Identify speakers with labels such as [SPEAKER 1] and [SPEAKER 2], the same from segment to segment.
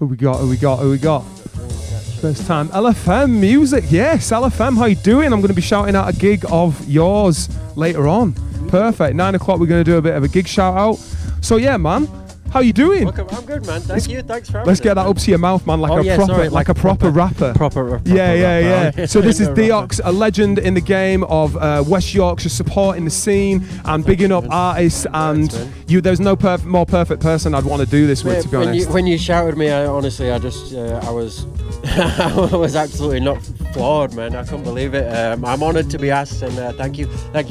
[SPEAKER 1] Who we got? First time. LFM Music. Yes, LFM, how you doing? I'm going to be shouting out a gig of yours later on. Perfect. 9 o'clock, we're going to do a bit of a gig shout out. So yeah, man. How you doing?
[SPEAKER 2] Welcome. I'm good, man. Thank you. Thanks for having
[SPEAKER 1] Let's get that up to your mouth, man, like a proper rapper.
[SPEAKER 2] Proper
[SPEAKER 1] Yeah.
[SPEAKER 2] rapper.
[SPEAKER 1] So this is Diox, a legend in the game of West Yorkshire, supporting the scene and bigging up artists. And there's no more perfect person I'd want to do this with, to be honest.
[SPEAKER 2] When you shouted me, I was I was absolutely not floored, man. I couldn't believe it. I'm honoured to be asked, and thank you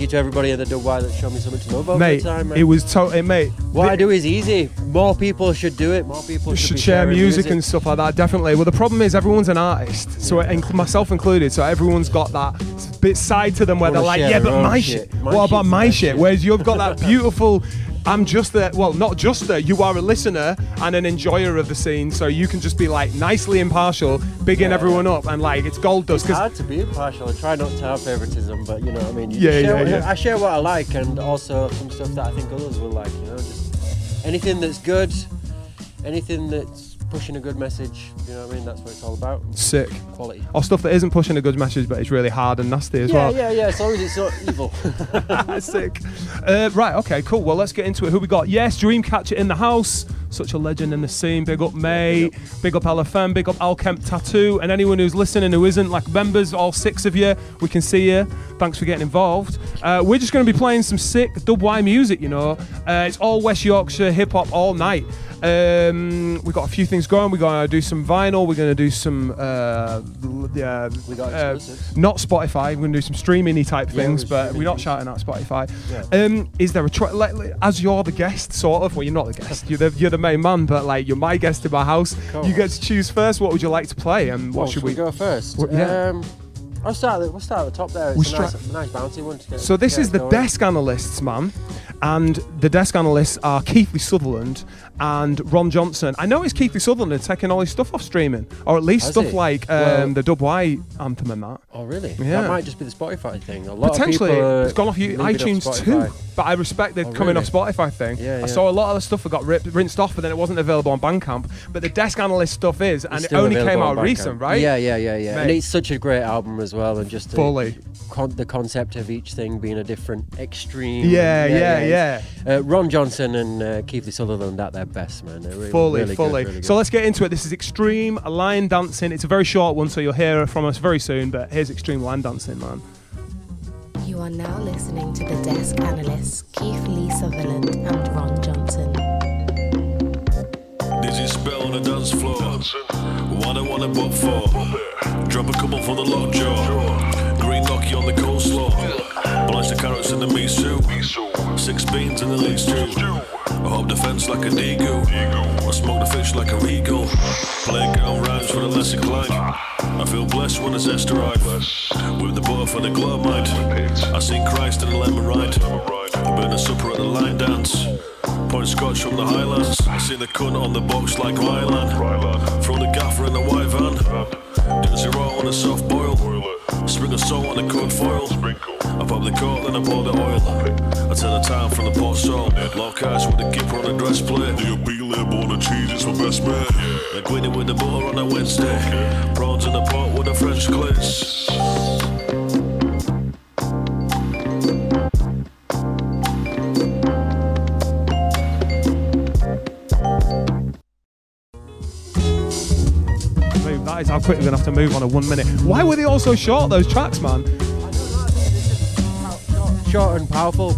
[SPEAKER 2] to everybody in the WY that showed me something to know about
[SPEAKER 1] mate,
[SPEAKER 2] the time, man.
[SPEAKER 1] It was totally, mate.
[SPEAKER 2] What I do is easy. More people should do it. More people should
[SPEAKER 1] share music and stuff like that. Definitely. Well, the problem is everyone's an artist, so myself included. So everyone's got that bit side to them where they're like, yeah, but my shit. What about my shit? Whereas you've got that beautiful. I'm just there. Well, not just there. You are a listener and an enjoyer of the scene, so you can just be like nicely impartial, bigging everyone up, and like it's gold dust.
[SPEAKER 2] It's hard to be impartial. I try not to have favoritism, but you know what I mean.
[SPEAKER 1] I
[SPEAKER 2] share what I like, and also some stuff that I think others will like. You know, just anything that's good, anything that's pushing a good message. You know what I mean? That's what it's all about.
[SPEAKER 1] Sick.
[SPEAKER 2] Quality.
[SPEAKER 1] Or stuff that isn't pushing a good message, but it's really hard and nasty as well.
[SPEAKER 2] Yeah. As long as it's not evil.
[SPEAKER 1] Sick. Right, okay, cool. Well, let's get into it. Who we got? Yes, Dreamcatcher in the house. Such a legend in the scene. Big up mate. Big up LFM. Big up Alkemp Tattoo. And anyone who's listening who isn't, like members, all 6 of you, we can see you. Thanks for getting involved. We're just going to be playing some sick WY music, you know. It's all West Yorkshire hip-hop all night. We've got a few things going. We're going to do some vinyl. We're going to do some not Spotify. We're going to do some streaming-y type things, but we're not shouting out Spotify. Yeah. Is there a as you're the guest, sort of? Well, you're not the guest. You're the main man, but like you're my guest in my house. You get to choose first. What would you like to play, and what should we
[SPEAKER 2] go first? We'll start at the top there. It's a nice bouncy one.
[SPEAKER 1] So this is the Desk Analysts, man. And the Desk Analysts are Keithley Sutherland and Ron Johnson. I know it's Keithley Sutherland is taking all his stuff off streaming, or at least stuff like the WY anthem and that.
[SPEAKER 2] Oh, really?
[SPEAKER 1] Yeah.
[SPEAKER 2] That might just be the Spotify thing. A lot
[SPEAKER 1] potentially,
[SPEAKER 2] of people
[SPEAKER 1] it's gone off iTunes too. But I respect the coming off Spotify thing. I saw a lot of the stuff that got rinsed off, but then it wasn't available on Bandcamp. But the Desk Analyst stuff is, and it only came out recent, right?
[SPEAKER 2] Yeah. And it's such a great album as well, and just
[SPEAKER 1] fully
[SPEAKER 2] the concept of each thing being a different extreme.
[SPEAKER 1] Yeah.
[SPEAKER 2] Ron Johnson and Keithley Sutherland at their best, man. They're really
[SPEAKER 1] fully.
[SPEAKER 2] Good, really good.
[SPEAKER 1] So let's get into it. This is Xtreme Line Dancing. It's a very short one, so you'll hear from us very soon. But here's Xtreme Line Dancing, man.
[SPEAKER 3] You are now listening to the Desk Analysts, Keithley Sutherland and Ron Johnson.
[SPEAKER 4] Dizzy spell on the dance floor. One I want a bob for. Drop a couple for the lockjaw. Green gnocchi on the coleslaw. Blanch the carrots in the miso. 6 beans in the lead stew. I hop the fence like a Digu. I smoke the fish like a regal. Playground rhymes for the less inclined. I feel blessed when the zest arrive. With the butter for the glow mind. I seen Christ in the lemon ride. Burn a supper at the line dance. Point scotch from the Highlands. See the cunt on the box like Ryland. Throw the gaffer in the white van. Do 0 on a soft boil. Spring of salt on the cooked foil. I pop the cork, then I pour the oil. I tell the time from the pot salt. Lock eyes with the kipper on the dress plate. The big label on the cheese is my best man. I queen it with the butter on a Wednesday. Prawns in the pot with the French glaze.
[SPEAKER 1] That is how quick we're going to have to move on a 1 minute. Why were they all so short, those tracks, man?
[SPEAKER 2] Short and powerful,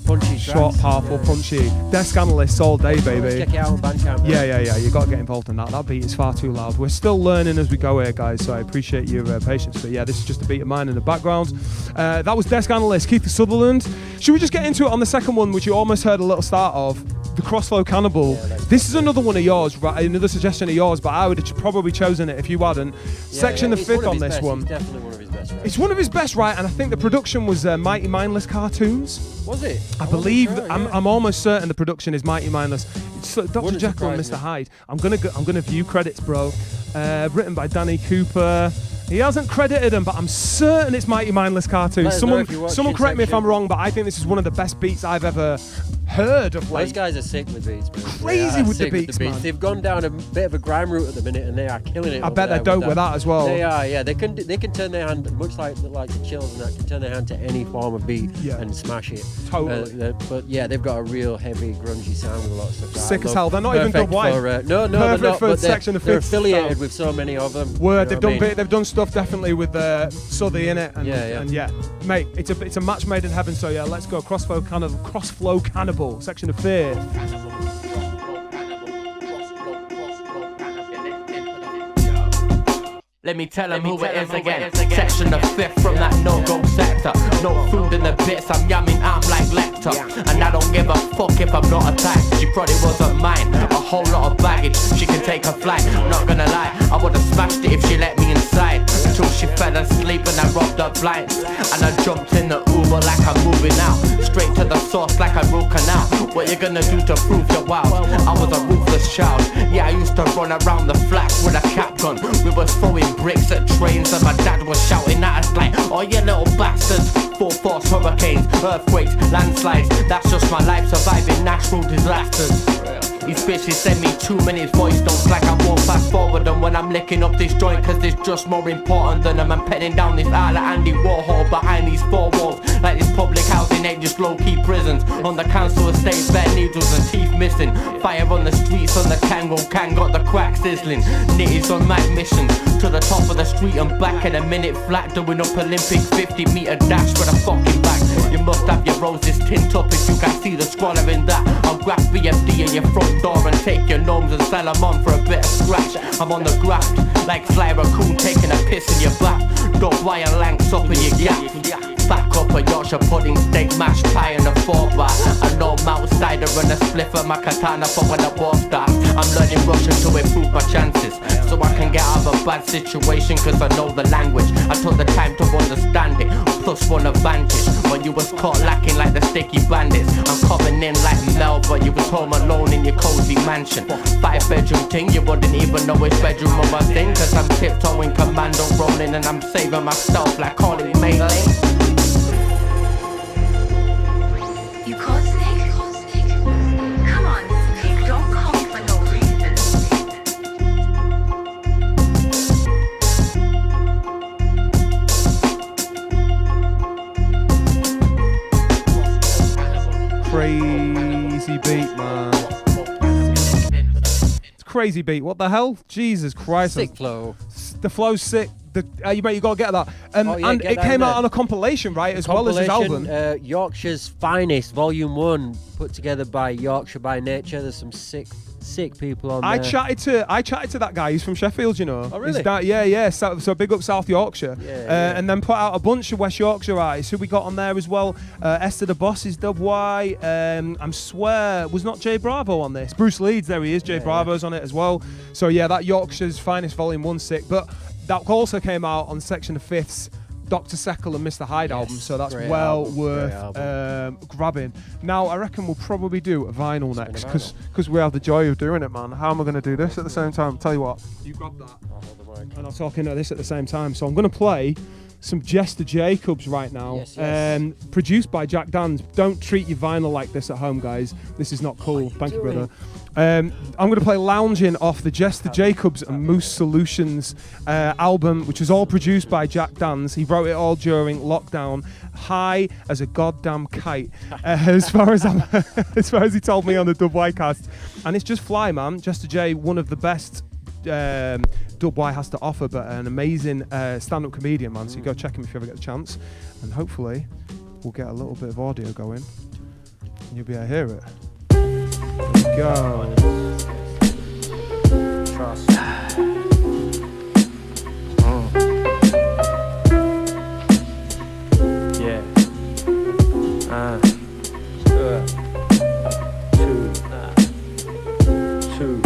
[SPEAKER 2] punchy tracks.
[SPEAKER 1] Short, powerful, punchy. Desk Analysts all day, baby.
[SPEAKER 2] Check it out on Bandcamp.
[SPEAKER 1] Yeah. You got to get involved in that. That beat is far too loud. We're still learning as we go here, guys, so I appreciate your patience. But yeah, this is just a beat of mine in the background. That was Desk Analyst, Keithley Sutherland. Should we just get into it on the second one, which you almost heard a little start of? The Crossflow Cannibal. This is another one of yours, right? Another suggestion of yours, but I would have probably chosen it if you hadn't. Section the 5th on this one.
[SPEAKER 2] It's definitely one of his best, right?
[SPEAKER 1] It's one of his best, right? And I think the production was Mighty Mindless Cartoons.
[SPEAKER 2] Was it?
[SPEAKER 1] I believe. Sure, I'm almost certain the production is Mighty Mindless. It's Dr. Jekyll and Mr. Hyde. I'm gonna view credits, bro. Written by Danny Cooper. He hasn't credited them, but I'm certain it's Mighty Mindless Cartoons. Someone correct me if I'm wrong, but I think this is one of the best beats I've ever heard of late.
[SPEAKER 2] Those guys are sick with beats, man.
[SPEAKER 1] Crazy with the beats, man.
[SPEAKER 2] They've gone down a bit of a grime route at the minute, and they are killing it.
[SPEAKER 1] I bet they're dope with that as well.
[SPEAKER 2] They are, yeah. They can turn their hand, much like the Chills and that, can turn their hand to any form of beat and smash it.
[SPEAKER 1] Totally.
[SPEAKER 2] But yeah, they've got a real heavy, grungy sound with a lot of stuff.
[SPEAKER 1] Sick as hell. They're not even WYWed.
[SPEAKER 2] No, they're not.
[SPEAKER 1] For
[SPEAKER 2] But
[SPEAKER 1] Section of
[SPEAKER 2] they're
[SPEAKER 1] Fifth
[SPEAKER 2] affiliated with so many of them.
[SPEAKER 1] Word, they've done stuff definitely with Southey in it, and
[SPEAKER 2] yeah,
[SPEAKER 1] mate, it's a match made in heaven. So yeah, let's go. Crossflow Cannibal, Section of Fifth.
[SPEAKER 5] Let me tell them who it is again. Section of Fifth from that no-go sector. No food in the bits, I'm yamming, I'm like Lecter. And I don't give a fuck if I'm not attacked. She probably wasn't mine, a whole lot of baggage. She can take a flight, not gonna lie, I would've smashed it if she let me inside. Until she fell asleep and I robbed her blinds. And I jumped in the Uber like I'm moving out. Straight to the source like I broke canal. What you gonna do to prove you're wild? I was a ruthless child. Yeah, I used to run around the flat with a cap gun. We was throwing bricks at trains and my dad was shouting at us like, oh you little bastards. Full force hurricanes, earthquakes, landslides. That's just my life surviving natural disasters. These bitches send me 2 minutes voice notes like I won't fast forward them when I'm licking up this joint, cause it's just more important than them. I'm penning down this aisle like Andy Warhol behind these four walls. Like this public housing ain't just low-key prisons. On the council estate, bare needles and teeth missing. Fire on the streets on the Kango can, got the crack sizzling. Nitties on my mission to the top of the street and back in a minute flat, doing up Olympic 50-meter dash for the fucking back. You must have your roses tint up if you can see the squalor in that. I'll grab BFD in your front door and take your gnomes and sell them on for a bit of scratch. I'm on the graft like Sly Raccoon taking a piss in your bath. Don't wire lanks up in your gap. Back up a Yorkshire pudding, steak, mashed pie and a 4-bar. I know Mount Cider and a spliff of my katana for when the war starts. I'm learning Russian to improve my chances, so I can get out of a bad situation, cause I know the language. I took the time to understand it, plus one advantage. When you was caught lacking like the sticky bandits, I'm coming in like Mel, but you was home alone in your cozy mansion. 5-bedroom thing, you wouldn't even know which bedroom I was in, cause I'm tiptoeing commando rolling and I'm saving myself like calling Melee.
[SPEAKER 6] You caught Snake? Come on, Snake, don't call me for no reason.
[SPEAKER 1] Crazy beat, man. It's crazy beat. What the hell? Jesus Christ.
[SPEAKER 2] Sick flow.
[SPEAKER 1] The flow's sick. You gotta get that. And it came out on a compilation, right, as well as his album.
[SPEAKER 2] Yorkshire's Finest, Volume 1, put together by Yorkshire by Nature. There's some sick people on there.
[SPEAKER 1] I chatted to that guy. He's from Sheffield, you know.
[SPEAKER 2] Oh, really?
[SPEAKER 1] Yeah. So big up South Yorkshire.
[SPEAKER 2] Yeah.
[SPEAKER 1] And then put out a bunch of West Yorkshire artists who we got on there as well. Esther the Boss is WY. I swear, was not Jay Bravo on this? Bruce Leeds, there he is. Jay Bravo's on it as well. So yeah, that Yorkshire's Finest Volume 1 sick. But that also came out on Section of Fifth's Dr. Seckle and Mr. Hyde album, so that's well worth grabbing. Now, I reckon we'll probably do a vinyl next, because we have the joy of doing it, man. How am I going to do this at the same time? Tell you what, you grab that, and I'll talk into this at the same time. So I'm going to play some Jester Jacobs right now, produced by Jack Dans. Don't treat your vinyl like this at home, guys. This is not cool. Thank you, brother. I'm going to play Loungin off the Jester Jacobs and Moose Solutions album, which was all produced by Jack Dans. He wrote it all during lockdown, high as a goddamn kite, as far as he told me on the Dubwycast. And it's just fly, man. Jester J, one of the best Dubwy has to offer, but an amazing stand-up comedian, man. So you go check him if you ever get the chance, and hopefully we'll get a little bit of audio going and you'll be able to hear it. There we go.
[SPEAKER 5] Trust. Yeah. 2.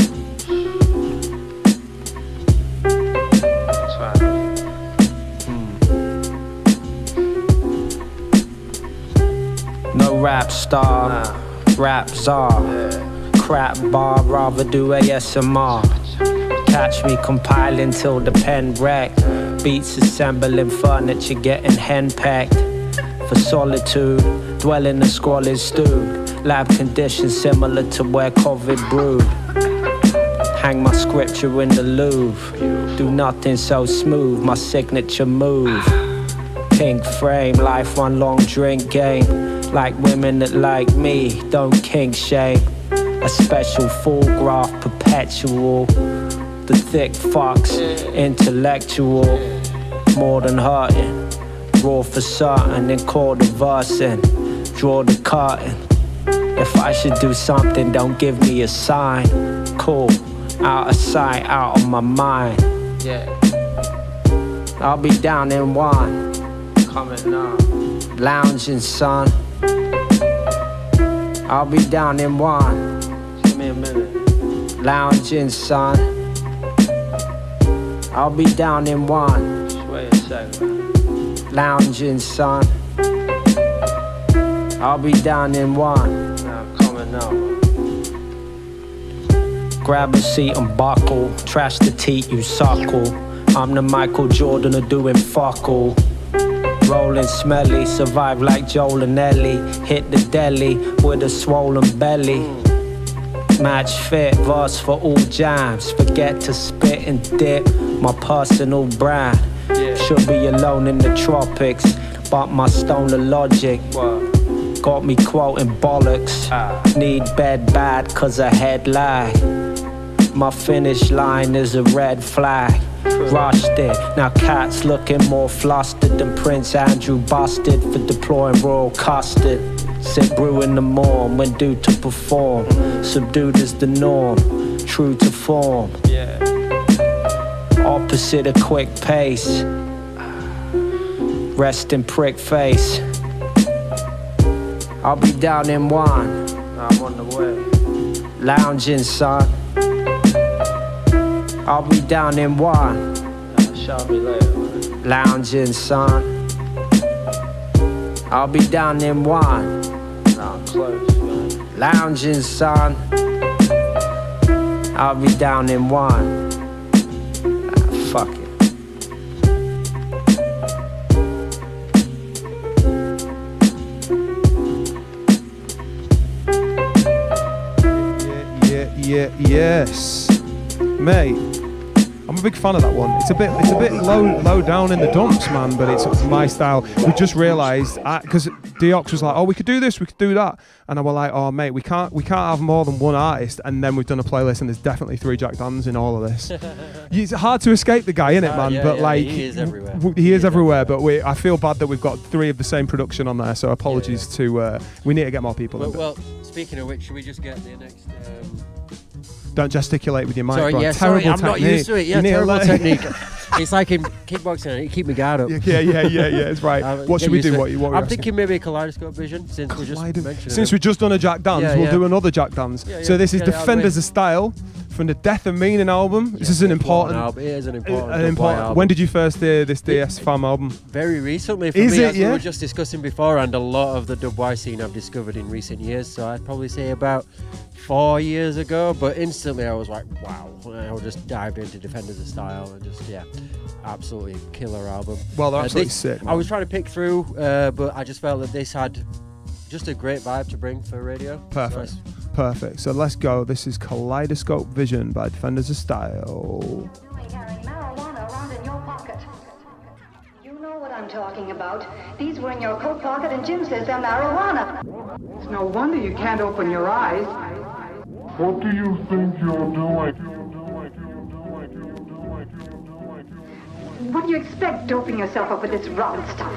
[SPEAKER 5] No rap star, rap czar, crap bar, rather do ASMR. Catch me compiling till the pen wreck, beats assembling furniture getting henpecked. For solitude, dwell in the squalid stew,
[SPEAKER 7] Lab conditions similar to where COVID brewed. Hang my scripture in the Louvre. Do nothing so smooth, my signature move. Pink frame, life one long drink game. Like women that like me, don't kink shame. A special full graph, perpetual. The thick fucks, intellectual. More than hurting. Raw for certain, then call the verse in. Draw the curtain. If I should do something, don't give me a sign. Cool, out of sight, out of my mind. Yeah. I'll be down in one. Coming up. Loungin, son. I'll be down in one. Give me a minute. Loungin, son. I'll be down in one. Just wait a second. Loungin, son. I'll be down in one. Now coming up. Grab a seat and buckle. Trash the teeth you suckle. I'm the Michael Jordan of doing fuck all. Rolling smelly, survive like Joel and Ellie. Hit the deli with a swollen belly. Match fit, verse for all jams. Forget to spit and dip, my personal brand. Should be alone in the tropics, but my stoner logic got me quoting bollocks. Need bed bad cause I head lag. My finish line is a red flag. Rushed it, now cats looking more flustered than Prince Andrew busted for deploying royal custard. Sit brew in the morn when due to perform. Subdued is the norm, true to form. Opposite a quick pace. Rest in prick face. I'll be down in one. I'm on the way. Lounging, son. I'll be down in one. Show me later, man. Lounging, son. I'll be down in one. Nah, I'm close, man. Lounging, son. I'll be down in one. Fuck it.
[SPEAKER 1] Yes, mate. I'm a big fan of that one. It's a bit low down in the dumps, man, but it's my style. We just realised because Diox was like, oh, we could do this, we could do that, and I was like, oh, mate, we can't have more than one artist, and then we've done a playlist, and there's definitely 3 Jack Dans in all of this. It's hard to escape the guy, innit, man? But like,
[SPEAKER 2] he is everywhere.
[SPEAKER 1] He is everywhere. But I feel bad that we've got 3 of the same production on there. So apologies to. We need to get more people.
[SPEAKER 2] Well, speaking of which, should we just get the next?
[SPEAKER 1] Don't gesticulate with your mic,
[SPEAKER 2] sorry,
[SPEAKER 1] bro.
[SPEAKER 2] yeah,
[SPEAKER 1] Terrible
[SPEAKER 2] sorry, I'm
[SPEAKER 1] technique.
[SPEAKER 2] not used to it. Yeah, terrible technique. It's like in kickboxing, I need to keep my guard up.
[SPEAKER 1] Yeah, it's right. What should we do? What
[SPEAKER 2] I'm thinking maybe a Kaleidoscope Vision, since we just mentioned it.
[SPEAKER 1] Since we've just done a Jack Dance, we'll do another Jack Dance. So this is Defenders of Style from the Death of Meaning album. This is an important album.
[SPEAKER 2] It is an important album.
[SPEAKER 1] When did you first hear this DS Fam album?
[SPEAKER 2] Very recently for me, as we were just discussing before, and a lot of the dub Y scene I've discovered in recent years. So I'd probably say about 4 years ago, but instantly I was like, wow. I just dived into Defenders of Style and just, absolutely killer album.
[SPEAKER 1] Well, they're absolutely sick, man.
[SPEAKER 2] I was trying to pick through, but I just felt that this had just a great vibe to bring for radio.
[SPEAKER 1] Perfect. Perfect. So let's go. This is Kaleidoscope Vision by Defenders of Style.
[SPEAKER 6] Carrying marijuana around in your pocket. You know what I'm talking about. These were in your coat pocket and Jim says they're marijuana.
[SPEAKER 8] It's no wonder you can't open your eyes.
[SPEAKER 9] What do you think you're doing?
[SPEAKER 6] What do you expect, doping yourself up with this rotten stuff?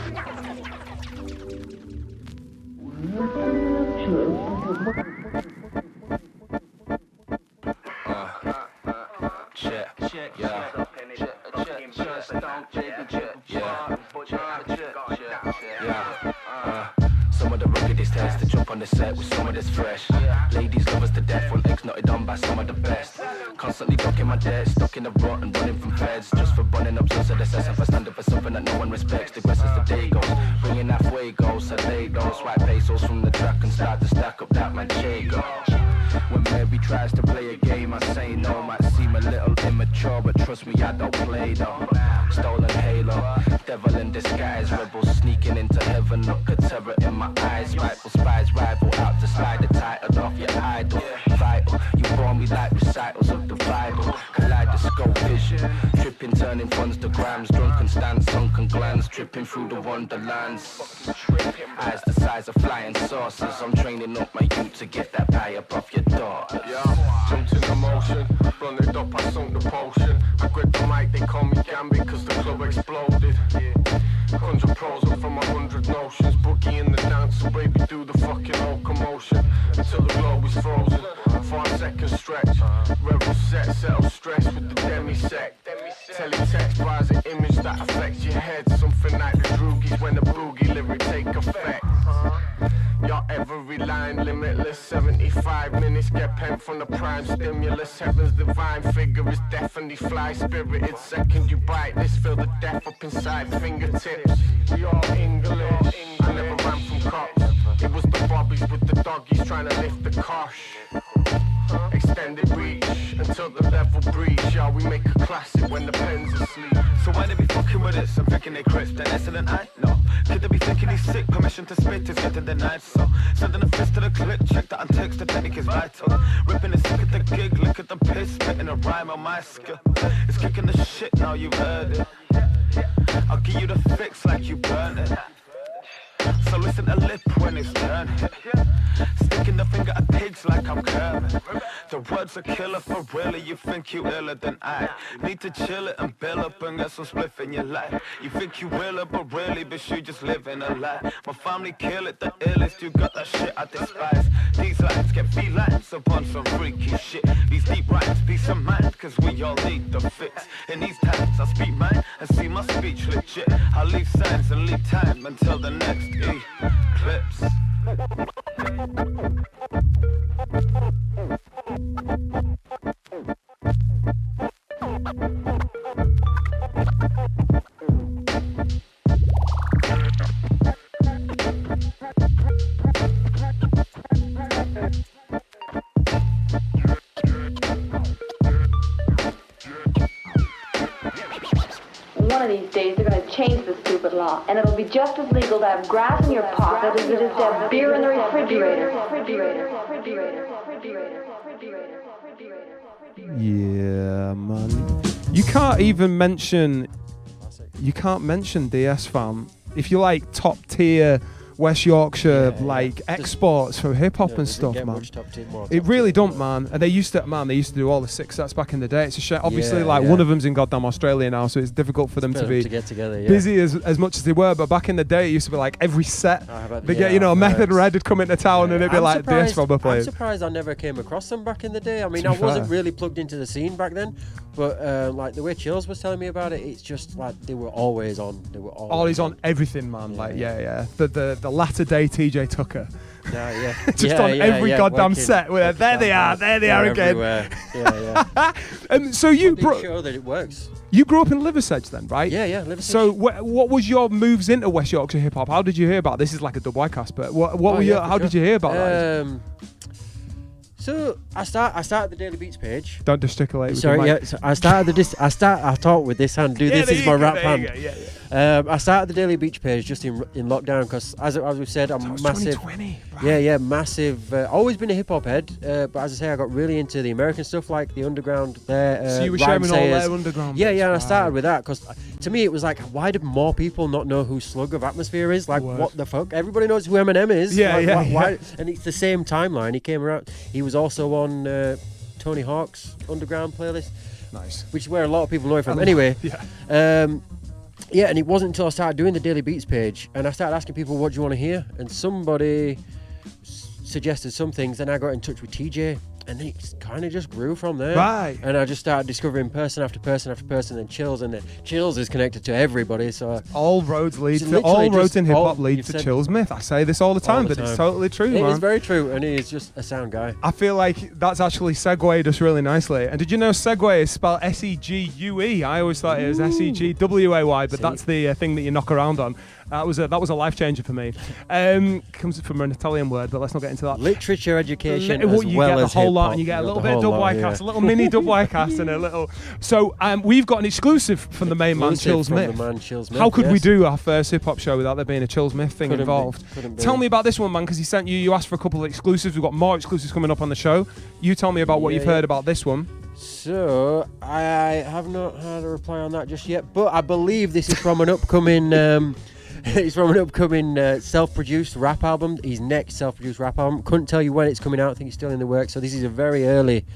[SPEAKER 10] Some of the ruggedest heads to jump on the set with some of this fresh. Ladies love us to death when eggs knotted on by some of the best. Constantly ducking my debt, stuck in the rut and running from feds. Just for running up to the cess and for standing for something that no one respects. The grass as the day goes, bringing halfway goals. I lay those white pesos from the track and start to stack up that manchego. When Mary tries to play a game, I say no. Might seem a little immature, but trust me, I don't play though. Stolen halo, devil in disguise, rebels sneaking into heaven. Look at terror in my eyes. Rifle spies, rival out to slide the title off your idol. Vital, you bore me like recitals of the Bible. Kaleidoscope Vision, tripping, turning funds to grams. Drunken stance, sunken glance, tripping through the wonderlands. Eyes the size of flying saucers. I'm training up my youth to get that pie up off your door.
[SPEAKER 9] Yeah, jumped in emotion, run it up, I sunk the potion. I grip the mic, they call me Gambit, cause the club exploded. 100 pros up from 100 notions. Boogie in the dance, so baby do the fucking locomotion until the globe is frozen. 5 second stretch, rebel set, settle stress with the demi-sec. Teletext buys an image that affects your head. Something like the droogies when the boogie lyric take effect. Your every line limitless. 75 minutes get pent from the prime stimulus. Heaven's divine figure is definitely fly spirited. Second you bite this, feel the death up inside fingertips. We all English. I never ran from cops. It was the bobbies with the doggies trying to lift the kosh. Extended reach until the level breach. Yeah, we make a classic when the pen's asleep.
[SPEAKER 11] So why they be fucking with us? I'm thinking they crisp, then excellent I know. Could they be thinking he's sick? Permission to spit is getting denied. So sending a fist to the clip, check that text, the technique is vital. Ripping the sick at the gig, look at the piss, spitting a rhyme on my skill. It's kicking the shit, now you've heard it. I'll give you the fix like you burn it. So listen to lip when it's turned. Sticking the finger at pigs like I'm Kermit. The words are killer for really. You think you iller than I. Need to chill it and bill up and get some spliff in your life. You think you will it, but really, bitch, you just living a lie. My family kill it, the illest. You got that shit I despise. These lines get felines upon some freaky shit. These deep rhymes, peace of mind, cause we all need the fix. In these times, I speak mine and see my speech legit. I'll leave signs and leave time until the next eclipse.
[SPEAKER 6] One of these days they're going to change the stupid law, and it'll be just as legal to have grass in your pocket as it is to have beer in the refrigerator.
[SPEAKER 1] Yeah, man. You can't even mention. You can't mention DS fam if you like top tier West Yorkshire like exports for hip hop and stuff, man. It really don't, man. And they used to do all the 6 sets back in the day. It's a shame. Obviously, one of them's in goddamn Australia now, so it's difficult for them to be
[SPEAKER 2] get together,
[SPEAKER 1] busy as much as they were. But back in the day, it used to be like every set they get, Method and Red would come into town and it'd be like DS Fam playing.
[SPEAKER 2] I'm surprised I never came across them back in the day. I mean, I wasn't really plugged into the scene back then, but like the way Chills was telling me about it, it's just like they were always on. They were always
[SPEAKER 1] on everything, man. The latter day TJ Tucker. Just on every goddamn set. There they are again. So you
[SPEAKER 2] sure that it works.
[SPEAKER 1] You grew up in Liversedge then, right?
[SPEAKER 2] Yeah, Liversedge.
[SPEAKER 1] So what was your moves into West Yorkshire hip hop? How did you hear about this? Is like a dub cast, but how did you hear about that?
[SPEAKER 2] So I started the Daily Beats page.
[SPEAKER 1] Don't gesticulate.
[SPEAKER 2] Sorry, So I talk with this hand. This is my rap hand. I started the Daily Beach page just in lockdown because, as we said, I'm massive.
[SPEAKER 1] 2020, right.
[SPEAKER 2] Massive. Always been a hip hop head, but as I say, I got really into the American stuff like the underground.
[SPEAKER 1] So you were sharing all their underground.
[SPEAKER 2] Yeah, and I started with that because to me it was like, why did more people not know who Slug of Atmosphere is? Like, what the fuck? Everybody knows who Eminem is. Why? And it's the same timeline. He came around. He was also on Tony Hawk's underground playlist.
[SPEAKER 1] Nice.
[SPEAKER 2] Which is where a lot of people know it from. Anyway. Yeah, and it wasn't until I started doing the Daily Beats page and I started asking people, what do you want to hear? And somebody suggested some things, and I got in touch with TJ, and then it kind of just grew from there.
[SPEAKER 1] Right.
[SPEAKER 2] And I just started discovering person after person after person, and Chills is connected to everybody. So
[SPEAKER 1] all roads in hip hop lead to Chills myth. I say this all the time, but it's totally true, man.
[SPEAKER 2] It is very true, and he is just a sound guy.
[SPEAKER 1] I feel like that's actually segued us really nicely. And did you know segue is spelled S-E-G-U-E? I always thought it was S-E-G-W-A-Y, but that's the thing that you knock around on. That was a life changer for me. Comes from an Italian word, but let's not get into that.
[SPEAKER 2] Literature education,
[SPEAKER 1] You
[SPEAKER 2] as
[SPEAKER 1] get
[SPEAKER 2] well
[SPEAKER 1] the
[SPEAKER 2] as
[SPEAKER 1] whole lot,
[SPEAKER 2] hip-hop.
[SPEAKER 1] and you get a little
[SPEAKER 2] The
[SPEAKER 1] bit of
[SPEAKER 2] whole
[SPEAKER 1] dub
[SPEAKER 2] lot,
[SPEAKER 1] cast, a little mini dub cast, and a little. So we've got an exclusive from the main man,
[SPEAKER 2] Exclusive from
[SPEAKER 1] Chillsmith.
[SPEAKER 2] the man, Chillsmith,
[SPEAKER 1] How could we
[SPEAKER 2] yes.
[SPEAKER 1] do our first hip hop show without there being a Chillsmith thing
[SPEAKER 2] Couldn't be,
[SPEAKER 1] involved?
[SPEAKER 2] couldn't be.
[SPEAKER 1] Tell me about this one, man, because he sent you asked for a couple of exclusives. We've got more exclusives coming up on the show. You tell me about what you've heard about this one.
[SPEAKER 2] So, I have not had a reply on that just yet, but I believe this is from an upcoming it's from an upcoming self-produced rap album, his next self-produced rap album. Couldn't tell you when it's coming out, I think it's still in the works, so this is a very early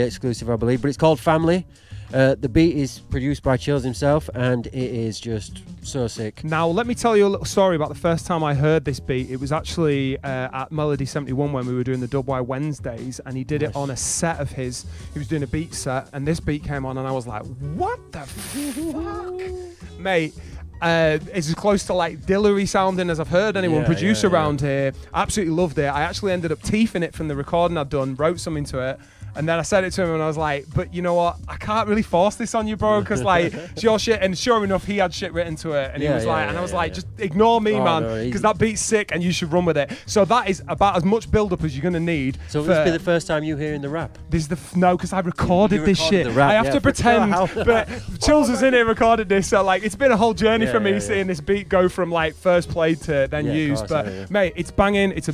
[SPEAKER 2] exclusive, I believe, but it's called Family. The beat is produced by Chills himself, and it is just so sick.
[SPEAKER 1] Now, let me tell you a little story about the first time I heard this beat. It was actually at Melody 71 when we were doing the WYWednesdays, and he did it on a set of his. He was doing a beat set, and this beat came on, and I was like, what the fuck? Mate, it's as close to like Dillery sounding as I've heard anyone produce around here. Absolutely loved it. I actually ended up teething it from the recording I'd done, wrote something to it. And then I said it to him and I was like, but you know what? I can't really force this on you, bro, because like, it's your shit. And sure enough, he had shit written to it. And he was like, and I was like, just ignore me, man, because that beat's sick and you should run with it. So that is about as much build up as you're going to need.
[SPEAKER 2] So this will be the first time you hearing the rap?
[SPEAKER 1] This is no, because I recorded this shit.
[SPEAKER 2] Rap,
[SPEAKER 1] I have to pretend, but Chills was in here, recorded this. So like, it's been a whole journey for me seeing this beat go from like first played to then used. But mate, it's banging. It's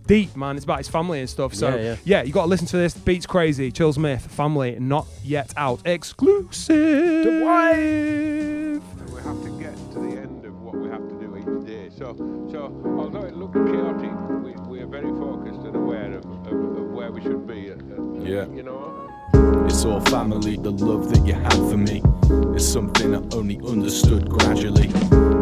[SPEAKER 1] deep, man. It's about his family and stuff. So yeah, you got to listen to this. The beat's crazy. Chillsmith, Family, not yet out. Exclusive.
[SPEAKER 12] We have to get to the end of what we have to do each day. So although it looks chaotic, we are very focused and aware of where we should be. You know.
[SPEAKER 13] It's all family, the love that you have for me. It's something I only understood gradually.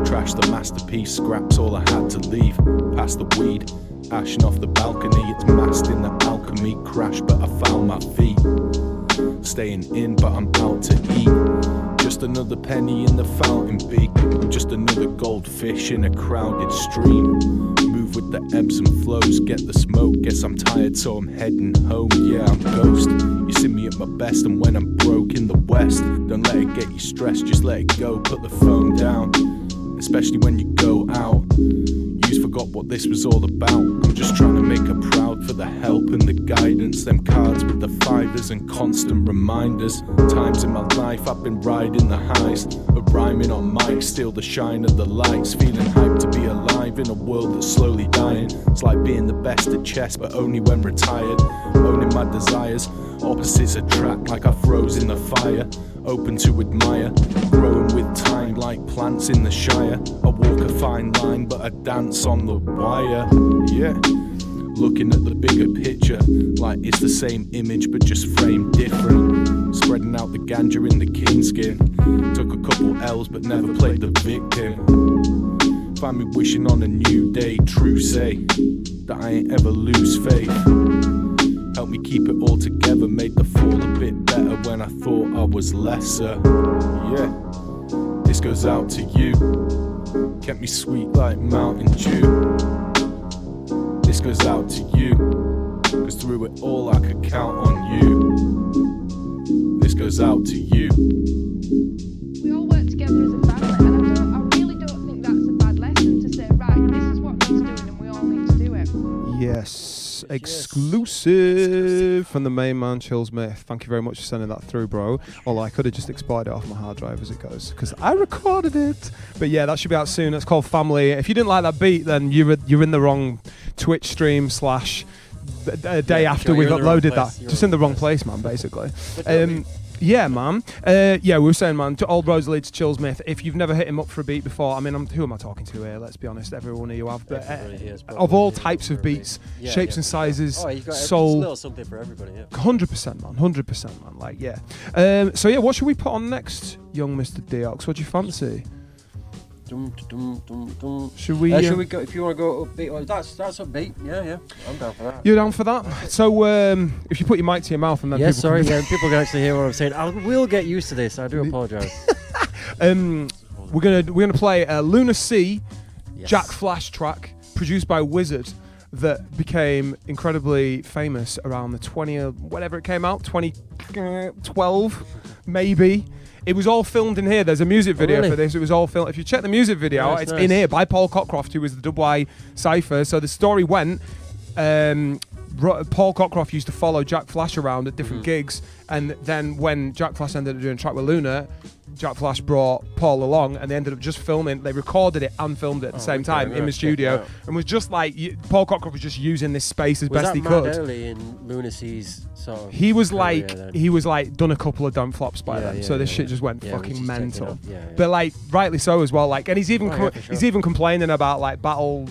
[SPEAKER 13] Trash the masterpiece, scraps all I had to leave. Past the weed, ashing off the balcony. It's masked in the alchemy. Crash, but I found my feet. Staying in, but I'm out to eat. Just another penny in the fountain beak. I'm just another goldfish in a crowded stream. Move with the ebbs and flows, get the smoke. Guess I'm tired, so I'm heading home. Yeah, I'm ghost. You see me at my best, and when I'm broke in the west, don't let it get you stressed, just let it go. Put the phone down, especially when you go out. You forgot what this was all about. I'm just trying to make her proud for the help and the guidance. Them cards with the fivers and constant reminders. Times in my life I've been riding the highs, but rhyming on mic, steal the shine of the lights. Feeling hyped to be alive in a world that's slowly dying. It's like being the best at chess, but only when retired. Owning my desires, opposites attract like I froze in the fire. Open to admire, growing with time like plants in the Shire. I walk a fine line, but I dance on the wire. Yeah, looking at the bigger picture, like it's the same image but just framed different. Spreading out the ganja in the king skin. Took a couple L's but never played the victim. Find me wishing on a new day. True say that I ain't ever lose faith. Help me keep it all together, made the fall a bit better when I thought I was lesser. Yeah, this goes out to you. Kept me sweet like Mountain Dew. This goes out to you, cause through it all I could count on you. This goes out to you.
[SPEAKER 14] We all work together as a family, and I really don't think that's a bad lesson to say, right, this is what needs doing and we all need to do it.
[SPEAKER 1] Yes. Exclusive from the main man, Chillsmith. Thank you very much for sending that through, bro. Although I could have just expired it off my hard drive as it goes, because I recorded it. But yeah, that should be out soon. It's called Family. If you didn't like that beat, then you're in the wrong Twitch stream / a day after we've uploaded that. Just in the wrong place, man, basically. Yeah, man. We were saying, man, to old Rose leads Chillsmith. If you've never hit him up for a beat before, I mean, who am I talking to here? Let's be honest, everyone here you have. But of all types of beats, shapes and sizes, soul.
[SPEAKER 2] There's a little something for everybody.
[SPEAKER 1] 100%, man. 100%, man. Like, yeah. So yeah, what should we put on next, young Mr. Diox? What do you fancy? Should we
[SPEAKER 2] go? If you want to go upbeat, well, that's upbeat. Yeah, I'm down for that.
[SPEAKER 1] You're down for that? So if you put your mic to your mouth and then
[SPEAKER 2] people can actually hear what I'm saying. I will get used to this. I do apologise.
[SPEAKER 1] We're gonna play a Lunar Sea Jack Flash track produced by Wizard that became incredibly famous around the 20 whatever it came out 2012 maybe. It was all filmed in here. There's a music video
[SPEAKER 2] really?
[SPEAKER 1] for this. It was all filmed. If you check the music video,
[SPEAKER 2] Nice,
[SPEAKER 1] it's
[SPEAKER 2] nice.
[SPEAKER 1] in here by Paul Cockcroft, who was the WY Cypher. So the story went, Paul Cockcroft used to follow Jack Flash around at different gigs, and then when Jack Flash ended up doing a track with Luna, Jack Flash brought Paul along, and they ended up just filming. They recorded it and filmed it at the same time in the studio, and was just like Paul Cockcroft was just using this space as best he could.
[SPEAKER 2] Was that early in Lunacy's sort of
[SPEAKER 1] He was
[SPEAKER 2] career
[SPEAKER 1] like
[SPEAKER 2] then?
[SPEAKER 1] he was like done a couple of dumb flops by then, so this shit just went fucking mental. But like rightly so as well. Like, and he's even he's even complaining about like battle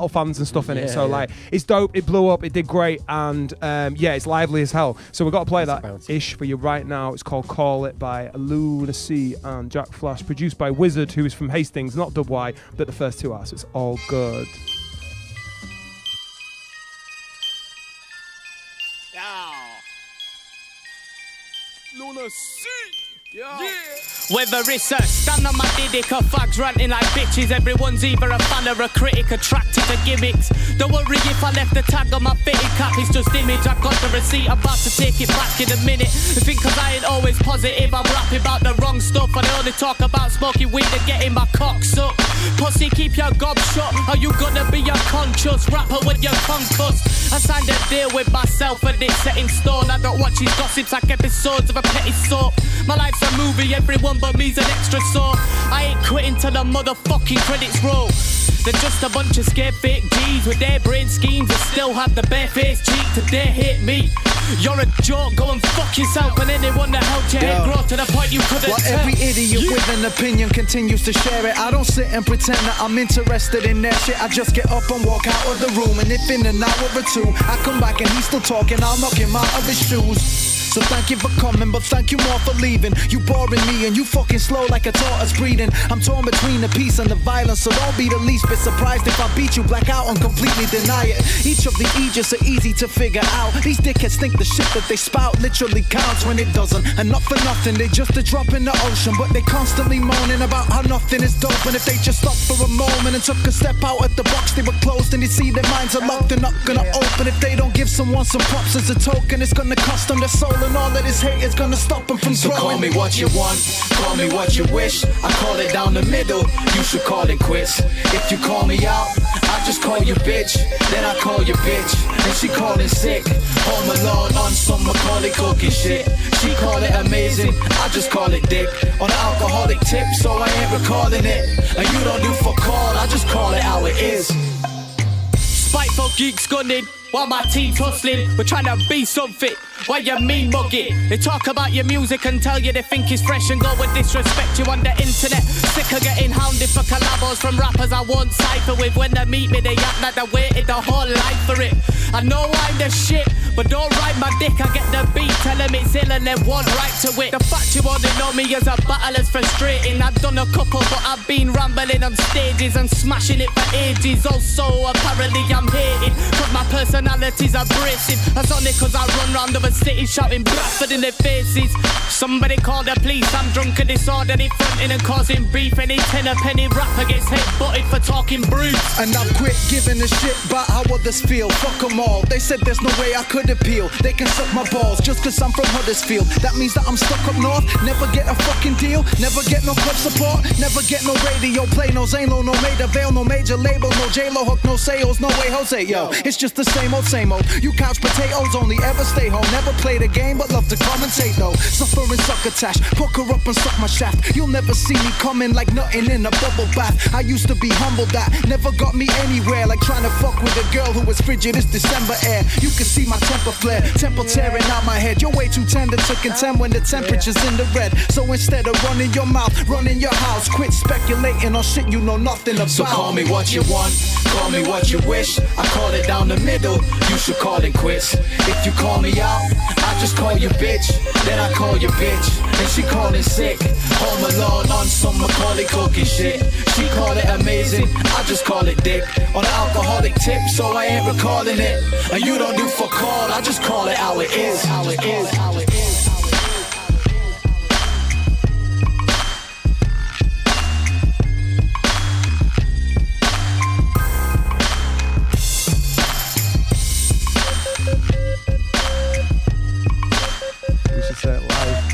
[SPEAKER 1] fans and stuff in it. So like it's dope. It blew up. It did great, and it's lively as hell. So we've got to play that ish for you right now. It's called "Call It" by Lunacy and Jack Flash, produced by Wizard, who is from Hastings, not WY, but the first two are. So it's all good.
[SPEAKER 15] Whether it's a stand on my dick or fags ranting like bitches, everyone's either a fan or a critic attracted to gimmicks. Don't worry if I left the tag on my fitted cap, it's just image. I've got the receipt, I'm about to take it back in a minute. I think cause I ain't always positive, I'm rapping about the wrong stuff. I only talk about smoking weed and getting my cock sucked. Pussy, keep your gob shut, are you gonna be a conscious rapper when you're concussed? I signed a deal with myself and it's set in stone. I don't watch his gossips like episodes of a petty soap. My life's a movie, everyone but me's an extra, so I ain't quitting till the motherfucking credits roll. They're just a bunch of scared fake G's with their brain schemes and still have the barefaced cheek to dare hit me. You're a joke, go and fuck yourself, and anyone that helped your head grow to the point you couldn't
[SPEAKER 16] While
[SPEAKER 15] tell.
[SPEAKER 16] every idiot with an opinion continues to share it, I don't sit and pretend that I'm interested in their shit. I just get up and walk out of the room, and if in an hour or two I come back and he's still talking, I'll knock him out of his shoes. So thank you for coming, but thank you more for leaving. You boring me and you fucking slow like a tortoise breeding. I'm torn between the peace and the violence, so don't be the least bit surprised if I beat you black out and completely deny it. Each of the aegis are easy to figure out. These dickheads think the shit that they spout literally counts when it doesn't. And not for nothing, they just a drop in the ocean, but they constantly moaning about how nothing is dope. And if they just stopped for a moment and took a step out at the box they were closed, and they see their minds are locked, they're not gonna open. If they don't give someone some props as a token, it's gonna cost them their soul, and all of this hate is gonna stop them from
[SPEAKER 10] So
[SPEAKER 16] growing.
[SPEAKER 10] call me what you want, call me what you wish. I call it down the middle, you should call it quits. If you call me out, I just call you bitch. Then I call you bitch, and she call it sick. Home alone on some Macaulay Culkin shit. She call it amazing, I just call it dick. On an alcoholic tip, so I ain't recalling it. And you don't do fuck all, I just call it how it is.
[SPEAKER 15] Spiteful geeks gunning while my team's hustling. We're trying to be something. Why you mean mug it? They talk about your music and tell you they think it's fresh and go and disrespect you on the internet. Sick of getting hounded for collabos from rappers I won't cypher with. When they meet me, they act like they waited the whole life for it. I know I'm the shit, but don't ride my dick. I get the beat, tell them it's ill and they want right to it. The fact you only know me as a battler's frustrating. I've done a couple, but I've been rambling on stages and smashing it for ages. Also, apparently I'm hated, cause my personality's abrasive. That's only cause I run round the city shouting Bradford in their faces. Somebody call the police, I'm drunk and disorderly, fronting and causing beef. Any 10-penny rapper gets head-butted for talking brutes.
[SPEAKER 16] And I've quit giving a shit about how others feel. Fuck them all, they said there's no way I could appeal. They can suck my balls just cause I'm from Huddersfield. That means that I'm stuck up north, never get a fucking deal, never get no club support, never get no radio play, no Zalo, no made avail, no major label, no J-Lo hook, no sales, no way Jose, yo. It's just the same old, you couch potatoes, only ever stay home, never play the game, but love to commentate though. Suffering succotash, hook her up and suck my shaft. You'll never see me coming like nothing in a bubble bath. I used to be humble, that never got me anywhere, like trying to fuck with a girl who was frigid as December air. You can see my temper flare, temple tearing out my head. You're way too tender to contend when the temperature's in the red. So instead of running your mouth, running your house, quit speculating on shit you know nothing about.
[SPEAKER 10] So call me what you want, call me what you wish. I call it down the middle, you should call it quits. If you call me out, I just call you bitch. Then I call you bitch, and she call it sick. Home alone on some Macaulay Culkin shit. She call it amazing, I just call it dick. On an alcoholic tip, so I ain't recalling it. And you don't do fuck all, I just call it how it is. How it is, how it is.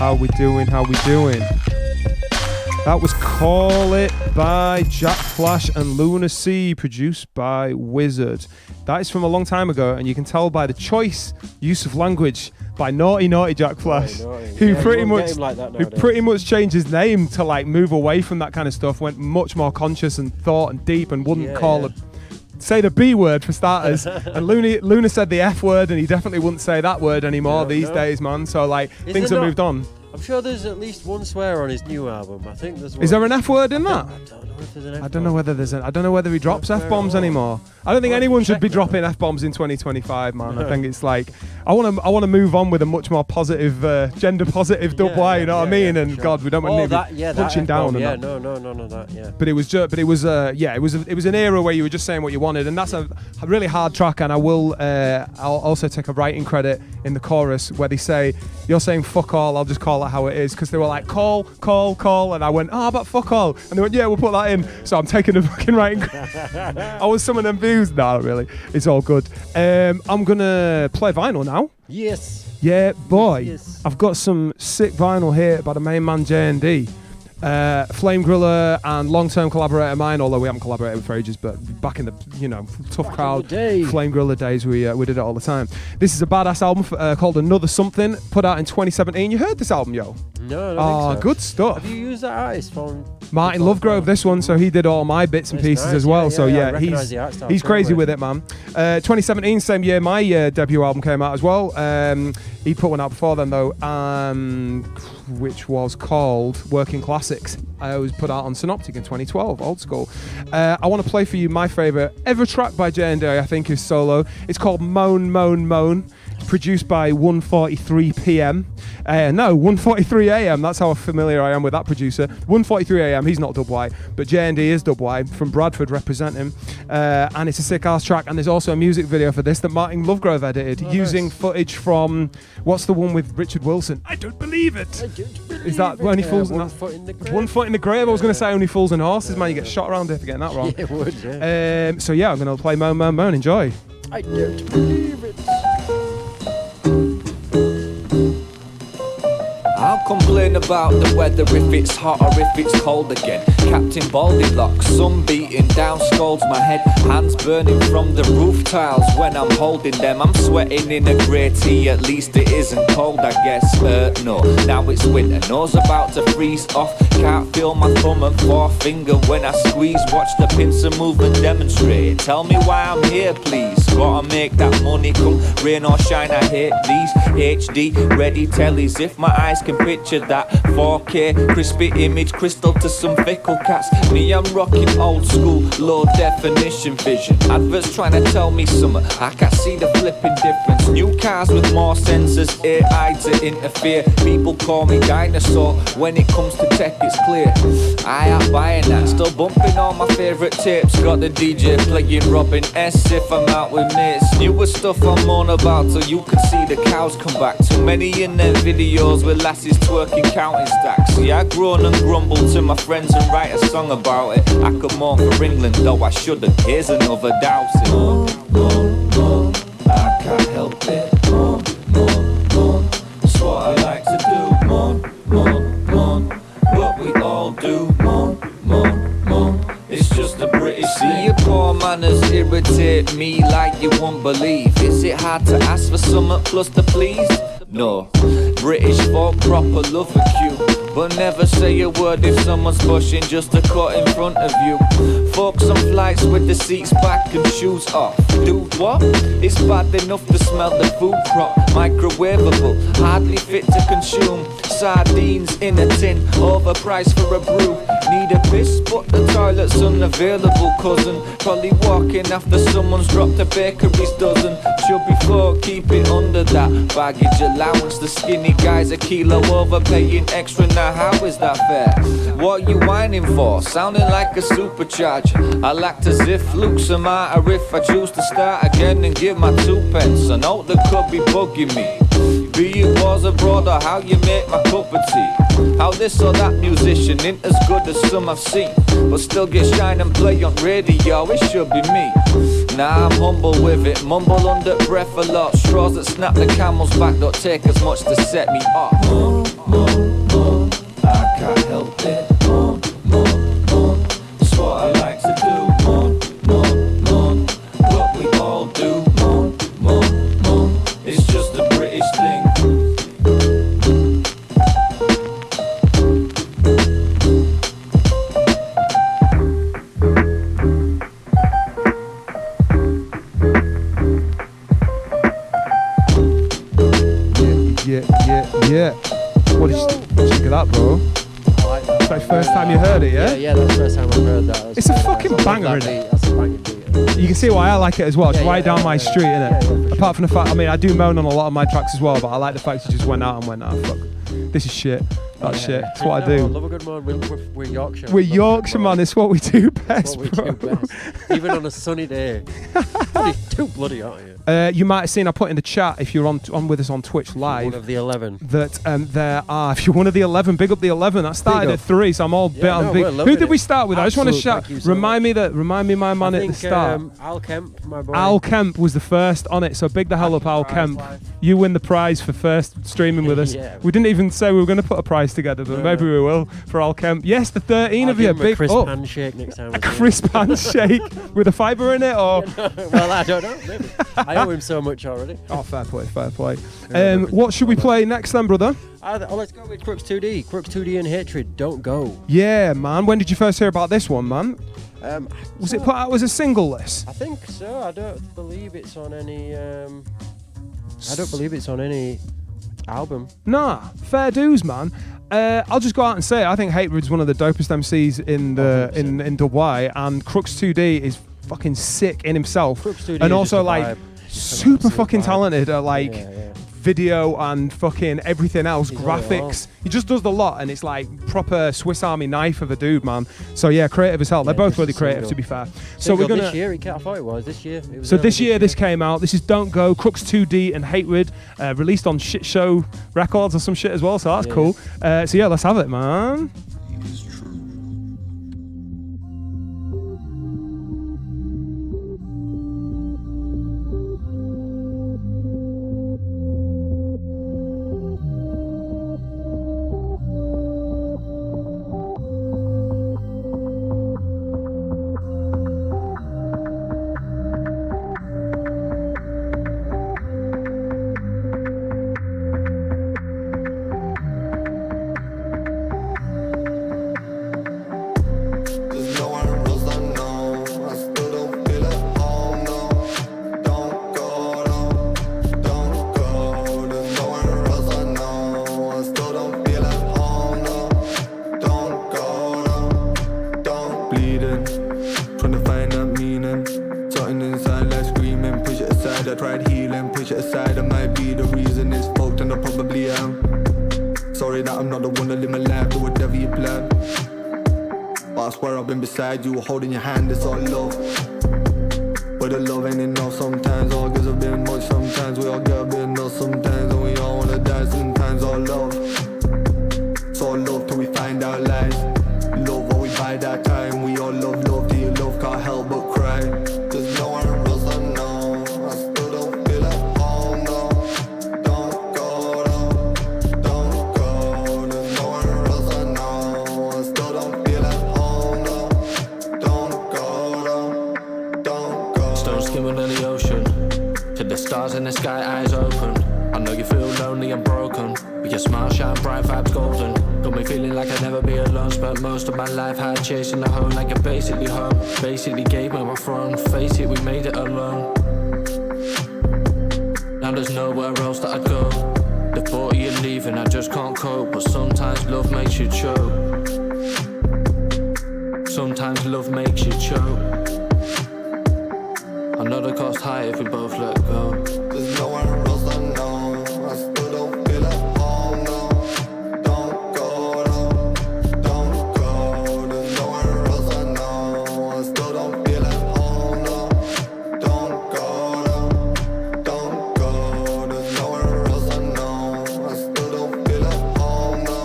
[SPEAKER 1] How we doing? That was Call It by Jack Flash and Luna C, produced by Wizard. That is from a long time ago, and you can tell by the choice use of language by Naughty Jack Flash, who pretty much changed his name to like move away from that kind of stuff, went much more conscious and thought and deep, and wouldn't say the B word for starters. And Luna said the F word, and he definitely wouldn't say that word anymore these days, man. So like things have moved on.
[SPEAKER 2] I'm sure there's at least one swear on his new album. I think there's one.
[SPEAKER 1] Is there an F word in that?
[SPEAKER 2] I don't know if there's an F.
[SPEAKER 1] I don't know whether there's I don't know whether he drops F-bombs anymore. I don't think anyone should be dropping F-bombs in 2025, man. I think it's like I want to move on with a much more positive, gender positive dub Y. You know what I mean? And God, we don't want to be punching down.
[SPEAKER 2] Yeah, no, that. Yeah.
[SPEAKER 1] But it was it was an era where you were just saying what you wanted, and that's a really hard track. And I'll also take a writing credit in the chorus where they say, "You're saying fuck all, I'll just call it how it is," because they were like call, and I went, "Oh, but fuck all," and they went, "Yeah, we'll put that in." So I'm taking the fucking writing. I was some of them views. No, really, it's all good. I'm gonna play vinyl now.
[SPEAKER 2] Yes.
[SPEAKER 1] Yeah, boy. Yes. I've got some sick vinyl here by the main man J&D. Flame Griller and long-term collaborator of mine, although we haven't collaborated for ages, but back in the tough crowd Flame Griller days, we did it all the time. This is a badass album called Another Something, put out in 2017. You heard this album, yo?
[SPEAKER 2] No, I don't think so.
[SPEAKER 1] Good stuff.
[SPEAKER 2] Have you used that artist from
[SPEAKER 1] Martin Lovegrove? This one, so he did all my bits and pieces as well. He's crazy with it, man. 2017, same year my debut album came out as well. He put one out before then though, which was called Working Classics. I was put out on Synoptic in 2012, old school. I want to play for you my favourite ever track by J&D, I think, is solo. It's called Moan, Moan, Moan. Produced by 1:43 p.m. 1:43 a.m. That's how familiar I am with that producer. 1:43 a.m. He's not Dub Y, but J&D is Dub Y from Bradford representing. And it's a sick ass track. And there's also a music video for this that Martin Lovegrove edited using footage from what's the one with Richard Wilson? I don't believe it. Is that Only Fools? One Foot in the Grave. I was going to say Only Fools and Horses. Man, you get shot around here for getting that wrong.
[SPEAKER 2] Yeah, it would. Yeah.
[SPEAKER 1] So yeah, I'm going to play Moan, Moan, Moan. Enjoy.
[SPEAKER 2] I don't believe it.
[SPEAKER 17] I'll complain about the weather if it's hot or if it's cold again. Captain Baldy locks, sun beating down, scalds my head. Hands burning from the roof tiles when I'm holding them. I'm sweating in a grey tee, at least it isn't cold, I guess. No, now it's winter, nose about to freeze off. Can't feel my thumb and forefinger when I squeeze. Watch the pincer move and demonstrate. Tell me why I'm here, please. Gotta make that money come, rain or shine, I hate these HD ready tellies. If my eyes can picture that 4K crispy image, crystal to some fickle cats. Me, I'm rocking old school, low definition vision. Adverts trying to tell me something, I can't see the flipping difference. New cars with more sensors, AI to interfere. People call me dinosaur, when it comes to tech it's clear I ain't buying that, still bumping all my favourite tapes. Got the DJ playing Robin S if I'm out with mates. Newer stuff I'm on about so you can see the cows come back. Too many in their videos with lasses twerking counting stacks. Yeah, I groan and grumble to my friends and write a song about it. I could mourn for England though I shouldn't. Here's another dousing. Moan, moan, moan, I can't help it. Moan, moan, moan, that's what I like to do. Moan, moan, moan, what we all do. Moan, moan, moan, it's just a British thing. See your poor manners irritate me like you won't believe. Is it hard to ask for something plus the please? No, British folk proper love a cue, but never say a word if someone's pushing just a cut in front of you. Folks on flights with the seats back and shoes off. Do what? It's bad enough to smell the food crop. Microwavable, hardly fit to consume. Sardines in a tin, overpriced for a brew. Need a piss, but the toilet's unavailable, cousin. Probably walking after someone's dropped a bakery's dozen. Chubby folk, keep it under that baggage allowance. The skinny guys a kilo overpaying extra. Now how is that fair? What you whining for? Sounding like a supercharger. I act as if Luke's a matter if I choose to start again and give my 2 pence. A note that could be bugging me. Be it was abroad or how you make my cup of tea. How this or that musician ain't as good as some I've seen, but still get shine and play on radio, it should be me. Nah, I'm humble with it, mumble under breath a lot. Straws that snap the camel's back don't take as much to set me up. I can't help it. It's what I like to do. What we all do. It's just a British thing.
[SPEAKER 1] Yeah. What did you think of that, bro?
[SPEAKER 2] I like that.
[SPEAKER 1] It's like first time you heard it, yeah?
[SPEAKER 2] Yeah, that's the first time I've heard that.
[SPEAKER 1] It's a fucking banger, isn't it?
[SPEAKER 2] That's a banging beat.
[SPEAKER 1] You can see why I like it as well. It's right down my street, innit? Apart from the fact, I mean, I do moan on a lot of my tracks as well, but I like the fact you just went out and went, fuck, this is shit. That's shit. That's what I do.
[SPEAKER 2] I love a good moan. We're Yorkshire.
[SPEAKER 1] We're Yorkshire, man. It's what we do best, bro.
[SPEAKER 2] Even on a sunny day. It's too bloody hot here.
[SPEAKER 1] You might have seen I put in the chat, if you're on with us on Twitch live,
[SPEAKER 2] one of the 11
[SPEAKER 1] that there are, if you're one of the 11, big up the 11. That started at 3, so I'm all bit on big. Who did we start with?
[SPEAKER 2] Absolute,
[SPEAKER 1] I just want to shout. Remind me my man at the start.
[SPEAKER 2] Al Kemp, my boy.
[SPEAKER 1] Al Kemp was the first on it, so big the hell up, Al Kemp. You win the prize for first streaming with us. We didn't even say we were going to put a prize together, but maybe we will for Al Kemp. Yes, the 13 of you.
[SPEAKER 2] I'll give him
[SPEAKER 1] big
[SPEAKER 2] a crisp
[SPEAKER 1] up.
[SPEAKER 2] handshake next time.
[SPEAKER 1] A crisp handshake with a fibre in it, or?
[SPEAKER 2] Well, I don't know. Maybe. I owe him so much already.
[SPEAKER 1] Oh, fair play, fair play. What should we play next then, brother?
[SPEAKER 2] Let's go with Crooks 2D. Crooks 2D and Hatred, Don't Go.
[SPEAKER 1] Yeah, man. When did you first hear about this one, man? Was it put out as a single list?
[SPEAKER 2] I think so. I don't believe it's on any. I don't believe it's on any album.
[SPEAKER 1] Nah, fair dues, man. I'll just go out and say it. I think Hatred's one of the dopest MCs in the in Dubai, and Crooks 2D is fucking sick in himself,
[SPEAKER 2] Crooks 2D
[SPEAKER 1] and
[SPEAKER 2] is
[SPEAKER 1] also
[SPEAKER 2] just a
[SPEAKER 1] like
[SPEAKER 2] vibe.
[SPEAKER 1] super fucking talented at like video and fucking everything else, graphics. He just does the lot, and it's like proper Swiss Army knife of a dude, man. So yeah, creative as hell. They're both really creative, to be fair. So we're gonna
[SPEAKER 2] this year. I thought it was this year.
[SPEAKER 1] So this year this came out. This is Don't Go, Crooks 2D and Hatred, released on Shit Show Records or some shit as well. So that's cool. So yeah, let's have it, man.
[SPEAKER 18] You holding your hand, it's all love. But the love ain't enough sometimes. All gives a bit much sometimes. We all get a bit enough sometimes. And we all wanna die sometimes. All love. It's all love till we find our lies. Love while we bide our time. We all love till your love can't help but cry. There's no one else I know. I still don't feel at home, no. Don't go, no. Don't go. There's no one else I know. I still don't feel at home, no.
[SPEAKER 10] Skimming in the ocean, to the stars in the sky, eyes open. I know you feel lonely and broken, but your smile shine bright, vibes golden. Got me feeling like I'd never be alone. Spent most of my life high chasing the home, like you're basically home. Basically gave me my throne, face it, we made it alone. Now there's nowhere else that I'd go. The thought of you leaving, I just can't cope. But sometimes love makes you choke. Sometimes love makes you choke. I know the cost high if we both let go.
[SPEAKER 18] There's no one else I know. I still don't feel at home, no. Don't go, no. Don't go. There's no one else I know. I still don't feel at home, no. Don't go, no. Don't go. There's no one else I know. I still don't feel at home, no.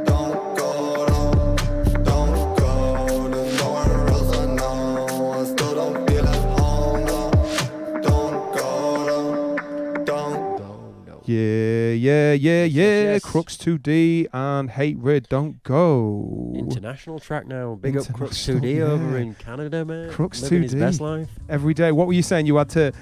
[SPEAKER 18] Don't go, no. Don't go. There's no one else I know. I still don't feel at home.
[SPEAKER 1] yeah. Crooks 2D and Hate Rid Don't Go.
[SPEAKER 2] International track now. Big up Crooks 2D over in Canada, man.
[SPEAKER 1] Crooks
[SPEAKER 2] Living
[SPEAKER 1] 2D.
[SPEAKER 2] his best life.
[SPEAKER 1] Every day. What were you saying? You had to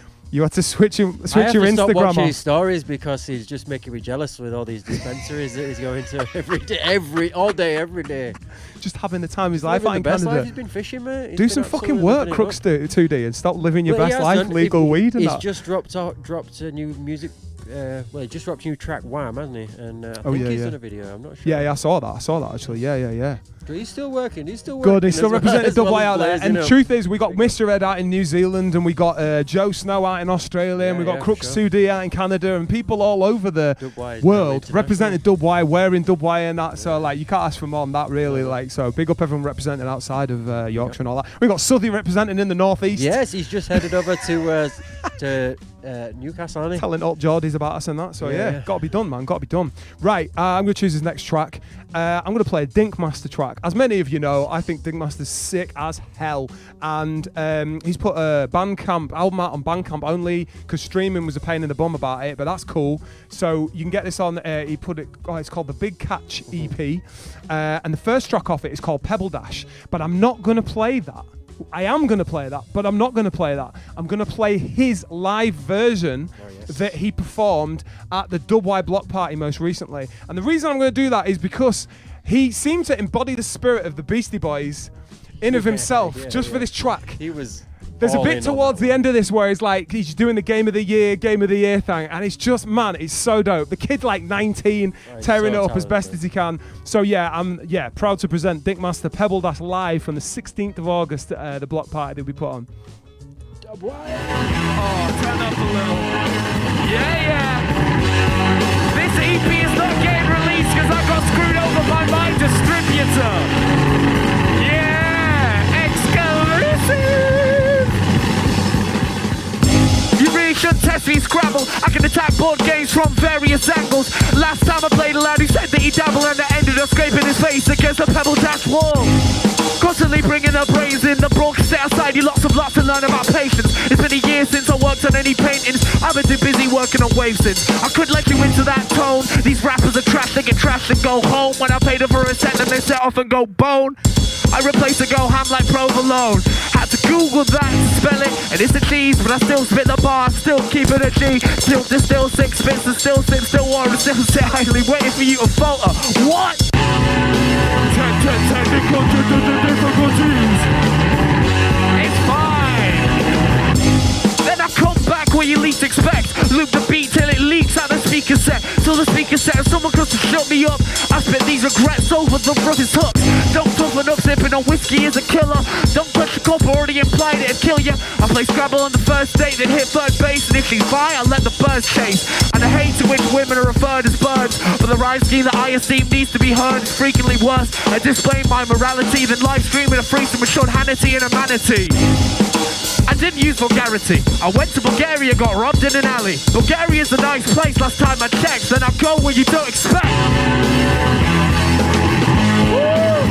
[SPEAKER 1] switch your
[SPEAKER 2] I have to
[SPEAKER 1] Instagram
[SPEAKER 2] stop watching
[SPEAKER 1] off.
[SPEAKER 2] his stories because he's just making me jealous with all these dispensaries that he's going to all day, every day.
[SPEAKER 1] Just having the time of his life out in
[SPEAKER 2] best
[SPEAKER 1] Canada.
[SPEAKER 2] Life. He's been fishing, mate. He's
[SPEAKER 1] Do
[SPEAKER 2] been
[SPEAKER 1] some fucking
[SPEAKER 2] absolutely
[SPEAKER 1] work,
[SPEAKER 2] living it
[SPEAKER 1] Crooks
[SPEAKER 2] up.
[SPEAKER 1] 2D, and stop living your
[SPEAKER 2] Well, he
[SPEAKER 1] best
[SPEAKER 2] has
[SPEAKER 1] life,
[SPEAKER 2] done.
[SPEAKER 1] legal weed and
[SPEAKER 2] he's
[SPEAKER 1] that.
[SPEAKER 2] Just dropped a new music. He just dropped a new track, Wham, hasn't he? And I think he's done a video. I'm not sure.
[SPEAKER 1] Yeah, I saw that actually. Yeah.
[SPEAKER 2] But he's still working.
[SPEAKER 1] Good, he's still representing Dubway out there. And
[SPEAKER 2] the
[SPEAKER 1] truth is, we got Mr. Ed out in New Zealand, and we got Joe Snow out in Australia, and we got Crooks 2D out in Canada, and people all over the world representing Dubway, wearing Dubway and that. So like, you can't ask for more than that, really. Like, so big up everyone representing outside of Yorkshire and all that. We got Southey representing in the northeast.
[SPEAKER 2] Yes, he's just headed over to Newcastle, hasn't he?
[SPEAKER 1] Telling old Geordies about us and that. So yeah, got to be done, man. Got to be done. Right, I'm going to choose his next track. I'm going to play a Dinkmaster track. As many of you know, I think Dinkmaster's sick as hell. And he's put a Bandcamp album out on Bandcamp only because streaming was a pain in the bum about it, but that's cool. So you can get this on, he put it, it's called the Big Catch EP. And the first track off it is called Pebbledash. But I'm not going to play that. I am going to play that, but I'm not going to play that. I'm going to play his live version that he performed at the Dubway Block Party most recently. And the reason I'm going to do that is because he seemed to embody the spirit of the Beastie Boys in of himself for this track.
[SPEAKER 2] He was...
[SPEAKER 1] There's a bit towards the end of this where he's doing the Game of the Year thing, and it's just, man, it's so dope. The kid's like 19, tearing it up as best as he can. So yeah, I'm proud to present Dinkmaster Pebbledash live from the 16th of August at the block party that we put on.
[SPEAKER 15] Oh, turn up a little. Yeah. This EP is not getting released because I got screwed over by my distributor. Yeah, exclusive. You really should test me, Scrabble. I can attack board games from various angles. Last time I played aloud, he said that he dabbled and I ended up scraping his face against the Pebbledash wall. Constantly bringing her brains in. The broke set aside, you lots to learn about patience. It's been a year since I worked on any paintings. I've been too busy working on waves since. I couldn't let you into that tone. These rappers are trash, they get trashed and go home. When I pay them for a set, then they set off and go bone. I replace a go ham like provolone. Had to Google that to spell it, and it's a cheese, but I still spit the bar, still keep it a G. Still distill 6 bits and still sit, still water, still sit highly waiting for you to falter. What? Technical difficulties. It's fine. Then I come back where you least expect. Loop the beat till it leaks out the speaker set. Till the speaker set and someone comes to shut me up. I spit these regrets over the roughest hooks. Don't toughen up, sipping on whiskey is a killer. Don't touch the cup, already implied it'd kill you. I play Scrabble on the first date, then hit third base. And if she's by, I let the birds chase. And I hate to which women are referred as birds, but the rhyme scheme that I esteem needs to be heard is frequently worse. I display my morality, then live streaming a threesome with Sean Hannity and a manatee. I didn't use vulgarity. I went to Bulgaria, got robbed in an alley. Bulgaria's a nice place, last time I checked. Then I go where you don't expect. Woo!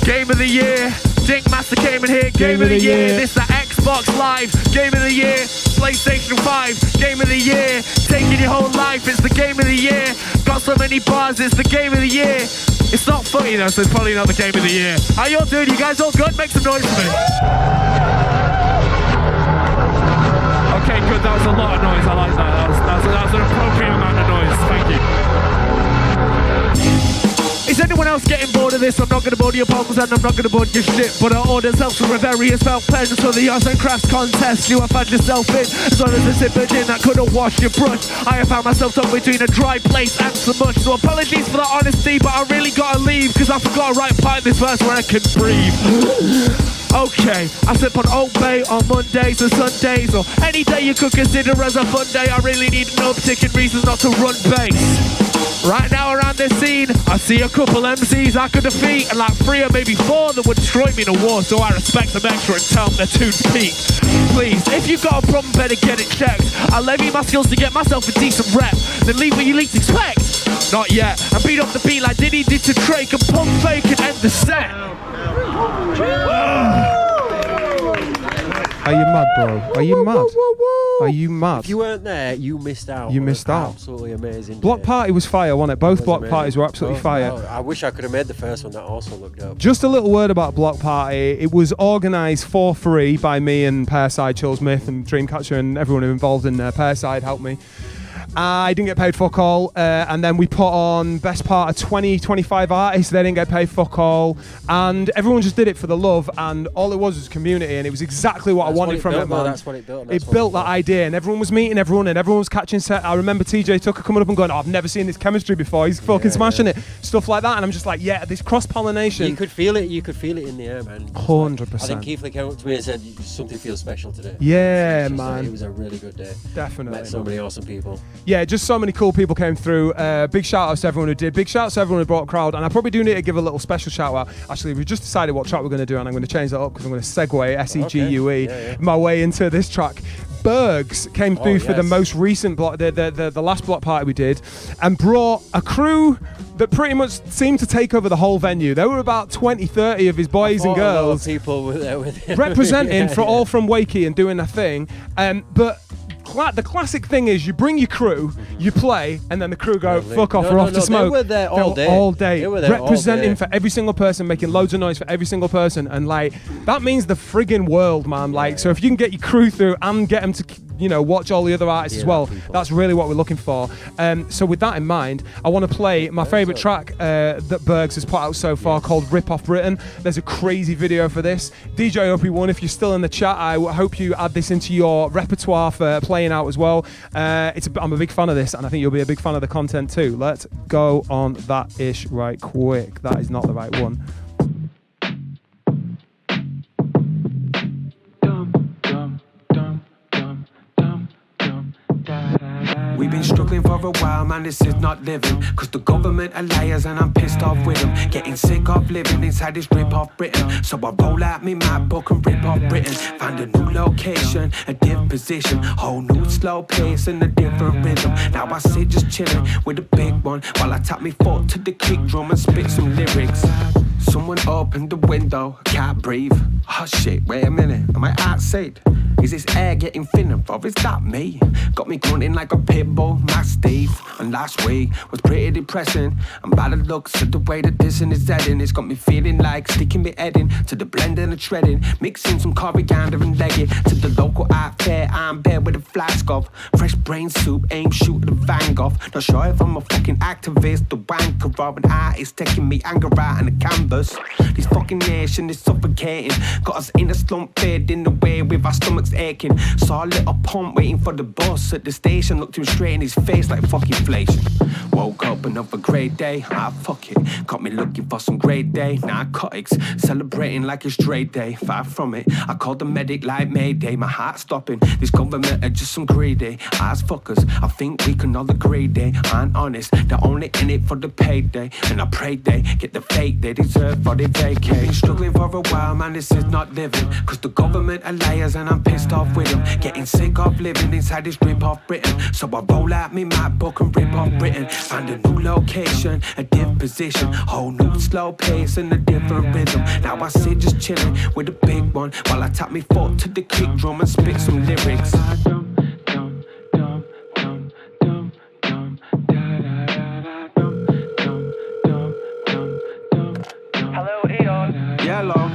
[SPEAKER 15] Game of the year. Dinkmaster came in here. Game of the year. This the Xbox Live. Game of the year. PlayStation 5. Game of the year. Taking your whole life. It's the game of the year. Got so many bars. It's the game of the year. It's not funny though, so it's probably not the game of the year. How y'all doing? You guys all good? Make some noise for me. Okay, good. That was a lot of noise. I like that. That was an appropriate amount of noise. Thank you. Is anyone else getting bored of this? I'm not going to board your problems and I'm not going to board your shit. But I ordered self from various felt pleasures for the arts and crafts contest. You have found yourself in, as long as a sip of gin that couldn't wash your brush. I have found myself stuck between a dry place and so much. So apologies for the honesty, but I really gotta leave, because I forgot to write part in this verse where I can breathe. Okay, I sip on Old Bay on Mondays and Sundays, or any day you could consider as a fun day. I really need no particular reasons not to run bass. Right now around this scene, I see a couple MCs I could defeat, and like 3 or maybe 4 that would destroy me in a war, so I respect them extra and tell them they're too peak. Please, if you've got a problem, better get it checked. I levy my skills to get myself a decent rep, then leave what you least expect. Not yet, and beat up the beat like Diddy did to Drake, and pump fake and end the set.
[SPEAKER 1] Are you mad, bro? Are you mad? Are you mad?
[SPEAKER 2] If you weren't there, you missed out.
[SPEAKER 1] You missed out.
[SPEAKER 2] Absolutely amazing.
[SPEAKER 1] Block Party was fire, wasn't it? Both block
[SPEAKER 2] amazing.
[SPEAKER 1] parties were absolutely fire.
[SPEAKER 2] Oh, I wish I could have made the first one. That also looked dope.
[SPEAKER 1] Just a little word about Block Party. It was organised for free by me and Pairside, Chillsmith and Dreamcatcher and everyone who involved in Pairside helped me. I didn't get paid fuck all, and then we put on best part of 20-25 artists. They didn't get paid fuck all, and everyone just did it for the love, and all it was community, and it was exactly what I wanted from it, man.
[SPEAKER 2] That's what it built.
[SPEAKER 1] It built that idea, and everyone was meeting everyone, and everyone was catching set. I remember TJ Tucker coming up and going, "Oh, I've never seen this chemistry before. He's fucking smashing it." Stuff like that, and I'm just like, yeah, this cross pollination.
[SPEAKER 2] You could feel it. You could feel it in the air, man.
[SPEAKER 1] 100%.
[SPEAKER 2] I think Keith came up to me and said, "Something feels special today."
[SPEAKER 1] Yeah, man.
[SPEAKER 2] It was a really good day.
[SPEAKER 1] Definitely.
[SPEAKER 2] Met so many awesome people.
[SPEAKER 1] Yeah, just so many cool people came through. Big shout outs to everyone who did. Big shout outs to everyone who brought a crowd. And I probably do need to give a little special shout out. Actually, we just decided what track we're going to do, and I'm going to change that up because I'm going to segue SEGUE my way into this track. Bergs came through for the most recent block, the last block party we did, and brought a crew that pretty much seemed to take over the whole venue. There were about 20-30 of his boys and girls.
[SPEAKER 2] People were there with him.
[SPEAKER 1] Representing all from Wakey and doing their thing. But the classic thing is you bring your crew, you play, and then the crew go, fuck off, we're off to smoke.
[SPEAKER 2] They were there all day.
[SPEAKER 1] All day.
[SPEAKER 2] They were there
[SPEAKER 1] representing
[SPEAKER 2] all day.
[SPEAKER 1] for every single person, making loads of noise for every single person. And like, that means the friggin' world, man. Like, so if you can get your crew through and get them to, watch all the other artists as well, that's really what we're looking for. So with that in mind, I want to play my favourite track that Bergs has put out so far called Rip Off Britain. There's a crazy video for this. DJ OP1, if you're still in the chat, I hope you add this into your repertoire for playing out as well. I'm a big fan of this, and I think you'll be a big fan of the content too. Let's go on that ish right quick. That is not the right one.
[SPEAKER 19] We've been struggling for a while, man, this is not living. Cause the government are liars and I'm pissed off with them. Getting sick of living inside this rip-off Britain. So I roll out me map book and rip off Britain. Find a new location, a different position. Whole new slow pace and a different rhythm. Now I sit just chilling with a big one while I tap me foot to the kick drum and spit some lyrics. Someone opened the window, I can't breathe. Oh shit, wait a minute, am I outside? Is this air getting thinner, bro? Is that me? Got me grunting like a pit bull, mastiff. And last week was pretty depressing. And by the looks of the way that this and is heading, it's got me feeling like sticking my head in to the blender and shredding, mixing some coriander and leg it to the local art fair. I'm bare with a flask of fresh brain soup, aim shoot the Van Gogh. Not sure if I'm a fucking activist, the wanker or an artist taking me anger out on the canvas. This fucking nation is suffocating, got us in a slump, fading away with our stomachs aching. Saw a little pump waiting for the bus at the station, looked him straight in his face like fucking inflation. Woke up another great day, fuck it. Got me looking for some great day, narcotics, celebrating like it's trade day. Far from it, I called the medic like Mayday. My heart stopping, this government are just some greedy ass fuckers. I think we can all agree they aren't honest. They're only in it for the payday, and I pray they get the fate they deserve for their vacay. Been struggling for a while, man, this is not living. Cause the government are liars and I'm pissed off with them. Getting sick of living inside this rip-off Britain. So I roll out me map book and rip off Britain. Find a new location, a different position. Whole new slow pace and a different rhythm. Now I sit just chilling with a big one while I tap me foot to the kick drum and spit some lyrics. Yeah, hello.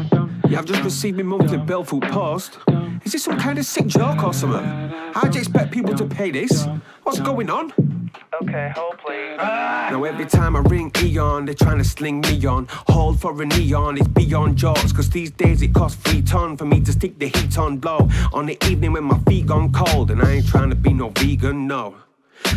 [SPEAKER 19] Yeah, I've just received my monthly bill through post. Is this some kind of sick joke or something? How do you expect people to pay this? What's going on?
[SPEAKER 20] Okay, hold please.
[SPEAKER 19] Now every time I ring Eon, they're trying to sling me on. Hold for a neon, it's beyond jokes. Cause these days it costs 3 ton for me to stick the heat on blow. On the evening when my feet gone cold, and I ain't trying to be no vegan, no.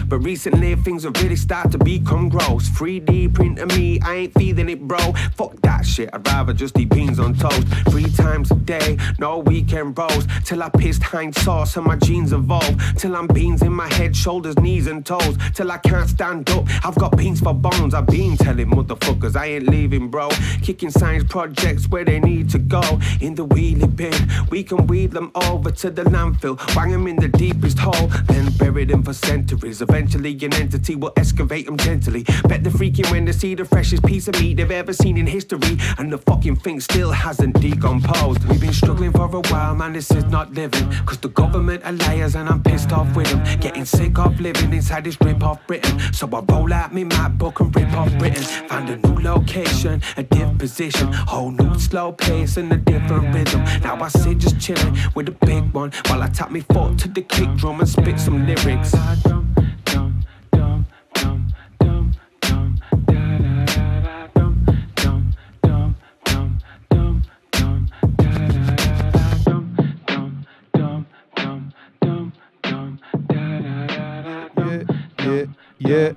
[SPEAKER 19] But recently things have really started to become gross. 3D printing me, I ain't feeling it, bro. Fuck that shit, I'd rather just eat beans on toast 3 times a day, no weekend rolls. Till I pissed hind sauce and my genes evolve. Till I'm beans in my head, shoulders, knees and toes. Till I can't stand up, I've got beans for bones. I've been telling motherfuckers I ain't leaving, bro. Kicking science projects where they need to go. In the wheelie bin, we can wheel them over to the landfill. Wang them in the deepest hole, then bury them for centuries. Cause eventually an entity will excavate them gently. Bet they're freaking when they see the freshest piece of meat they've ever seen in history, and the fucking thing still hasn't decomposed. We've been struggling for a while, man, this is not living. Cause the government are liars and I'm pissed off with them. Getting sick of living inside this rip-off Britain. So I roll out me map book and rip off Britain. Find a new location, a diff position, whole new slow pace and a different rhythm. Now I sit just chilling with a big one while I tap me foot to the kick drum and spit some lyrics.
[SPEAKER 1] Yeah.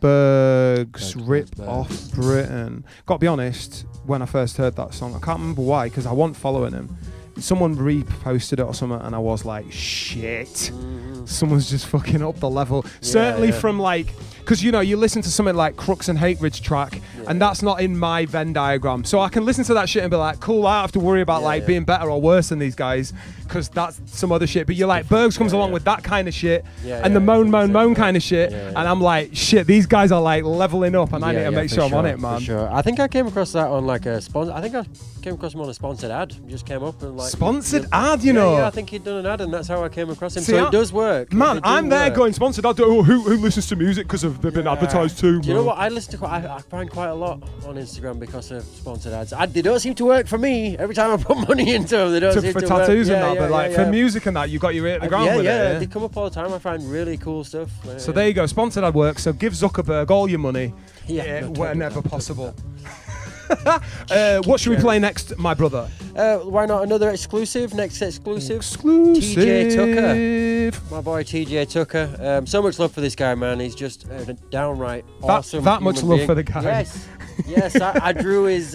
[SPEAKER 1] Bergs, Rip Off Britain. Gotta be honest, when I first heard that song, I can't remember why, because I wasn't following him. Someone reposted it or something, and I was like, shit. Someone's just fucking up the level. Certainly from like, because you know, you listen to something like Crooks and Hateridge track, and that's not in my Venn diagram. So I can listen to that shit and be like, cool, I don't have to worry about being better or worse than these guys, because that's some other shit. But you're like, Bergs comes along with that kind of shit, and the Moan kind of shit, and I'm like, shit, these guys are like leveling up, and I need to make sure I'm on it, man.
[SPEAKER 2] For sure. I think I came across that on like a sponsor. I think I came across him on a sponsored ad. Just came up and like
[SPEAKER 1] sponsored ad, you know.
[SPEAKER 2] Yeah, I think he'd done an ad, and that's how I came across him. See, so it does work.
[SPEAKER 1] Man, I'm there going sponsored ad. Oh, who listens to music because they've been advertised too?
[SPEAKER 2] Do you know what? I listen to I find quite a lot on Instagram because of sponsored ads. They don't seem to work for me. Every time I put money into them, they don't seem to work.
[SPEAKER 1] For tattoos and that, but like for music and that, you got your ear to the ground with it.
[SPEAKER 2] Yeah, they come up all the time. I find really cool stuff.
[SPEAKER 1] So there you go, sponsored ad work. So give Zuckerberg all your money whenever possible. What should we play next, my brother?
[SPEAKER 2] Why not another exclusive? Next exclusive. TjTUCKERHND. My boy TjTUCKERHND. So much love for this guy, man. He's just a downright awesome.
[SPEAKER 1] That much love for the guy.
[SPEAKER 2] Yes. I drew his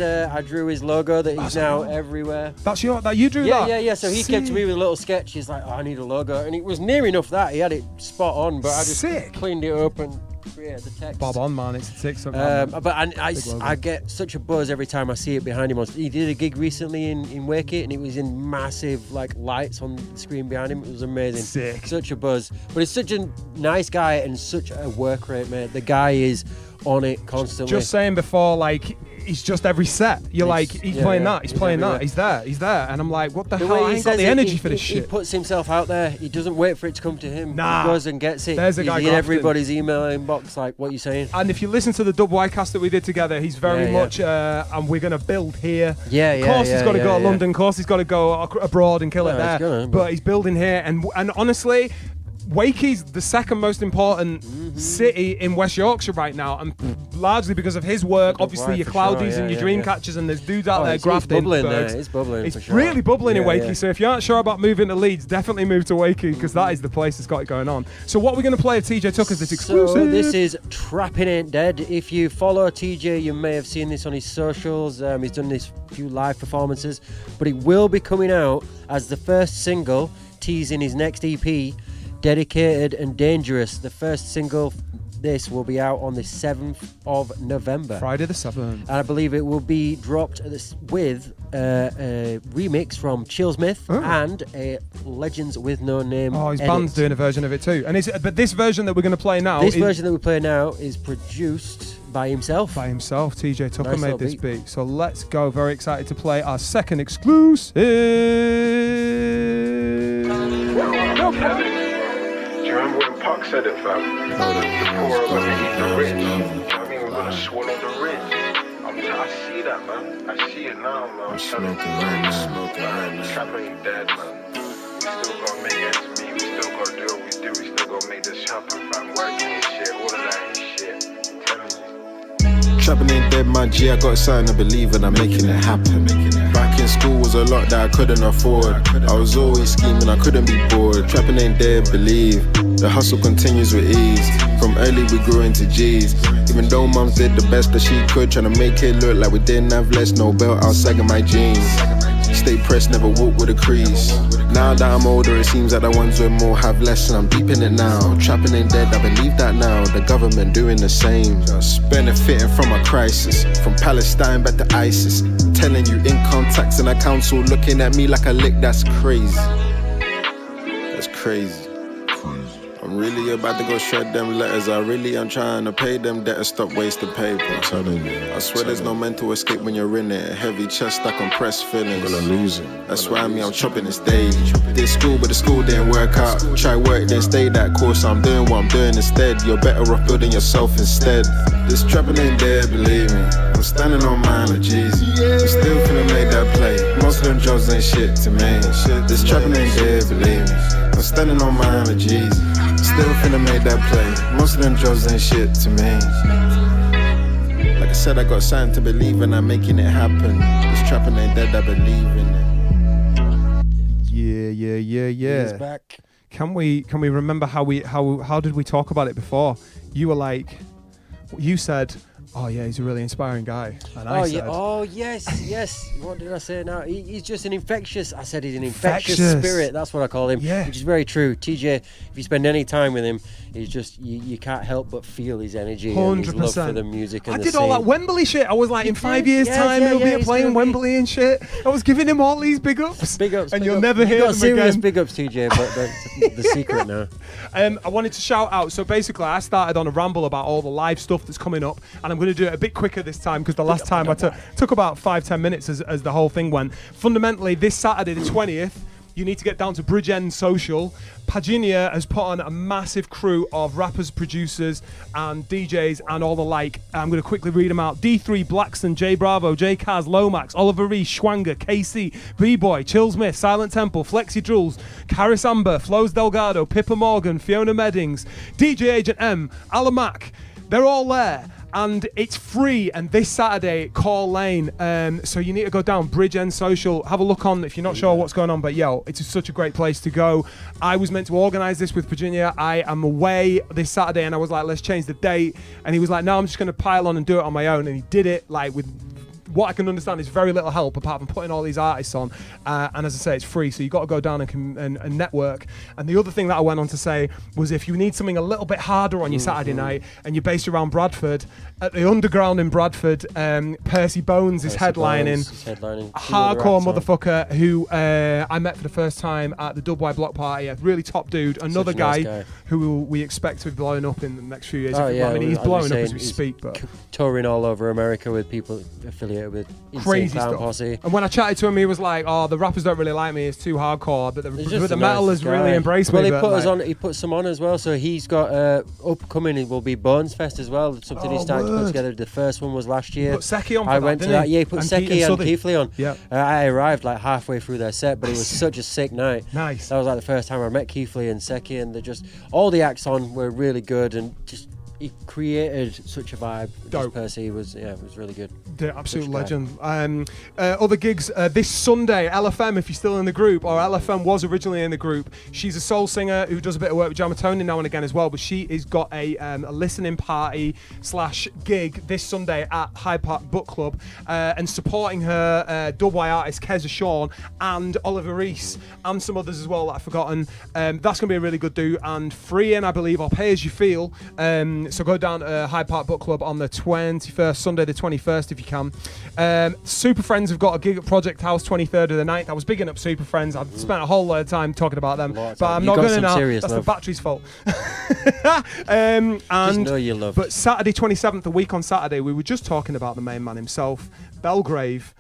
[SPEAKER 2] logo that he's now everywhere.
[SPEAKER 1] That's you drew that?
[SPEAKER 2] Yeah. So he came to me with a little sketch. He's like, I need a logo, and it was near enough that he had it spot on, but I just cleaned it up and created the text.
[SPEAKER 1] Bob on, man. It's sick.
[SPEAKER 2] But I get such a buzz every time I see it behind him. He did a gig recently in Wakey, and it was in massive like lights on the screen behind him. It was amazing.
[SPEAKER 1] Sick.
[SPEAKER 2] Such a buzz. But he's such a nice guy and such a work rate, mate. The guy is on it constantly.
[SPEAKER 1] Just saying before, like, he's just every set. You're like, he's playing that, he's playing that, he's there. And I'm like, what the hell? I ain't got the energy for this shit.
[SPEAKER 2] He puts himself out there. He doesn't wait for it to come to him.
[SPEAKER 1] Nah.
[SPEAKER 2] He goes and gets it.
[SPEAKER 1] There's a guy
[SPEAKER 2] in everybody's email inbox, like, what are you saying?
[SPEAKER 1] And if you listen to the Dub Ycast that we did together, he's very much, and we're going to build here. Of course he's got to go to London. Of course he's got to go abroad and kill it there. But he's building here. And honestly, Wakey's the second most important city in West Yorkshire right now, and largely because of his work. Obviously, your Cloudies and your Dreamcatchers, and there's dudes out there grafting.
[SPEAKER 2] It's bubbling.
[SPEAKER 1] It's really bubbling in Wakey. So if you aren't sure about moving to Leeds, definitely move to Wakey, because that is the place that's got it going on. So what are we going to play of TjTUCKERHND this exclusive?
[SPEAKER 2] So this is Trappin' Ain't Dead. If you follow TJ, you may have seen this on his socials. He's done this few live performances, but it will be coming out as the first single, teasing his next EP, Dedicated and Dangerous. The first single, this will be out on the 7th of November.
[SPEAKER 1] Friday the 7th.
[SPEAKER 2] And I believe it will be dropped with a remix from Chillsmith and a Legends with No Name.
[SPEAKER 1] Oh, his band's doing a version of it too. But this version that we're going to play now...
[SPEAKER 2] This version that we play now is produced by himself.
[SPEAKER 1] TjTUCKERHND made this beat. So let's go. Very excited to play our second exclusive.
[SPEAKER 12] Do you remember when Puck said it, fam? The poor are gonna eat the rich. I mean, we're gonna swallow the rich. I see that, man. I see it now, man. I'm smoking right now. Trap ain't dead, man. We still gotta make ends meet. We still gotta do what we do. We still gotta make this happen, fam. Working and shit, all of that and shit. I'm telling you.
[SPEAKER 21] Trapping ain't dead, my G. I got something to believe in. I'm making it happen. Back in school was a lot that I couldn't afford. I was always scheming, I couldn't be bored. Trapping ain't dead, believe. The hustle continues with ease. From early we grew into G's. Even though mums did the best that she could, trying to make it look like we didn't have less. No belt, I was sagging my jeans. Stay pressed, never walk with a crease. Now that I'm older, it seems like the ones with more have less, and I'm deep in it now. Trapping ain't dead, I believe that now. The government doing the same. Just benefiting from a crisis. From Palestine back to ISIS. Telling you income tax and a council looking at me like a lick, that's crazy. crazy. I'm really about to go shred them letters. I really am trying to pay them debtors, stop wasting paper. I'm telling you. I swear there's no mental escape when you're in it. Heavy chest, I compress feelings. Gonna lose it. That's why I'm chopping this day. Did school, but the school didn't work out. Try work, didn't stay that course. I'm doing what I'm doing instead. You're better off building yourself instead. This trapping ain't there, believe me. I'm standing on mine, like Jeezy. I'm still finna make that play. Most of them jobs ain't shit to me. This trapping ain't there, believe me. I'm standing on mine, like Jeezy. Still finna make that play. Most of them jobs ain't shit to me. Like I said, I got something to believe in. I'm making it happen. This trapping ain't dead, I believe in it.
[SPEAKER 1] Yeah.
[SPEAKER 2] He's back.
[SPEAKER 1] Can we remember how did we talk about it before? You were like, you said, oh yeah, he's a really inspiring guy. And I said,
[SPEAKER 2] yes. What did I say now? He's just an infectious. I said he's an infectious spirit. That's what I call him.
[SPEAKER 1] Yeah.
[SPEAKER 2] Which is very true. TJ, if you spend any time with him, he's just you can't help but feel his energy
[SPEAKER 1] 100%.
[SPEAKER 2] and his love for the music. And
[SPEAKER 1] I
[SPEAKER 2] the
[SPEAKER 1] did all
[SPEAKER 2] scene.
[SPEAKER 1] that Wembley shit. I was like, in 5 years' time, he'll be playing Wembley and shit. I was giving him all these big ups. And you'll never hear them
[SPEAKER 2] serious
[SPEAKER 1] again.
[SPEAKER 2] big ups, TJ, but that's the secret now.
[SPEAKER 1] I wanted to shout out. So basically, I started on a ramble about all the live stuff that's coming up, and I'm going to do it a bit quicker this time because the last time I took about 5-10 minutes as the whole thing went. Fundamentally, this Saturday, the 20th, you need to get down to Bridgend Social. Paginia has put on a massive crew of rappers, producers, and DJs, and all the like. I'm going to quickly read them out. D3, Blackson, J Bravo, J Kaz, Lomax, Oliver Reese, Schwanger, KC, B-Boy, Chillsmith, Silent Temple, Flexi Drulls, Caris Amber, Flows Delgado, Pippa Morgan, Fiona Meddings, DJ Agent M, Alamac. They're all there. And it's free, and this Saturday, Call Lane. So you need to go down Bridgend Social, have a look on if you're not sure what's going on. But yo, it's such a great place to go. I was meant to organise this with Virginia. I am away this Saturday, and I was like, let's change the date. And he was like, no, I'm just going to pile on and do it on my own. And he did it like with what I can understand is very little help apart from putting all these artists on. And as I say, it's free, so you've got to go down and network. And the other thing that I went on to say was if you need something a little bit harder on your Saturday night and you're based around Bradford, at the Underground in Bradford, Percy Bones is headlining. A hardcore motherfucker who I met for the first time at the Dubway Block Party. A really top dude. Another guy who we expect to be blowing up in the next few years. I mean, he's blowing up as we speak. But
[SPEAKER 2] touring all over America with people affiliated with
[SPEAKER 1] crazy stuff.
[SPEAKER 2] Posse.
[SPEAKER 1] And when I chatted to him, he was like, "Oh, the rappers don't really like me. It's too hardcore." But the metal has really embraced me.
[SPEAKER 2] Well, he put us on. He put some on as well. So he's got upcoming. It will be Bones Fest as well. Something he's starting to put together. The first one was last year.
[SPEAKER 1] Put Seki on. For
[SPEAKER 2] I went to that. Yeah, he put Seki and Keithley on.
[SPEAKER 1] Yeah.
[SPEAKER 2] I arrived like halfway through their set, but it was such a sick night.
[SPEAKER 1] Nice.
[SPEAKER 2] That was like the first time I met Keithley and Seki, and all the acts on were really good and just. He created such a vibe.
[SPEAKER 1] Dope.
[SPEAKER 2] Percy was really good.
[SPEAKER 1] The absolute legend. Other gigs this Sunday, LFM, if you're still in the group, or LFM was originally in the group. She's a soul singer who does a bit of work with Jamatoni now and again as well, but she has got a listening party / gig this Sunday at Hyde Park Book Club, and supporting her Dubway artist Keza Sean and Oliver Reese and some others as well that I've forgotten. That's going to be a really good do, and free in, I believe, or pay as you feel. So go down to Hyde Park Book Club on the 21st, Sunday the 21st if you can. Super Friends have got a gig at Project House 23rd of the 9th. I was bigging up Super Friends. I've spent a whole lot of time talking about them, but I'm not going to now. That's the battery's fault. And
[SPEAKER 2] just know you love.
[SPEAKER 1] But Saturday 27th, a week on Saturday, we were just talking about the main man himself, Belgrave.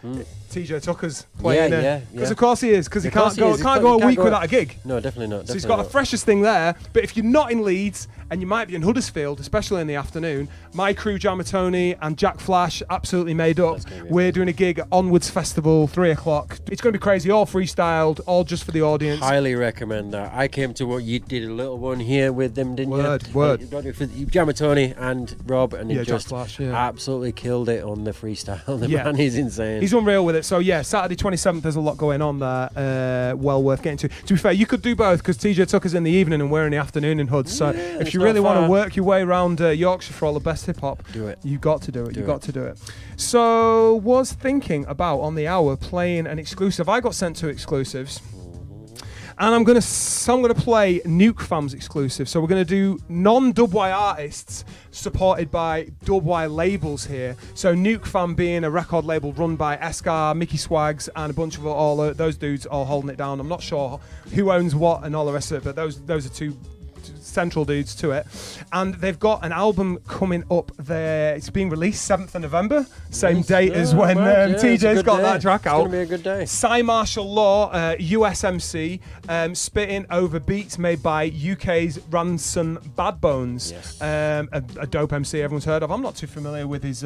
[SPEAKER 1] TjTUCKERHND playing it. Because of course he is, because he can't go a week without a gig.
[SPEAKER 2] No, definitely not.
[SPEAKER 1] So he's got the freshest thing there. But if you're not in Leeds and you might be in Huddersfield, especially in the afternoon, my crew Jamatoni and Jack Flash absolutely made up. We're doing a gig at Onwards Festival, 3 o'clock. It's going to be crazy, all freestyled, all just for the audience.
[SPEAKER 2] Highly recommend that. I came to what you did a little one here with them, didn't you?
[SPEAKER 1] Word.
[SPEAKER 2] Jamatoni and Rob, and he just
[SPEAKER 1] Flash,
[SPEAKER 2] absolutely killed it on the freestyle. The man is insane.
[SPEAKER 1] He's unreal with it. So yeah, Saturday 27th, there's a lot going on there. Well worth getting to. To be fair, you could do both because TjTUCKERHND's in the evening and we're in the afternoon in Hoods. So if you really want to work your way around Yorkshire for all the best hip hop,
[SPEAKER 2] do it.
[SPEAKER 1] You got to do it. You got to do it. So was thinking about on the hour playing an exclusive. I got sent 2 exclusives. And I'm gonna play Nuke Fam's exclusive. So we're gonna do non-Dubwise artists supported by Dubwise labels here. So Nuke Fam being a record label run by Escar, Mickey Swags, and a bunch of those dudes all holding it down. I'm not sure who owns what and all the rest of it, but those are two central dudes to it. And they've got an album coming up there. It's being released 7th of November, same date as when TJ's got that track out.
[SPEAKER 2] It's going to be a good day.
[SPEAKER 1] Cymarshall Law, USMC, spitting over beats made by UK's Ramson Badbones.
[SPEAKER 2] Yes.
[SPEAKER 1] A dope MC everyone's heard of. I'm not too familiar with his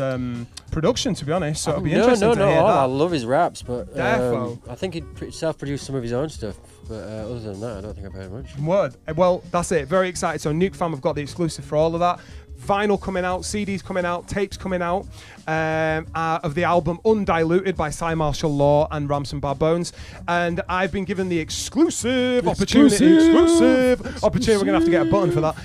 [SPEAKER 1] production, to be honest, so it'll be interesting to hear that.
[SPEAKER 2] I love his raps, but
[SPEAKER 1] Defo.
[SPEAKER 2] I think he'd self-produced some of his own stuff. But other than that, I don't think I've heard much.
[SPEAKER 1] Word. Well, that's it. Very excited. So Nuke Fam have got the exclusive for all of that. Vinyl coming out, CDs coming out, tapes coming out of the album Undiluted by Cymarshall Law and Ramson Badbones. And I've been given the exclusive opportunity. We're going to have to get a button for that.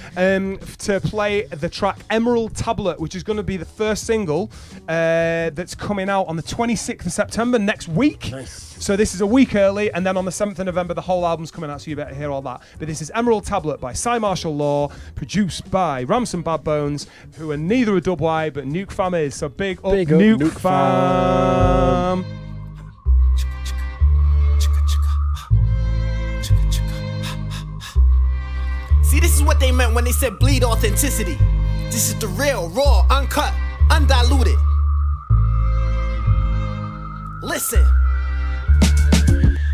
[SPEAKER 1] To play the track Emerald Tablet, which is going to be the first single that's coming out on the 26th of September next week.
[SPEAKER 2] Nice.
[SPEAKER 1] So this is a week early, and then on the 7th of November, the whole album's coming out, so you better hear all that. But this is Emerald Tablet by Cymarshall Law, produced by Ramson Badbones, who are neither a Dubwise, but Nuke Fam is. So big up Nuke Fam.
[SPEAKER 3] See, this is what they meant when they said bleed authenticity. This is the real, raw, uncut, undiluted. Listen.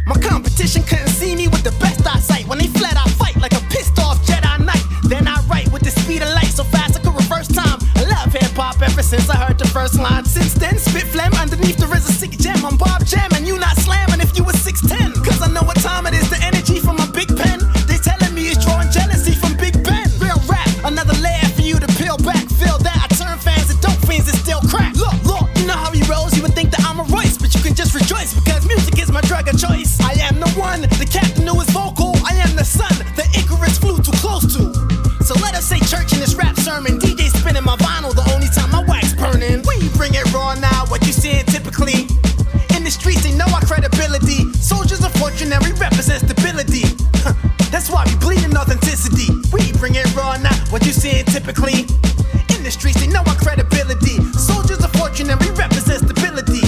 [SPEAKER 3] My competition couldn't see me with the best eyesight. When they fled, I fight like a pissed off Jedi Knight. Then I write with the speed of light, so fast I could reverse time. I love hip hop ever since I heard the first line. Since then, spit phlegm underneath the RZA sick gem. I'm Bob Jam and you not slamming if you was 6'10". Cause I know what time it is, the energy from my big pen. They telling me it's drawing jealousy from Big Ben. Real rap, another layer for you to peel back. Feel that I turn fans to dope fiends and still crack. Look, you know how he rolls, you would think that I'm a Royce, but you can just rejoice because music is my drug of choice. I am the one, the captain who is vocal. I am the son, the Icarus flew too close to. So let us say church in this rap sermon. DJ spinning my vinyl, the only time my wax burning. We bring it raw now, what you seeing typically. In the streets, they know our credibility. Soldiers of fortune, and we represent stability. That's why we bleed in authenticity. We bring it raw now, what you seeing typically. In the streets, they know our credibility. Soldiers of fortune, and we represent stability.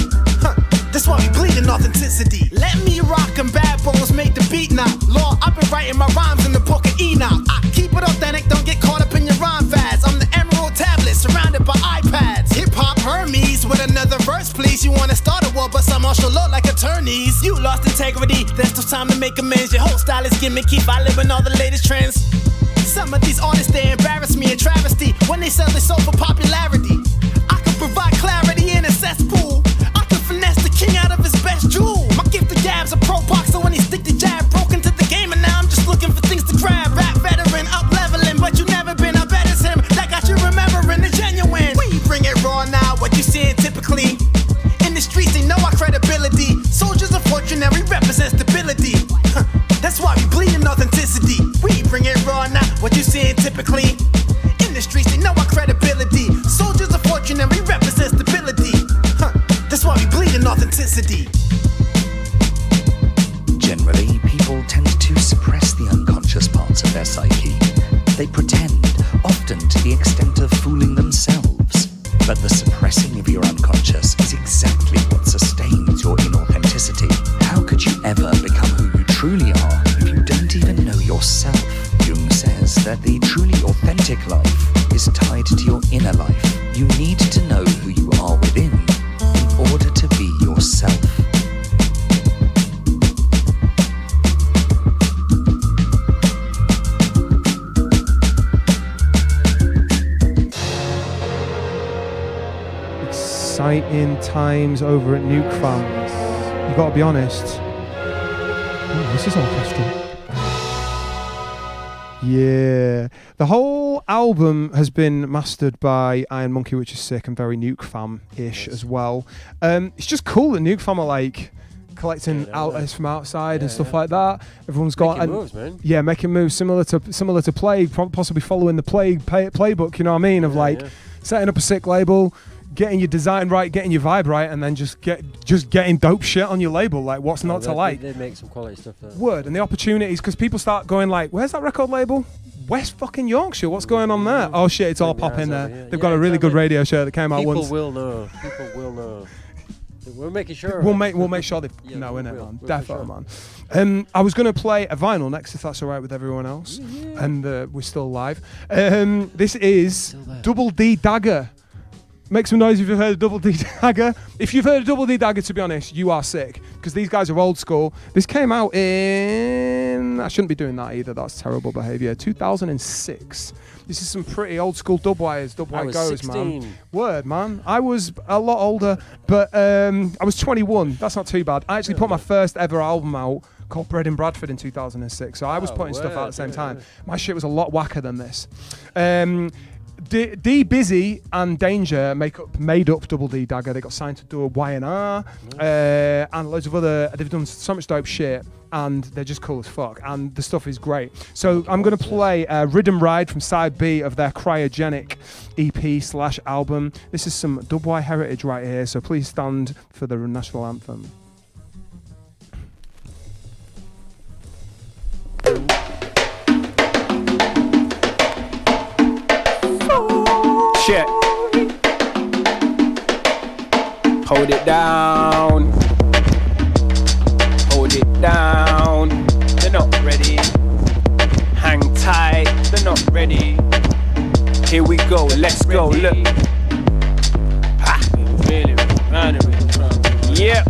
[SPEAKER 3] That's why we bleed in authenticity. Let me rock and Badbones make the beat now. Law, I've been writing my rhymes in the book of Enoch. I keep it authentic, don't get caught up in your rhyme fads. I'm the Emerald Tablet surrounded by iPads. Hip hop Hermes with another verse, please. You wanna start a war, but some martial law like attorneys. You lost integrity, there's no time to make amends. Your whole style is gimmicky, following all the latest trends. Some of these artists, they embarrass me, a travesty when they sell their soul for popularity. I can provide clarity in a cesspool. Finesse the king out of his best jewel. My gift of gabs a pro boxer when he stick the jab. Broke into the game and now I'm just looking for things to grab. Rap veteran, up leveling, but you never been a better as him. That got you remembering the genuine. We bring it raw now, what you seeing typically. In the streets, they know our credibility. Soldiers of fortune and we represent stability. That's why we bleed in authenticity. We bring it raw now, what you seeing typically. In the streets, they know our credibility. Soldiers of fortune and we represent stability. That's why we bleed in authenticity.
[SPEAKER 22] Generally, people tend to suppress the unconscious parts of their psyche. They pretend, often to the extent of fooling themselves. But the suppressing of your unconscious is exactly what sustains your inauthenticity. How could you ever become who you truly are if you don't even know yourself? Jung says that the truly authentic life is tied to your inner life. You need to know who you are within in order to be yourself.
[SPEAKER 1] Exciting times over at Nuke Fam. You gotta be honest. Ooh, this is orchestral. Yeah. The whole album has been mastered by Iron Monkey, which is sick, and very Nuke Fam-ish as well. It's just cool that Nuke Fam are like collecting outlets from outside and stuff like that. Everyone's got
[SPEAKER 2] making moves, man.
[SPEAKER 1] Yeah, making moves similar to Plague, possibly following the Plague playbook. You know what I mean? Of setting up a sick label, getting your design right, getting your vibe right, and then just getting dope shit on your label. Like, what's not to like?
[SPEAKER 2] They make some quality stuff there.
[SPEAKER 1] Word, and the opportunities, because people start going like, where's that record label? West fucking Yorkshire, what's going on there? Oh shit, it's all popping there.
[SPEAKER 2] Yeah.
[SPEAKER 1] They've got a really good radio show that came out once.
[SPEAKER 2] People will know. We're making sure.
[SPEAKER 1] We'll make sure they know, innit, man? Definitely, man. I was going to play a vinyl next, if that's all right with everyone else. Yeah. And we're still live. This is Double D Dagger. Make some noise if you've heard of Double D Dagger. If you've heard of Double D Dagger, to be honest, you are sick, because these guys are old school. This came out in... I shouldn't be doing that either. That's terrible behaviour. 2006. This is some pretty old school dubwires. Dubwire goes,
[SPEAKER 2] 16.
[SPEAKER 1] man. Word, man. I was a lot older, but I was 21. That's not too bad. I actually put my first ever album out called Bread in Bradford in 2006. So I was putting stuff out at the same time. My shit was a lot whacker than this. D Busy and Danger made up Double D Dagger. They got signed to do a Y&R and loads of other. They've done so much dope shit, and they're just cool as fuck. And the stuff is great. So I'm gonna play Riddim Ride from side B of their Cryogenic EP/album. This is some dubwire heritage right here. So please stand for the national anthem.
[SPEAKER 4] Shit. Hold it down. Hold it down. They're not ready. Hang tight. They're not ready. Here we go. Let's go. Look. Ha. Yeah.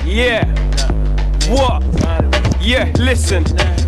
[SPEAKER 4] Yeah. What? Yeah, listen.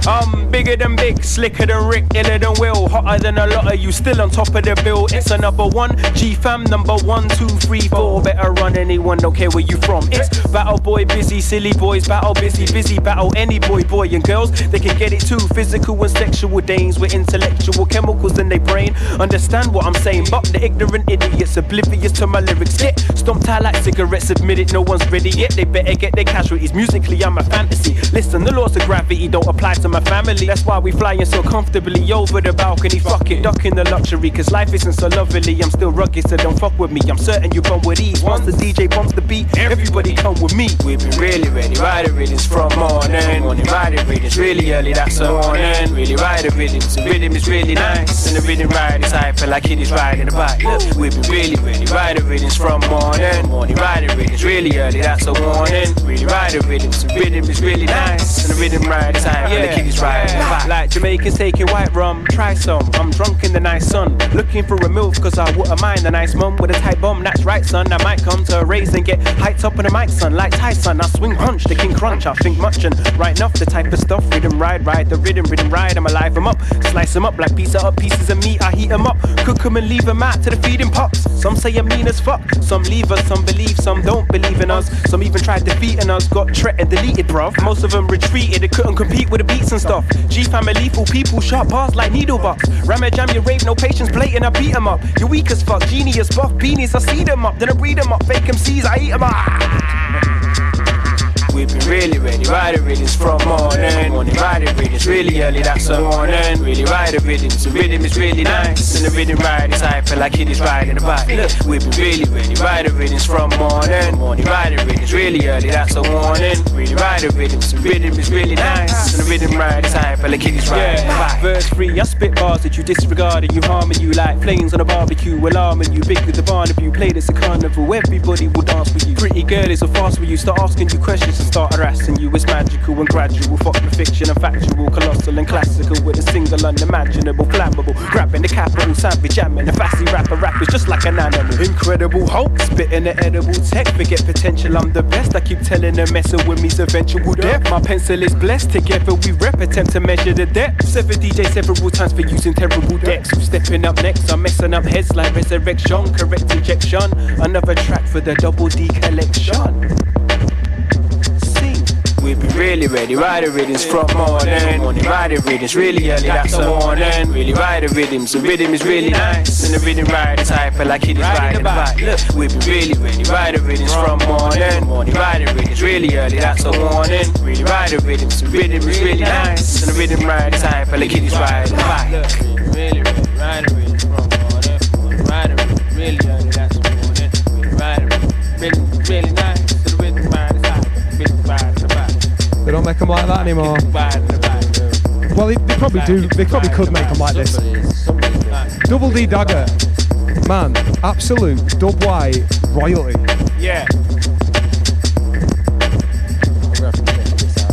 [SPEAKER 4] I'm bigger than big, slicker than Rick, iller than Will, hotter than a lot of you, still on top of the bill. It's a number one, G-Fam, number 1, 2, 3, 4. Better run anyone, don't care where you from. It's battle boy, busy, silly boys, battle busy, battle any boy and girls. They can get it too, physical and sexual dames with intellectual chemicals in their brain. Understand what I'm saying, but the ignorant idiots oblivious to my lyrics get stomped out like cigarettes, admit it, no one's ready yet. They better get their casualties, musically I'm a fantasy. Listen, the laws of gravity don't apply to my family. That's why we flying so comfortably over the balcony. Fuck it, ducking the luxury, cause life isn't so lovely. I'm still rugged, so don't fuck with me. I'm certain you bump with ease. Once the DJ bumps the beat, everybody come with me. We've been really ready, riding rhythms from morning. Riding rhythms really early, that's a morning. Really riding rhythms, the rhythm is really nice. And the rhythm ride is hyper like it is riding a bike. Look, we've been really ready, riding rhythms from morning. Riding rhythms really early, that's a warning. Really riding rhythms, the rhythm is really nice. And the rhythm ride is hyper like it is riding a bike. Like Jamaicans taking white rum, try some. I'm drunk in the nice sun, looking for a MILF cause I wouldn't mind a nice mum with a tight bum. That's right, son. I might come to a raise and get hyped up on the mic, son. Like Tyson, I swing punch, the king crunch. I think much and right enough, the type of stuff. Rhythm ride, the rhythm ride. I'm alive, I'm up, slice them up like pizza up pieces of meat. I heat them up, cook them and leave them out to the feeding pots. Some say I'm mean as fuck, some leave us, some believe, some don't believe in us. Some even tried defeating us, got threat and deleted, bruv. Most of them retreated, they couldn't compete with the beats and stuff. G-Fam lethal people, sharp bars like needle bucks. Rammer jam your rave, no patience, blatant, I beat them up. You weak as fuck, genius, buff beanies, I see them up, then I breed them up. Fake MCs, I eat them up. We've been really ready, riding rhythms from morning. Riding rhythms really early, that's a warning. Really riding rhythms, the rhythm is really nice. And the rhythm ride is hyper like it is riding a bike. Look, we've been really ready, riding rhythms from morning. Riding rhythms really early, that's a warning. Really riding rhythms, the rhythm is really nice. And the rhythm ride is hyper like it is riding a bike. Verse 3, I spit bars that you disregard and you harming you like flames on a barbecue, alarming you. Big with the Barnaby, played as a carnival, everybody will dance with you. Pretty girl is so fast with you, start asking you questions and start harassing you. It's magical and gradual, fuck the fiction and factual, colossal and classical with a single unimaginable, flammable, grabbing the capital, savage jamming, a fussy rappers just like an animal. Incredible Hulk, spitting the edible tech, forget potential, I'm the best. I keep telling them messing with me's eventual death. My pencil is blessed, together we rep, attempt to measure the depth. 7 DJ several times for using terrible decks. Who's stepping up next? I'm messing up heads like resurrection, correct injection. Another track for the Double D collection. We've been really ready, riding rhythms from morning. Riding rhythms really early, that's a warning. Really riding rhythms, the rhythm is really nice. And the rhythm ride is hyper like it is riding a bike. Look, we've been really ready, riding rhythms from morning. Riding rhythms really early, that's a warning. Really riding rhythms, the rhythm is really nice. And the rhythm ride is hyper like it is riding a bike. Look, really ready, riding rhythms from morning. Riding rhythms really early, that's a warning.
[SPEAKER 1] them like that anymore. Well, they probably do. They probably could make them like this. Double D Dagger, man, absolute dub white royalty.
[SPEAKER 4] Yeah.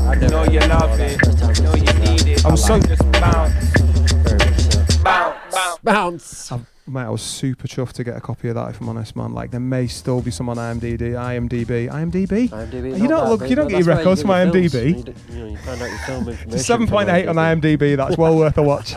[SPEAKER 4] I know you love it. I know you need it.
[SPEAKER 1] I'm so
[SPEAKER 4] just bounce.
[SPEAKER 1] Mate, I was super chuffed to get a copy of that. If I'm honest, man, like there may still be some on IMDb. You don't get your records from IMDb.
[SPEAKER 2] You find out your film information.
[SPEAKER 1] 7.8 on IMDb. That's well worth a watch.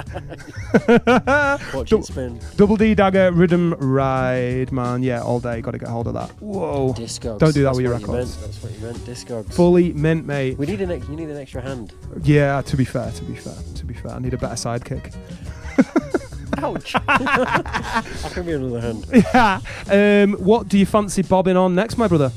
[SPEAKER 2] Watch it spin.
[SPEAKER 1] Double D Dagger Riddim Ride, man. Yeah, all day. Got to get hold of that. Whoa.
[SPEAKER 2] Discogs.
[SPEAKER 1] Don't do that with your records.
[SPEAKER 2] That's what you meant. Discogs.
[SPEAKER 1] Fully mint, mate.
[SPEAKER 2] You need an extra hand.
[SPEAKER 1] Yeah. To be fair, I need a better sidekick.
[SPEAKER 2] Ouch. I can be another hand.
[SPEAKER 1] Yeah. What do you fancy bobbing on next, my brother?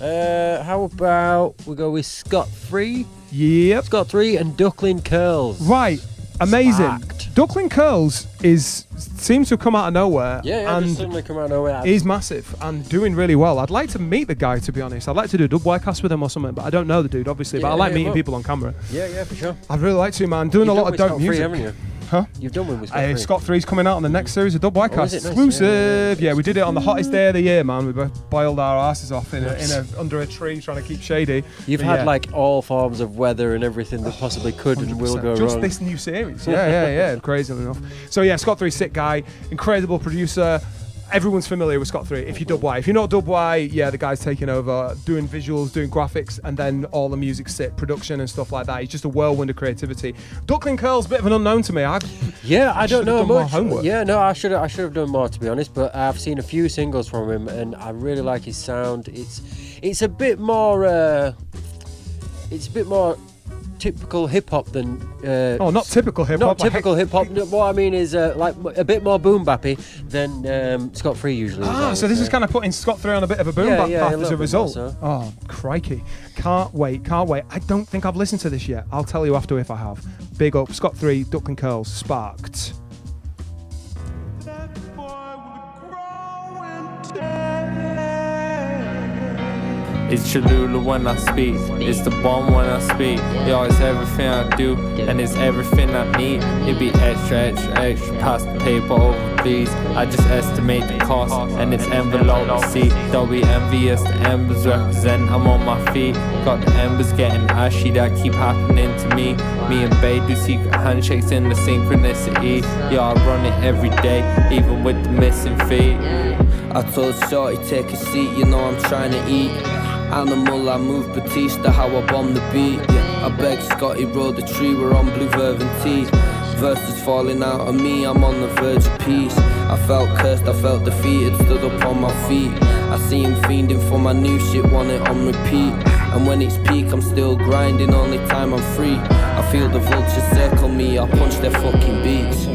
[SPEAKER 2] How about we go with Scott 3?
[SPEAKER 1] Yep.
[SPEAKER 2] Scott 3 and Ducklin Curls.
[SPEAKER 1] Right. Amazing.
[SPEAKER 2] Sparked.
[SPEAKER 1] Ducklin Curls seems to have come out of nowhere.
[SPEAKER 2] Yeah,
[SPEAKER 1] and
[SPEAKER 2] just suddenly come out of nowhere.
[SPEAKER 1] He's massive and doing really well. I'd like to meet the guy, to be honest. I'd like to do a dub cast with him or something, but I don't know the dude, obviously. But I like meeting people on camera.
[SPEAKER 2] Yeah, for sure.
[SPEAKER 1] I'd really like to, man. Doing a lot of dope music.
[SPEAKER 2] Haven't you?
[SPEAKER 1] Huh?
[SPEAKER 2] You've done one with Scott 3.
[SPEAKER 1] Scott 3's coming out on the next series of Dub Whitecast.
[SPEAKER 2] Nice.
[SPEAKER 1] Exclusive. Yeah, we did it on the hottest day of the year, man. We boiled our asses off under a tree trying to keep shady.
[SPEAKER 2] You've had like all forms of weather and everything that possibly could and will go
[SPEAKER 1] Just
[SPEAKER 2] wrong.
[SPEAKER 1] this new series. Yeah. Crazy enough. So yeah, Scott 3, sick guy, incredible producer. Everyone's familiar with Scott 3 if you dub Y. If you're not dub Y, yeah, the guy's taking over, doing visuals, doing graphics, and then all the music sit, production and stuff like that. He's just a whirlwind of creativity. Ducklin Curls, bit of an unknown to me. I
[SPEAKER 2] don't know much.
[SPEAKER 1] Homework.
[SPEAKER 2] Yeah, no, I should have done more, to be honest. But I've seen a few singles from him, and I really like his sound. It's a bit more. Typical hip hop than.
[SPEAKER 1] Not typical hip hop.
[SPEAKER 2] Not typical hip hop. What I mean is like a bit more boom bappy than Scott 3 usually.
[SPEAKER 1] So this is kind of putting Scott 3 on a bit of a boom bap path as a result.
[SPEAKER 2] So.
[SPEAKER 1] Oh, crikey. Can't wait. I don't think I've listened to this yet. I'll tell you after if I have. Big up, Scott 3, Ducklin Curls, Sparked.
[SPEAKER 5] It's Cholula when I speak, it's the bomb when I speak. Yo, it's everything I do, and it's everything I need. It be extra, pass the paper over please. I just estimate the cost, and it's envelope receipt. Don't be envious, the embers represent, I'm on my feet. Got the embers getting ashy, that keep happening to me. Me and Bae do secret handshakes in the synchronicity. Yo, I run it every day, even with the missing feet.
[SPEAKER 7] I told Shorty take a seat, you know I'm trying to eat. Animal, I move Batista, how I bomb the beat. Yeah, I beg Scotty, roll the tree, we're on blue vervin tea. Verses falling out of me, I'm on the verge of peace. I felt cursed, I felt defeated, stood up on my feet. I see him fiending for my new shit, want it on repeat. And when it's peak, I'm still grinding, only time I'm free. I feel the vultures circle me, I punch their fucking beats.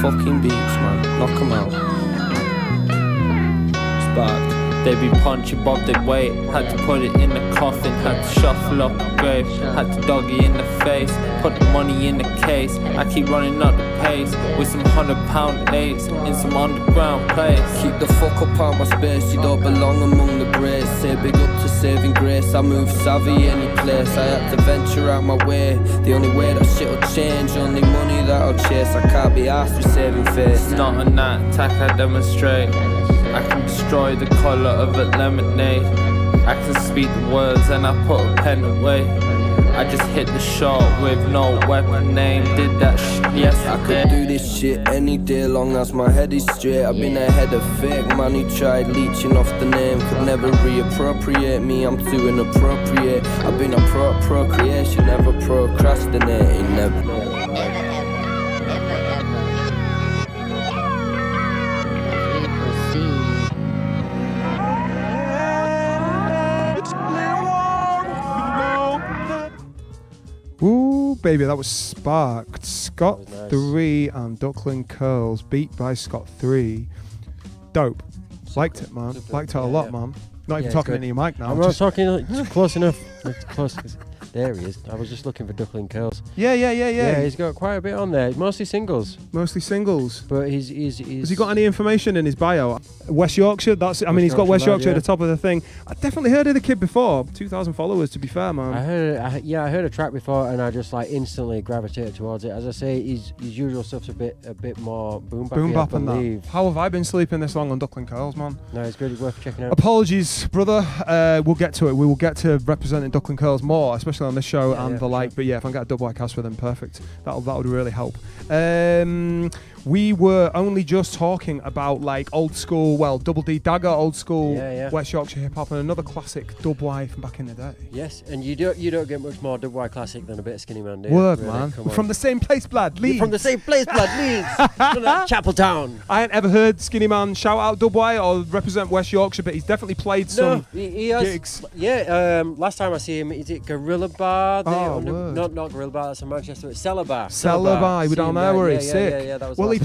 [SPEAKER 7] Fucking beats, man, knock 'em out. Sparked.
[SPEAKER 5] They be punching above their weight. Had to put it in the coffin, had to shuffle up the grave. Had to doggy in the face, put the money in the case. I keep running up the pace with some 100-pound eights in some underground place.
[SPEAKER 7] Keep the fuck up out my space, you don't belong among the greats. Say big up to saving grace, I move savvy any place. I had to venture out my way, the only way that shit'll change. Only money that I'll chase, I can't be asked for saving face.
[SPEAKER 5] It's not a night attack, I demonstrate. I can destroy the colour of a lemonade. I can speak the words and I put a pen away. I just hit the shot with no weapon name. Did that shit yesterday.
[SPEAKER 7] I could do this shit any day long as my head is straight. I've been ahead of fake man who tried leeching off the name. Could never reappropriate me, I'm too inappropriate. I've been a procreation, never procrastinating, never.
[SPEAKER 1] Ooh, baby, that was Sparked. Scott 3 and Ducklin Curls, beat by Scott 3. Dope. Liked it, man. Liked it a lot, man. Not even talking into your mic now.
[SPEAKER 2] I'm not talking, close enough. Close. There he is. I was just looking for Ducklin Curls.
[SPEAKER 1] Yeah.
[SPEAKER 2] Yeah, he's got quite a bit on there. Mostly singles.
[SPEAKER 1] But
[SPEAKER 2] he's
[SPEAKER 1] has he got any information in his bio? West Yorkshire. He's got West Yorkshire at the top of the thing. I definitely heard of the kid before. 2,000 followers, to be fair, man.
[SPEAKER 2] I heard a track before, and I just like instantly gravitated towards it. As I say, his usual stuff's a bit more boom bap
[SPEAKER 1] and that. How have I been sleeping this long on Ducklin Curls, man?
[SPEAKER 2] No, it's good. It's worth checking out.
[SPEAKER 1] Apologies, brother. We'll get to it. We will get to representing Ducklin Curls more, especially on this show and the like. Sure. But yeah, if I can get a double white cast with them, perfect. That would really help. We were only just talking about like old school, Double D Dagger, old school West Yorkshire hip hop, and another classic dub Y from back in the day.
[SPEAKER 2] Yes, and you don't get much more dub Y classic than a bit of Skinnyman, do you?
[SPEAKER 1] Word, really, man. We're from the same place, blood. Leeds.
[SPEAKER 2] From the same place, blood. Leeds. From that Chapel Town.
[SPEAKER 1] I ain't ever heard Skinnyman shout out dub Y or represent West Yorkshire, but he's definitely played some
[SPEAKER 2] he has,
[SPEAKER 1] gigs.
[SPEAKER 2] Yeah, last time I see him, is it Gorilla Bar?
[SPEAKER 1] Word.
[SPEAKER 2] Not Gorilla Bar. That's in Manchester. It's Cellar Bar.
[SPEAKER 1] Cellar Bar. We're down there where he's sick.
[SPEAKER 2] Yeah, that was
[SPEAKER 1] he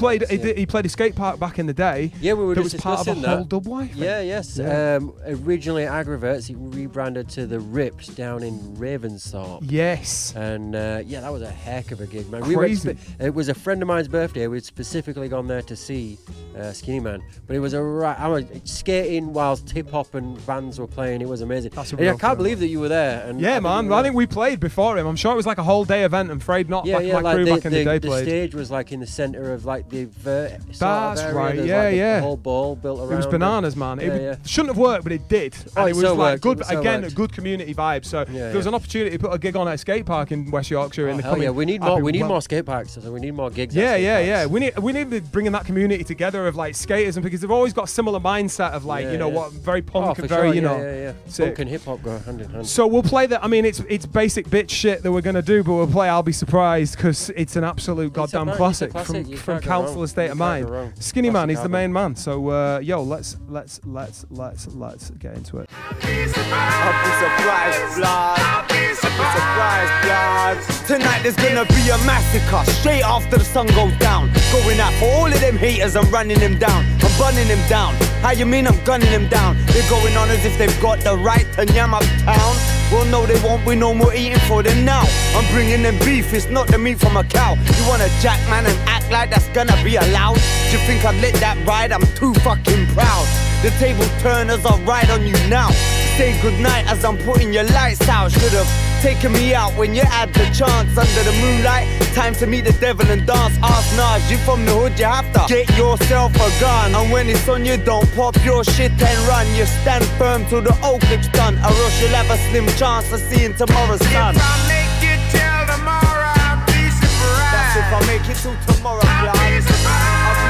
[SPEAKER 1] played a skate park back in the day.
[SPEAKER 2] Yeah, we were just
[SPEAKER 1] was part of a
[SPEAKER 2] discussing
[SPEAKER 1] whole dub Y thing.
[SPEAKER 2] Yes. Originally Aggravates, he rebranded to the Rips down in Ravensthorpe.
[SPEAKER 1] Yes.
[SPEAKER 2] And that was a heck of a gig, man.
[SPEAKER 1] Crazy.
[SPEAKER 2] It was a friend of mine's birthday. We'd specifically gone there to see Skinnyman, but it was I was skating whilst hip hop and bands were playing. It was amazing. I can't believe that you were there. And
[SPEAKER 1] yeah, man. I think we played before him. I'm sure it was like a whole day event. I'm afraid not. My crew back in the day played.
[SPEAKER 2] The stage was like in the centre of like the
[SPEAKER 1] That's right.
[SPEAKER 2] The whole ball built around.
[SPEAKER 1] It was bananas, man. It shouldn't have worked, but it did. And it was like good. Again, a good community vibe. So there was an opportunity to put a gig on at a skate park in West Yorkshire.
[SPEAKER 2] We need more skate parks. So we need more gigs.
[SPEAKER 1] Yeah. We need to bring that community together of like skaters, and because they've always got a similar mindset of like what very punk and very
[SPEAKER 2] punk and hip hop go hand in hand.
[SPEAKER 1] So we'll play that. I mean, it's basic bitch shit that we're gonna do, but we'll play I'll Be Surprised because it's an absolute goddamn classic from Council State of Mind. Skinnyman, he's the main man. So let's get into it.
[SPEAKER 8] I'll be surprised, blood. I'll be surprised, blood. Tonight there's gonna be a massacre straight after the sun goes down. Going out for all of them haters and running them down. I'm bunning them down. How you mean I'm gunning them down? They're going on as if they've got the right to yam up town. Well, no, they won't be no more eating for them now. I'm bringing them beef, it's not the meat from a cow. You wanna jack man and act like that's gonna be allowed? Do you think I'd let that ride? I'm too fucking proud. The table turners are right on you now. Say goodnight as I'm putting your lights out. Should've taken me out when you had the chance. Under the moonlight, time to meet the devil and dance. Ask Naj, you from the hood, you have to get yourself a gun. And when it's on you, don't pop your shit and run. You stand firm till the old clip's done, or else you'll have a slim chance of seeing tomorrow's sun. If I make it till tomorrow, I'll be surprised. That's if I make it till tomorrow, blood. I'll be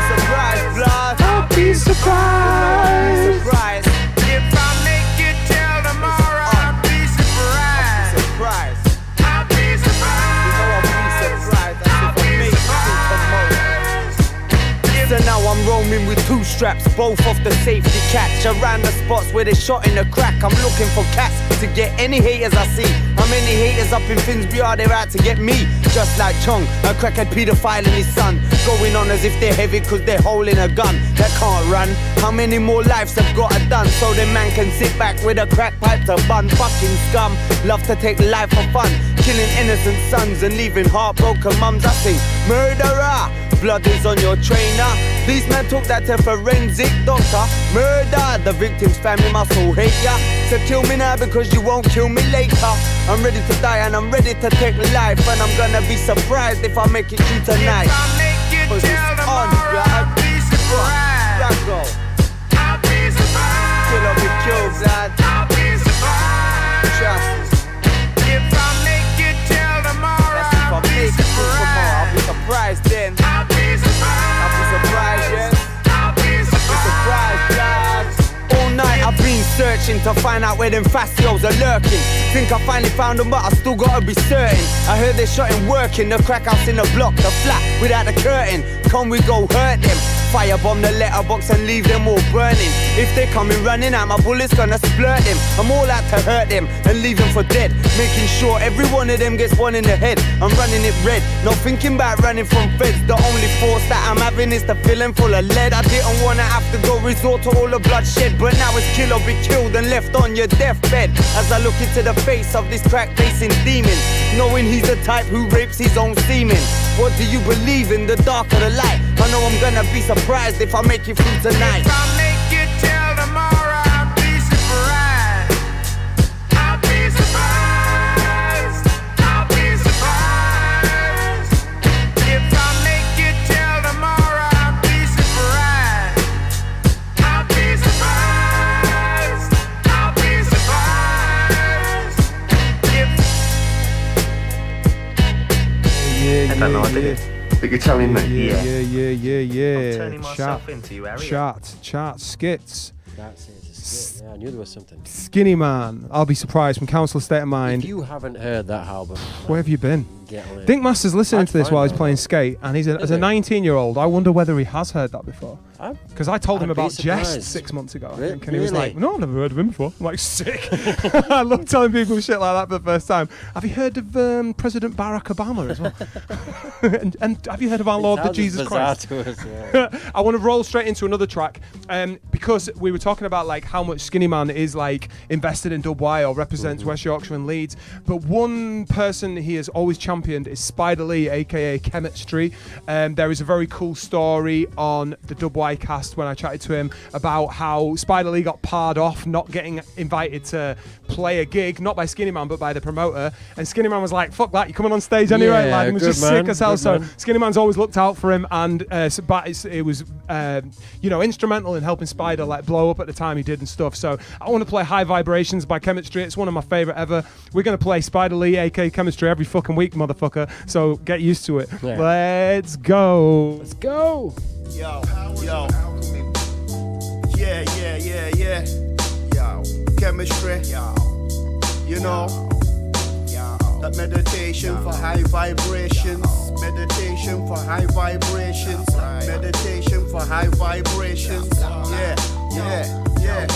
[SPEAKER 8] surprised, blood.
[SPEAKER 1] I'll be surprised.
[SPEAKER 8] I'll be surprised. If I make it till tomorrow, I'll be surprised. I'll be surprised. I'll be surprised. You know I'll be surprised. That's if I make it till tomorrow. So now I'm roaming with two straps, both off the safety catch. Around the spots where they shot in the crack, I'm looking for cats to get any haters I see. How many haters up in Finsbury are they out to get me? Just like Chong, a crackhead paedophile and his son, going on as if they're heavy cause they're holding a gun that can't run. How many more lives have got it done so the man can sit back with a crack pipe to bun? Fucking scum, love to take life for fun, killing innocent sons and leaving heartbroken mums. I sing murderer, blood is on your trainer. These men took that to forensic doctor. Murder, the victim's family must all hate ya. So kill me now because you won't kill me later. I'm ready to die and I'm ready to take life, and I'm gonna be surprised if I make it through tonight. If I make it till tomorrow, I'll be surprised. I'll be surprised. Kill or be killed, lad. I'll be surprised. Trust. If I make it till tomorrow, I'll be surprised. I'll be surprised then. I'll be surprised. I'll be surprised, yes. I'll be surprised, lads. All night I've been searching to find out where them fascios are lurking. Think I finally found them, but I still gotta be certain. I heard they shot him working the crack house in the block, the flat without the curtain. Can we go hurt them?
[SPEAKER 9] Firebomb the letterbox and leave them all burning. If they coming running out, my bullets gonna splurt them. I'm all out to hurt them and leave them for dead. Making sure every one of them gets one in the head. I'm running it red, not thinking about running from feds. The only thoughts that I'm having is the feeling full of lead. I didn't wanna have to go resort to all the bloodshed, but now it's kill or be killed and left on your deathbed. As I look into the face of this crack-facing demon, knowing he's the type who rapes his own semen. What do you believe in, the dark or the light? I know I'm gonna be surprised if I make it through tonight.
[SPEAKER 8] If I make it till tomorrow, I'll be surprised. I'll be surprised. I'll be surprised. If I make it till tomorrow, I'll be surprised. I'll be surprised. I'll be surprised.
[SPEAKER 1] Yeah,
[SPEAKER 11] I don't know, I did it. But you're telling me?
[SPEAKER 1] Yeah.
[SPEAKER 11] I'm turning myself into you, Harry.
[SPEAKER 1] Chat, skits.
[SPEAKER 2] That's it. It's a skit. Yeah, I knew there was something.
[SPEAKER 1] Skinny Man. I'll be surprised from Council State of Mind.
[SPEAKER 2] If you haven't heard that album,
[SPEAKER 1] where have you been?
[SPEAKER 2] get on it.
[SPEAKER 1] Dinkmaster's listening to this while he's playing skate, and he's as a
[SPEAKER 2] it?
[SPEAKER 1] 19-year-old. I wonder whether he has heard that before. Because I told him
[SPEAKER 2] I'd be
[SPEAKER 1] about Jest
[SPEAKER 2] surprised.
[SPEAKER 1] 6 months ago, I
[SPEAKER 2] Re-
[SPEAKER 1] think, and he was like,
[SPEAKER 2] really?
[SPEAKER 1] "No, I've never heard of him before." I'm like, "Sick!" I love telling people shit like that for the first time. Have you heard of President Barack Obama as well? and have you heard of our Lord the Jesus Christ?
[SPEAKER 2] To us, yeah.
[SPEAKER 1] I want to roll straight into another track because we were talking about like how much Skinny Man is like invested in Dub Y or represents West Yorkshire and Leeds. But one person he has always championed is Spider Lee, aka Kemetstry. There is a very cool story on the Dub Y cast when I chatted to him about how Spider Lee got parred off not getting invited to play a gig, not by Skinny Man but by the promoter. And Skinny Man was like, "Fuck that, you're coming on stage anyway."
[SPEAKER 2] Yeah,
[SPEAKER 1] Like, he was
[SPEAKER 2] good
[SPEAKER 1] just
[SPEAKER 2] man,
[SPEAKER 1] sick as hell.
[SPEAKER 2] good
[SPEAKER 1] So
[SPEAKER 2] man.
[SPEAKER 1] Skinny Man's always looked out for him, and it was instrumental in helping Spider like blow up at the time he did and stuff. So I want to play High Vibrations by Kemetstry. It's one of my favorite ever. We're gonna play Spider Lee, aka Kemetstry, every fucking week, motherfucker. So get used to it.
[SPEAKER 2] Yeah.
[SPEAKER 1] Let's go.
[SPEAKER 2] Let's go.
[SPEAKER 23] Yo. Yeah. Yo. Chemistry. Yo. You know. That meditation for high vibrations. Meditation for high vibrations. Meditation for high vibrations. Yeah. Yo.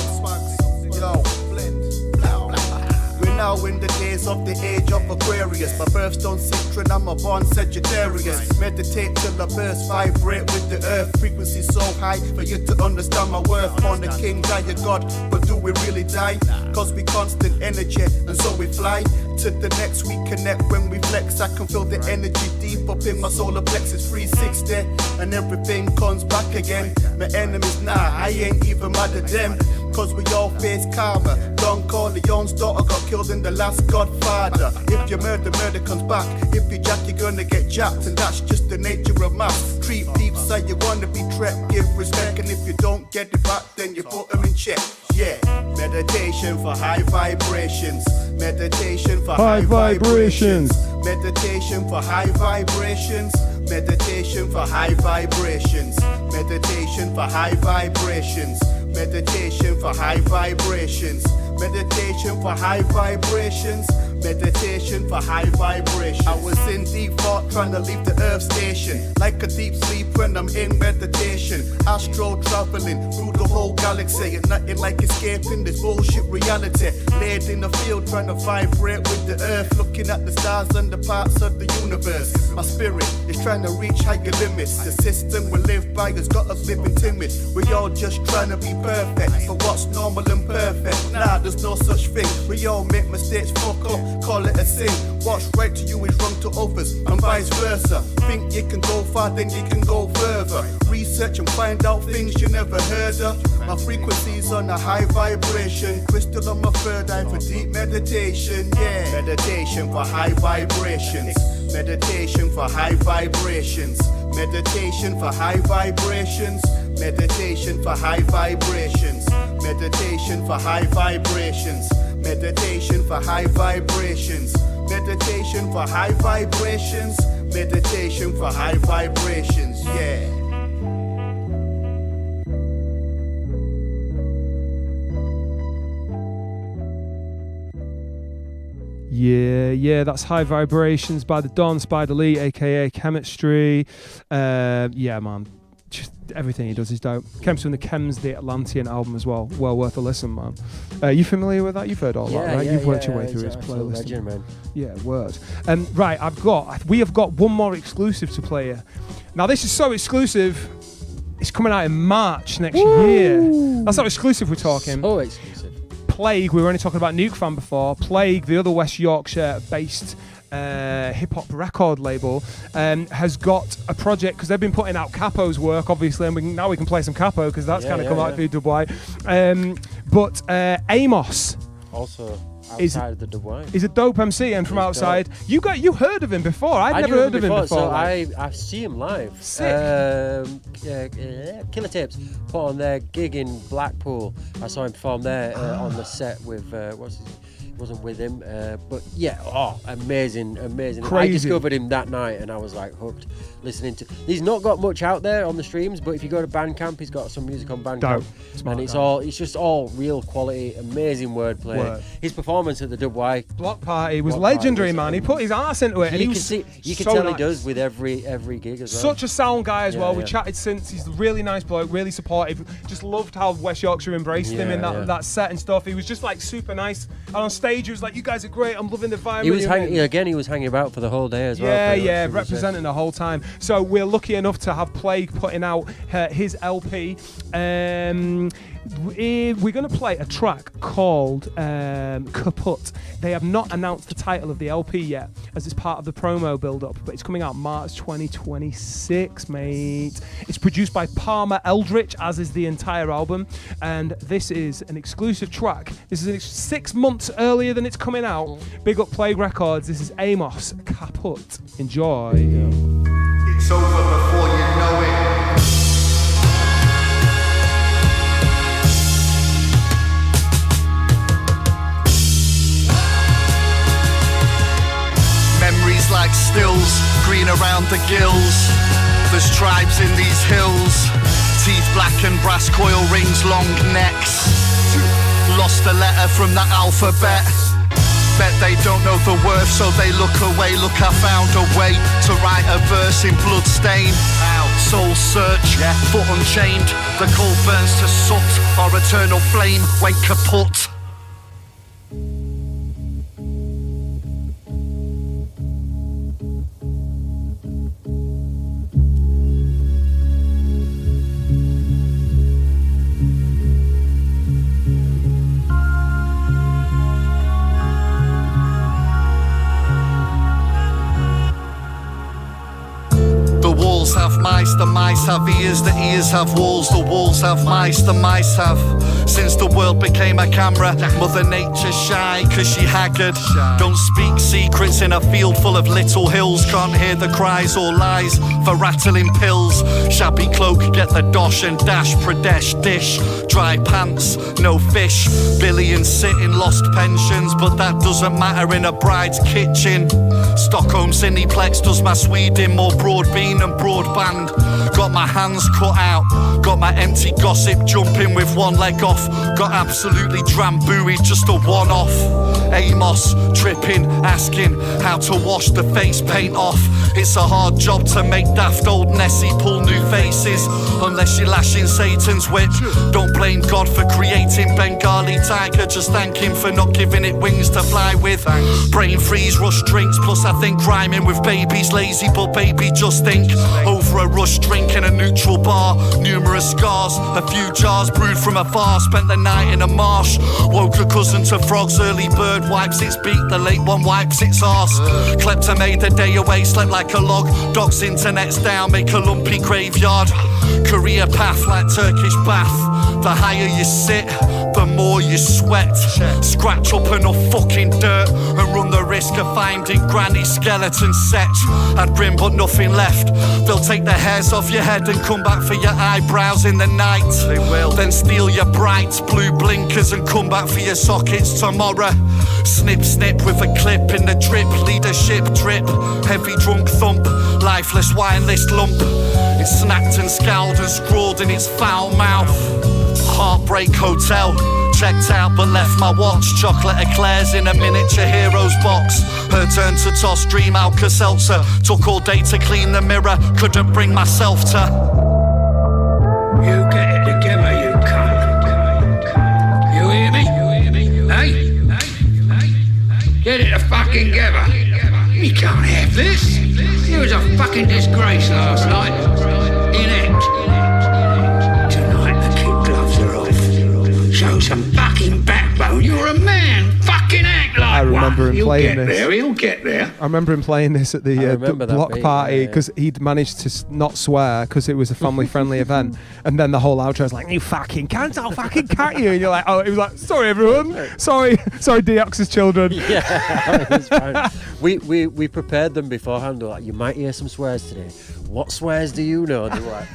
[SPEAKER 23] We're now in the days of the age of Aquarius. My birthstone Citron, I'm a born Sagittarius. Meditate till the burst, vibrate with the earth. Frequency so high for you to understand my worth. Born the king, die a god, but do we really die? Cause we constant energy, and so we fly. To the next we connect when we flex. I can feel the energy deep up in my solar plexus 360. And everything comes back again. My enemies, nah, I ain't even mad at them. Cause we all face karma. Don Corleone's daughter got killed in The Last Godfather. If you murder comes back. If you jack, you're gonna get jacked. And that's just the nature of math. Treat peeps how you wanna be treated. Give respect, and if you don't get it back, then you put them in check. Yeah, meditation for high vibrations. Meditation for high vibrations. Meditation for high vibrations. Meditation for high vibrations. Meditation for high vibrations. Meditation for high vibrations. Meditation for high vibrations. Meditation for high vibrations. I was in deep thought trying to leave the earth station. Like a deep sleep when I'm in meditation. Astro traveling through the whole galaxy. And nothing like escaping this bullshit reality. Laid in the field trying to vibrate with the earth. Looking at the stars and the parts of the universe. My spirit is trying to reach higher limits. The system we live by has got us living timid. We all just trying to be perfect. But what's normal and perfect? Nah, there's no such thing. We all make mistakes, fuck up, call it a sin. What's right to you is wrong to others, and vice versa. Think you can go far, then you can go further. Research and find out things you never heard of. My frequency's on a high vibration. Crystal on my third eye for deep meditation. Yeah, meditation for high vibrations. Meditation for high vibrations. Meditation for high vibrations. Meditation for high vibrations. Meditation for high vibrations. Meditation for high vibrations. Meditation for high vibrations. Meditation for high vibrations. Yeah.
[SPEAKER 1] Yeah, that's High Vibrations by the Don Spider Lee, aka Kemetstry. Yeah, man. just everything he does is dope. Came from the Chems, the Atlantean album as well. Well worth a listen, man. You familiar with that? You've heard all that, right? You've worked your way through his playlist.
[SPEAKER 2] Legend, man.
[SPEAKER 1] Yeah, word. Right, we have got one more exclusive to play here. Now, this is so exclusive. It's coming out in March next year. That's how exclusive we're talking.
[SPEAKER 2] So exclusive.
[SPEAKER 1] Plague, we were only talking about Nukefam before. Plague, the other West Yorkshire-based hip-hop record label, has got a project, because they've been putting out Capo's work, obviously, and now we can play some Capo, because that's kind of come out through Dubai. But Amos...
[SPEAKER 2] Also... outside of the Dubai.
[SPEAKER 1] He's a dope MC, and from outside, you heard of him before. I'd never heard of him before.
[SPEAKER 2] So I see him live.
[SPEAKER 1] Sick.
[SPEAKER 2] Killer Tapes put on their gig in Blackpool. I saw him perform there on the set with wasn't with him, but yeah, amazing.
[SPEAKER 1] Crazy.
[SPEAKER 2] I discovered him that night, and I was like hooked. Listening to, he's not got much out there on the streams, but if you go to Bandcamp, he's got some music on Bandcamp, and it's just all real quality, amazing wordplay. His performance at the Dubwai
[SPEAKER 1] Block Party was legendary, man. He put his ass into it, and
[SPEAKER 2] you can tell he does with every gig as well.
[SPEAKER 1] Such a sound guy as well. We chatted since. He's a really nice bloke, really supportive. Just loved how West Yorkshire embraced him in that set and stuff. He was just like super nice, and on stage he was like, "You guys are great. I'm loving the vibe." He was
[SPEAKER 2] hanging about for the whole day as well.
[SPEAKER 1] Yeah, representing the whole time. So we're lucky enough to have Plague putting out his LP. We're going to play a track called Kaput. They have not announced the title of the LP yet, as it's part of the promo build-up, but it's coming out March 2026, mate. It's produced by Palmer Eldritch, as is the entire album, and this is an exclusive track. This is 6 months earlier than it's coming out. Big up Plague Records. This is Amos, Kaput. Enjoy.
[SPEAKER 23] It's over before you know it. Memories like stills, green around the gills. There's tribes in these hills. Teeth black and brass coil rings, long necks. Lost a letter from the alphabet. Bet they don't know the worth, so they look away. Look, I found a way to write a verse in blood stain. Soul search, foot unchained. The coal burns to soot, or eternal flame when kaput. Have mice, the mice have ears, the ears have walls, the walls have mice, the mice have. Since the world became a camera, Mother Nature's shy, cause she haggard. Don't speak secrets in a field full of little hills. Can't hear the cries or lies for rattling pills. Shabby cloak, get the dosh and dash, Pradesh dish. Dry pants, no fish. Billions sitting, lost pensions, but that doesn't matter in a bride's kitchen. Stockholm Cineplex does my Sweden more broad bean and broadband. Got my hands cut out, got my empty gossip jumping with one leg off. Got absolutely drambuie, just a one-off. Amos tripping, asking how to wash the face paint off. It's a hard job to make daft old Nessie pull new faces, unless you're lashing Satan's whip. Don't blame God for creating Bengali tiger, just thank him for not giving it wings to fly with. Brain freeze, rush drinks, plus I think rhyming with baby's lazy, but baby just think. Over a rush drink in a neutral bar, numerous scars, a few jars brewed from afar. Spent the night in a marsh, woke a cousin to frogs. Early bird wipes its beak, the late one wipes its arse. Klepto made the day away, slept like a log. Dogs internet's down, make a lumpy graveyard. Career path like Turkish bath. The higher you sit, the more you sweat. Scratch up enough fucking dirt and run the risk of finding granny's skeleton set. Had brim but nothing left. They'll take the hairs off your head and come back for your eyebrows in the night. They will. Then steal your bright blue blinkers and come back for your sockets tomorrow. Snip snip with a clip in the drip. Leadership drip. Heavy drunk thump. Lifeless wine list lump. It's snacked and scowled and scrawled in its foul mouth. Heartbreak Hotel. Checked out but left my watch. Chocolate eclairs in a miniature heroes box. Her turn to toss Dream Alka-Seltzer. Took all day to clean the mirror. Couldn't bring myself to.
[SPEAKER 6] You get it together, you cunt. You hear me? Hey? Get it the fucking together. You can't have this. It was a fucking disgrace last night. Inept. Tonight the kid gloves are off. Show some fucking backbone. You're a man. Fucking act like
[SPEAKER 1] I remember
[SPEAKER 6] one.
[SPEAKER 1] him
[SPEAKER 6] You'll
[SPEAKER 1] playing
[SPEAKER 6] get
[SPEAKER 1] this.
[SPEAKER 6] there. He'll get there.
[SPEAKER 1] I remember him playing this at the block
[SPEAKER 2] bit,
[SPEAKER 1] party
[SPEAKER 2] yeah.
[SPEAKER 1] because he'd managed to not swear because it was a family-friendly event, and then the whole outro was like, "You fucking can't, I'll fucking cat you," and you're like, "Oh," he was like, "Sorry, everyone, sorry, Diox's children."
[SPEAKER 2] Yeah, it's fine. We prepared them beforehand. We're like, you might hear some swears today. What swears do you know? And they were like,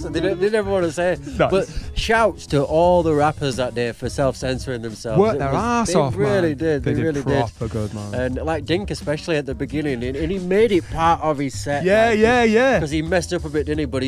[SPEAKER 2] so they never want to say it.
[SPEAKER 1] Nice.
[SPEAKER 2] But shouts to all the rappers that day for self-censoring themselves.
[SPEAKER 1] Worked their ass off,
[SPEAKER 2] They really
[SPEAKER 1] man.
[SPEAKER 2] did. They really did.
[SPEAKER 1] Proper good, man.
[SPEAKER 2] And like Dink, especially at the beginning, and he made it part of his set.
[SPEAKER 1] Yeah.
[SPEAKER 2] Because he messed up a bit, didn't he? But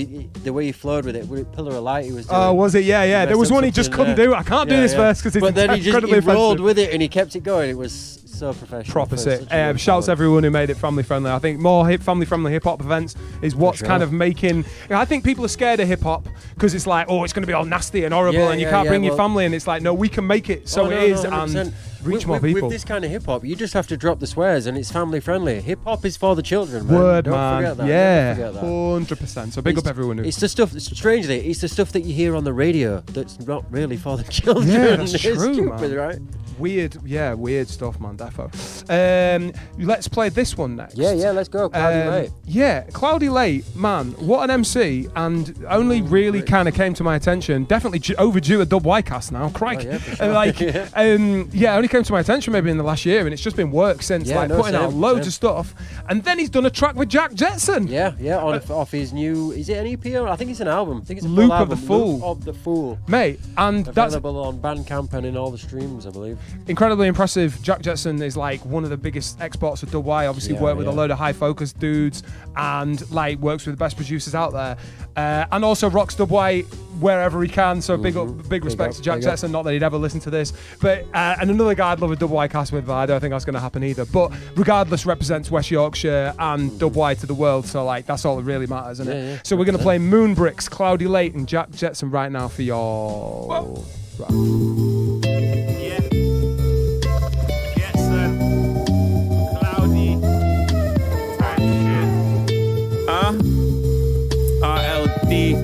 [SPEAKER 2] the way he flowed with it Pillar of Light, he was doing.
[SPEAKER 1] Oh, was it? Yeah. There was one he just couldn't do. I can't do this verse because it's
[SPEAKER 2] But then he
[SPEAKER 1] incredibly
[SPEAKER 2] rolled
[SPEAKER 1] offensive.
[SPEAKER 2] with it and he kept it going. It was so professional.
[SPEAKER 1] Proper
[SPEAKER 2] for
[SPEAKER 1] sick.
[SPEAKER 2] such a good
[SPEAKER 1] Shouts
[SPEAKER 2] talent.
[SPEAKER 1] everyone who made it family friendly. I think more family friendly hip hop events is what's
[SPEAKER 2] sure.
[SPEAKER 1] kind of making. I think people are scared of hip hop because it's like, oh, it's going to be all nasty and horrible, and you can't bring your family. And it's like, no, we can make it so it is, and reach more people.
[SPEAKER 2] With this kind of hip hop, you just have to drop the swears, and it's family friendly. Hip hop is for the children. Man.
[SPEAKER 1] Word,
[SPEAKER 2] Don't
[SPEAKER 1] man.
[SPEAKER 2] forget that.
[SPEAKER 1] Yeah,
[SPEAKER 2] Don't forget that.
[SPEAKER 1] 100%. So big up everyone who.
[SPEAKER 2] It's the stuff. Strangely, it's the stuff that you hear on the radio that's not really for the children.
[SPEAKER 1] Yeah, that's
[SPEAKER 2] It's
[SPEAKER 1] true,
[SPEAKER 2] stupid,
[SPEAKER 1] man.
[SPEAKER 2] right?
[SPEAKER 1] Weird stuff, man. Defo. Let's play this one next.
[SPEAKER 2] Yeah, let's go. Cloudy Late.
[SPEAKER 1] Yeah, Cloudy Late, man. What an MC, and only really kind of came to my attention. Definitely overdue a Dub Y cast now. Crikey.
[SPEAKER 2] Oh, yeah, for sure.
[SPEAKER 1] Only came to my attention maybe in the last year, and it's just been work since, putting out loads of stuff. And then he's done a track with Jack Jetson.
[SPEAKER 2] Yeah, off his new. Is it an EP or I think it's an album? I think it's a
[SPEAKER 1] Loop
[SPEAKER 2] full
[SPEAKER 1] of
[SPEAKER 2] album.
[SPEAKER 1] the Fool.
[SPEAKER 2] Loop of the Fool.
[SPEAKER 1] Mate, and that's
[SPEAKER 2] available on Bandcamp and in all the streams, I believe.
[SPEAKER 1] incredibly impressive. Jack Jetson is like one of the biggest exports of Dub Y. Obviously worked with a load of high focus dudes and like works with the best producers out there, and also rocks Dub Y wherever he can. So big respect to Jack Jetson. Not that he'd ever listen to this, but and another guy I'd love a Dub Y cast with, but I don't think that's going to happen either. But regardless, represents West Yorkshire and Dub Y to the world. So like that's all that really matters, isn't it?
[SPEAKER 2] Yeah,
[SPEAKER 1] so we're going to play Moonbricks, Cloudy Late, and Jack Jetson right now for y'all.
[SPEAKER 13] RLD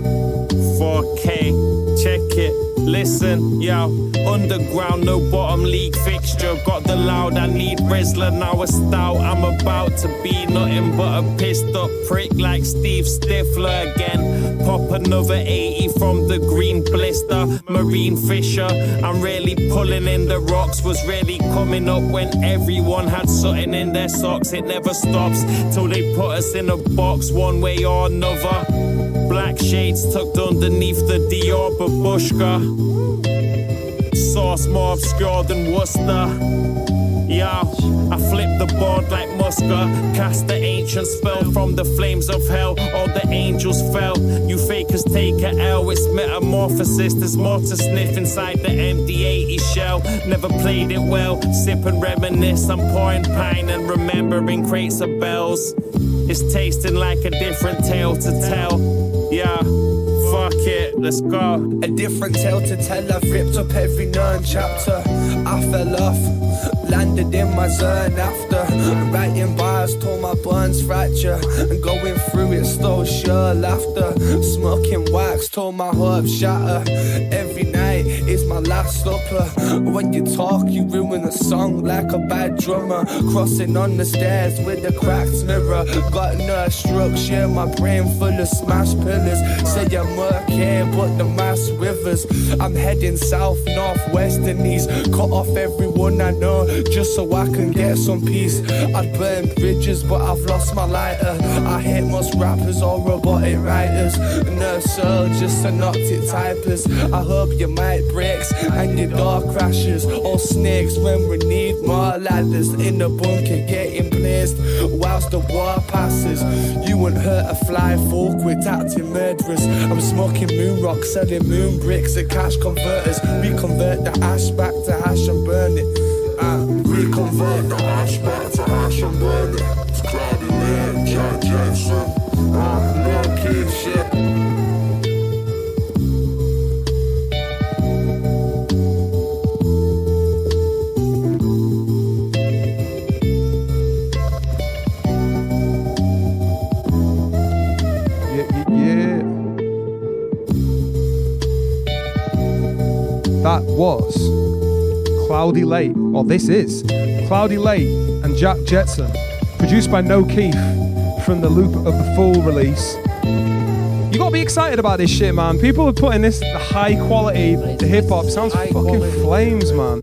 [SPEAKER 13] 4K, check it. Listen, yo, underground, no bottom league fixture. Got the loud, I need Rizzler, now a stout. I'm about to be nothing but a pissed up prick like Steve Stifler again. Pop another 80 from the green blister. Marine Fisher, I'm really pulling in the rocks. Was really coming up when everyone had something in their socks. It never stops till they put us in a box one way or another. Black shades tucked underneath the Dior babushka. Sauce more obscure than Worcester. Yeah, I flip the board like Musker. Cast the ancient spell from the flames of hell. All the angels fell. You fakers take a L. It's metamorphosis. There's more to sniff inside the empty 80 shell. Never played it well. Sip and reminisce. I'm pouring pine and remembering crates of bells. It's tasting like a different tale to tell. Yeah, fuck it, let's go.
[SPEAKER 16] A different tale to tell. I've ripped up every known chapter. I fell off, landed in my zone after writing bars, tore my bones fracture, and going through it stole sure laughter. Smoking wax, tore my hopes shatter. Every night is my last supper. When you talk, you ruin a song like a bad drummer. Crossing on the stairs with a cracked mirror. Got no structure, my brain full of smashed pillars. Say I'm okay, but the mass rivers. I'm heading south, northwest, and east. Cut off everyone I know, just so I can get some peace. I'd burn bridges, but I've lost my lighter. I hate most rappers or robotic writers. No soul, just synoptic typers. I hope your mic breaks and your door crashes. All snakes when we need more ladders. In the bunker getting blazed whilst the war passes. You won't hurt a fly, folk with acting murderers. I'm smoking moon rock, selling moon bricks at cash converters. We convert the ash back to ash and burn it. We convert the ash back to ash and burn it. It's Cloudy Late, Jack Jetson. No keep shit.
[SPEAKER 1] That was Cloudylate, or this is Cloudylate and Jack Jetson, produced by No Keith from the Loop of the Fool release. You gotta be excited about this shit, man. People are putting this high quality hip hop. Sounds fucking flames, man.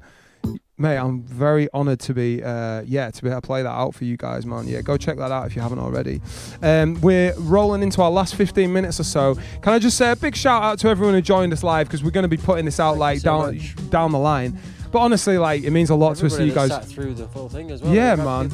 [SPEAKER 1] Mate, I'm very honoured to be to be able to play that out for you guys, man. Yeah, go check that out if you haven't already. We're rolling into our last 15 minutes or so. Can I just say a big shout out to everyone who joined us live, because we're going to be putting this out down the line. But honestly, like, it means a lot to us. So you guys
[SPEAKER 2] sat through the full thing as well.
[SPEAKER 1] Yeah, man.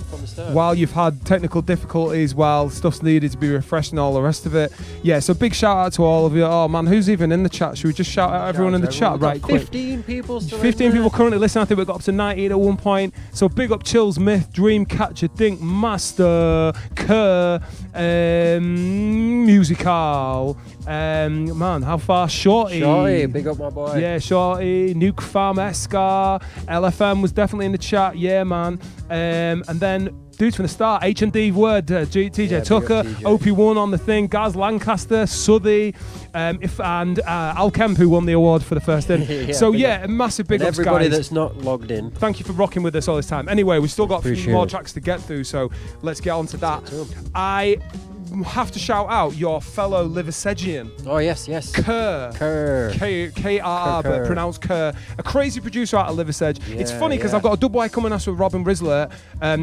[SPEAKER 1] While you've had technical difficulties, while stuff's needed to be refreshed and all the rest of it. Yeah, so big shout out to all of you. Oh man, who's even in the chat? Should we just shout out everyone in the chat right quick?
[SPEAKER 2] 15 people still
[SPEAKER 1] 15 people currently listening. I think we got up to 19 at one point. So big up Chills Myth, Dreamcatcher, Dinkmaster, Kerr, Musical. Man, how far? Shorty,
[SPEAKER 2] big up my boy.
[SPEAKER 1] Yeah, Shorty, Nuke Farm, Escar, LFM was definitely in the chat. Yeah, man. And then dudes from the start, H&D Word, TJ Tucker, OP1 on the thing, Gaz Lancaster, Southey, and Al Kemp, who won the award for the first in. A massive big ups,
[SPEAKER 2] everybody
[SPEAKER 1] guys.
[SPEAKER 2] that's not logged in.
[SPEAKER 1] Thank you for rocking with us all this time. Anyway, we've still got a few more tracks to get through, so let's get on to that. I have to shout out your fellow Liversedgian.
[SPEAKER 2] Oh, yes.
[SPEAKER 1] Kerr. K-R-R, but pronounced Kerr. A crazy producer out of Liversedge.
[SPEAKER 2] Yeah,
[SPEAKER 1] it's funny because I've got a dub boy coming us with Robin Rizzler,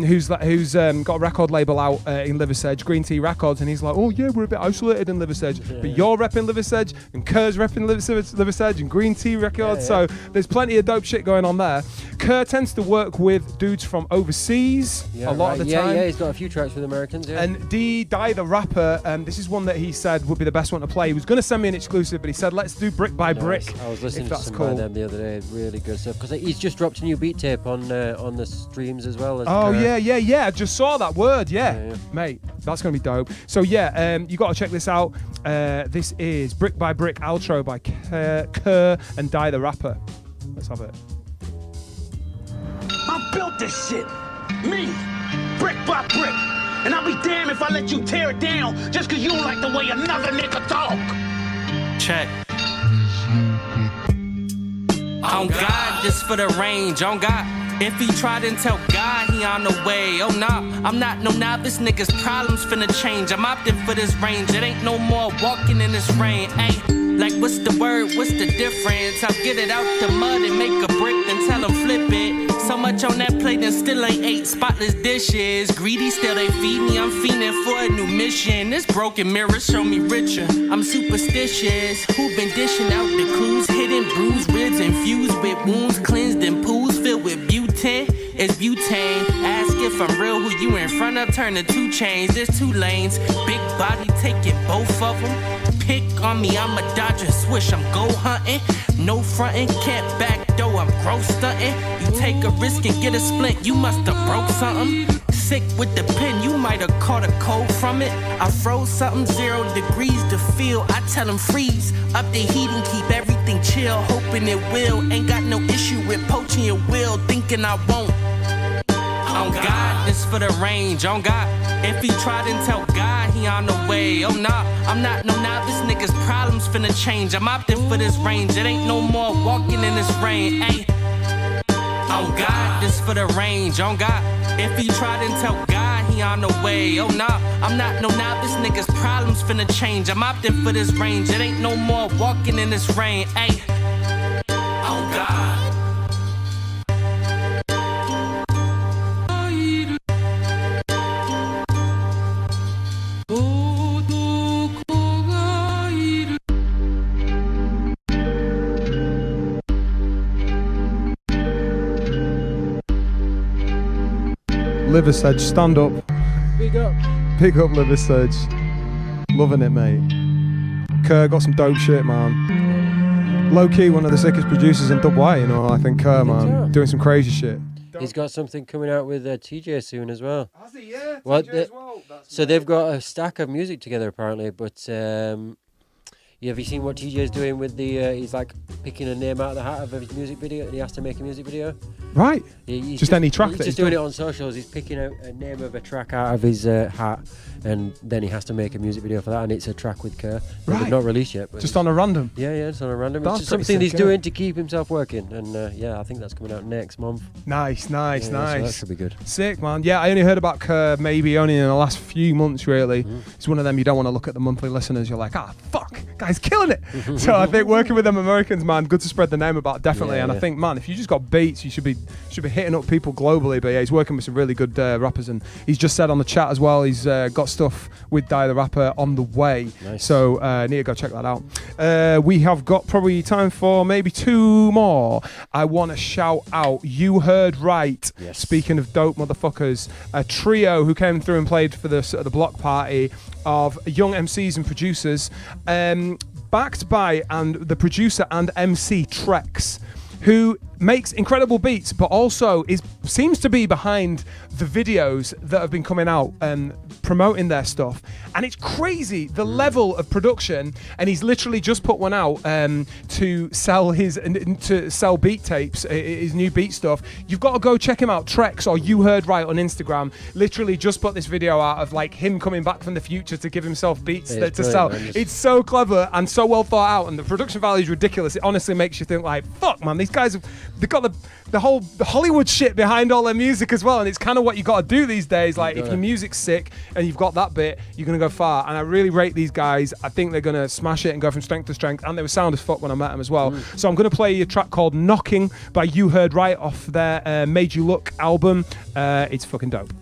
[SPEAKER 1] who's got a record label out in Liversedge, Green Tea Records, and he's like, oh yeah, we're a bit isolated in Liversedge. But you're repping Liversedge, and Kerr's repping Liversedge, and Green Tea Records, so there's plenty of dope shit going on there. Kerr tends to work with dudes from overseas a lot of the time.
[SPEAKER 2] Yeah, he's got a few tracks with Americans,
[SPEAKER 1] And T.A.D, the rapper, this is one that he said would be the best one to play. He was going to send me an exclusive, but he said, let's do Brick by Brick.
[SPEAKER 2] I was listening to some of them the other day. Really good stuff. Because he's just dropped a new beat tape on the streams as well.
[SPEAKER 1] I just saw that word, Mate, that's going to be dope. So you got to check this out. This is Brick by Brick outro by Kerr and T.A.D the rapper. Let's have it.
[SPEAKER 10] I built this shit. Me. Brick by brick. And I'll be damned if I let you tear it down just cause you don't like the way another nigga talk.
[SPEAKER 15] Check. On God, this for the range. On God. If he tried and tell God he on the way, oh nah, I'm not no novice, niggas problems finna change. I'm opting for this range, it ain't no more walking in this rain, ayy. Like what's the word, what's the difference? I'll get it out the mud and make a brick, then tell them flip it. So much on that plate and still ain't 8 spotless dishes. Greedy still they feed me, I'm fiending for a new mission. This broken mirror show me richer, I'm superstitious. Who been dishing out the clues? Hidden bruised ribs infused with wounds, cleansed in pools filled with butane. It's butane. Ask if I'm real, who you in front of, turn to 2 chains. There's 2 lanes, big body, take it both of them. Pick on me, I'm a dodger, swish, I'm go hunting. No frontin', can't back door, I'm gross stuntin'. You take a risk and get a splint, you musta broke something. Sick with the pen, you might have caught a cold from it. I froze something, 0 degrees to feel. I tell them freeze, up the heat and keep everything chill, hoping it will. Ain't got no issue with poaching your will, thinking I won't. On God, this for the range, on God. If he tried and tell God he on the way, oh nah, I'm not no novice, niggas problems finna change. I'm opting for this range, it ain't no more walking in this rain, ayy. On God, this for the range, on God. If he tried and tell God he on the way, oh nah, I'm not no novice, niggas problems finna change. I'm opting for this range, it ain't no more walking in this rain, ayy. On God.
[SPEAKER 1] Liversedge, stand up.
[SPEAKER 2] Big up.
[SPEAKER 1] Big up Liversedge. Loving it, mate. Kerr got some dope shit, man. Low key, one of the sickest producers in WY, you know. I think Kerr, man, doing some crazy shit.
[SPEAKER 2] He's got something coming out with TJ soon as well.
[SPEAKER 1] Has he? Yeah.
[SPEAKER 2] Well, TJ as well. So they've got a stack of music together apparently, but Yeah, have you seen what TJ's doing with the? He's like picking a name out of the hat of his music video, and he has to make a music video.
[SPEAKER 1] Right.
[SPEAKER 2] He's
[SPEAKER 1] just any track.
[SPEAKER 2] He's
[SPEAKER 1] that
[SPEAKER 2] just doing it on socials. He's picking out a name of a track out of his hat, and then he has to make a music video for that, and it's a track with Kerr.
[SPEAKER 1] Right.
[SPEAKER 2] They've not released yet. But
[SPEAKER 1] just on a random.
[SPEAKER 2] Yeah, it's on a random.
[SPEAKER 1] That's
[SPEAKER 2] it's just something he's doing to keep himself working, and I think that's coming out next month.
[SPEAKER 1] Nice.
[SPEAKER 2] So that should be good.
[SPEAKER 1] Sick, man. Yeah, I only heard about Kerr maybe only in the last few months, really. It's one of them you don't want to look at the monthly listeners. You're like, fuck, guy's killing it. So I think working with them Americans, man, good to spread the name about, definitely. I think, man, if you just got beats, you should be hitting up people globally. But yeah, he's working with some really good rappers, and he's just said on the chat as well, he's got stuff with Die the Rapper on the way.
[SPEAKER 2] Nice.
[SPEAKER 1] So need to go check that out. We have got probably time for maybe 2 more. I want to shout out You Heard Right.
[SPEAKER 2] Yes.
[SPEAKER 1] Speaking of dope motherfuckers, a trio who came through and played for the block party of young MCs and producers, backed by and the producer and MC Trex, who makes incredible beats, but also seems to be behind the videos that have been coming out and promoting their stuff. And it's crazy the level of production. And he's literally just put one out to sell beat tapes, his new beat stuff. You've got to go check him out, Trex or You Heard Right on Instagram. Literally just put this video out of like him coming back from the future to give himself beats to sell. It's so clever and so well thought out, and the production value is ridiculous. It honestly makes you think like, fuck, man, these guys they've got the whole Hollywood shit behind all their music as well, and it's kind of what you got to do these days. Like, if your music's sick and you've got that bit, you're gonna go far. And I really rate these guys. I think they're gonna smash it and go from strength to strength. And they were sound as fuck when I met them as well. So I'm gonna play a track called "Knocking" by You Heard Right off their "Made You Look" album. It's fucking dope.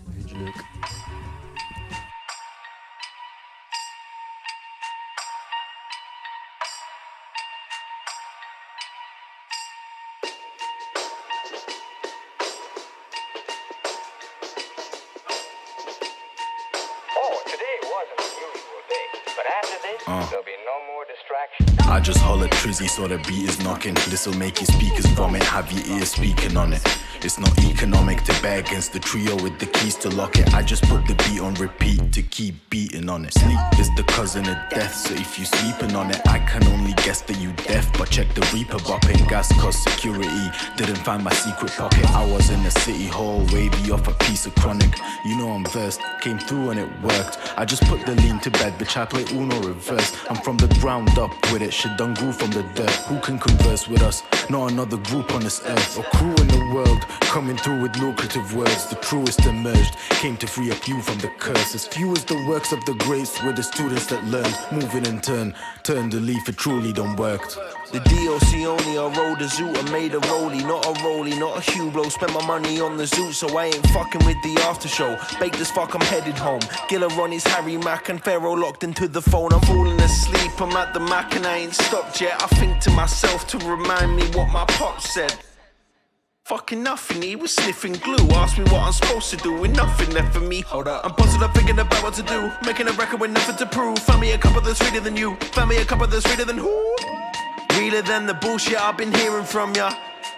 [SPEAKER 14] I just hollered Trizzy, so the beat is knocking. This'll make your speakers vomit, have your ears speaking on it. It's not economic to bet against the trio with the keys to lock it. I just put the beat on repeat to keep beating on it. Sleep is the cousin of death, so if you sleeping on it, I can only guess that you deaf. But check the Reaper bopping, gas cost security. Didn't find my secret pocket. I was in the city hall, wavy off a piece of chronic. You know I'm versed, came through and it worked. I just put the lean to bed, bitch, I play Uno reverse. I'm from the ground up with it, shit done grew from the dirt. Who can converse with us? Not another group on this earth. A crew in the world, coming through with lucrative words. The truest emerged, came to free up you from the curse. As few as the works of the greats were the students that learned. Moving and turned the leaf, it truly done worked.
[SPEAKER 17] The DOC only, I rode a zoot and made a rollie. Not a rollie, not a Hublot. Spent my money on the zoot, so I ain't fucking with the after show. Baked as fuck, I'm headed home. Gilla Ronnie's Harry Mack and Pharaoh locked into the phone. I'm falling asleep, I'm at the Mac and I ain't stopped yet. I think to myself to remind me what my pop said. Fucking nothing, he was sniffing glue. Asked me what I'm supposed to do with nothing left for me. Hold up, I'm puzzled up thinking about what to do. Making a record with nothing to prove. Found me a couple that's reader than you. Found me a couple that's reader than who? Realer than the bullshit I've been hearing from ya.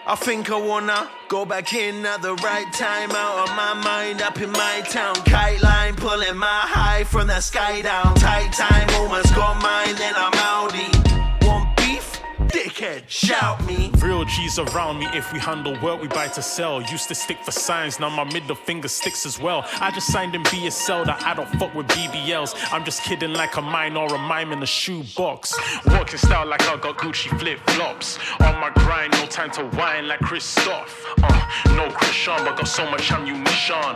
[SPEAKER 17] I think I wanna go back in at the right time. Out of my mind, up in my town. Kite line, pulling my high from the sky down. Tight time, almost got mine, then I'm outie. Want beef? Dickhead, shout me.
[SPEAKER 13] Real G's around me, if we handle work, we buy to sell. Used to stick for signs, now my middle finger sticks as well. I just signed in BSL that I don't fuck with BBLs. I'm just kidding like a mime or a mime in a shoebox. Walking style like I got Gucci flip-flops. On my grind, no time to whine like Christoph. No Christian, but got so much ammunition.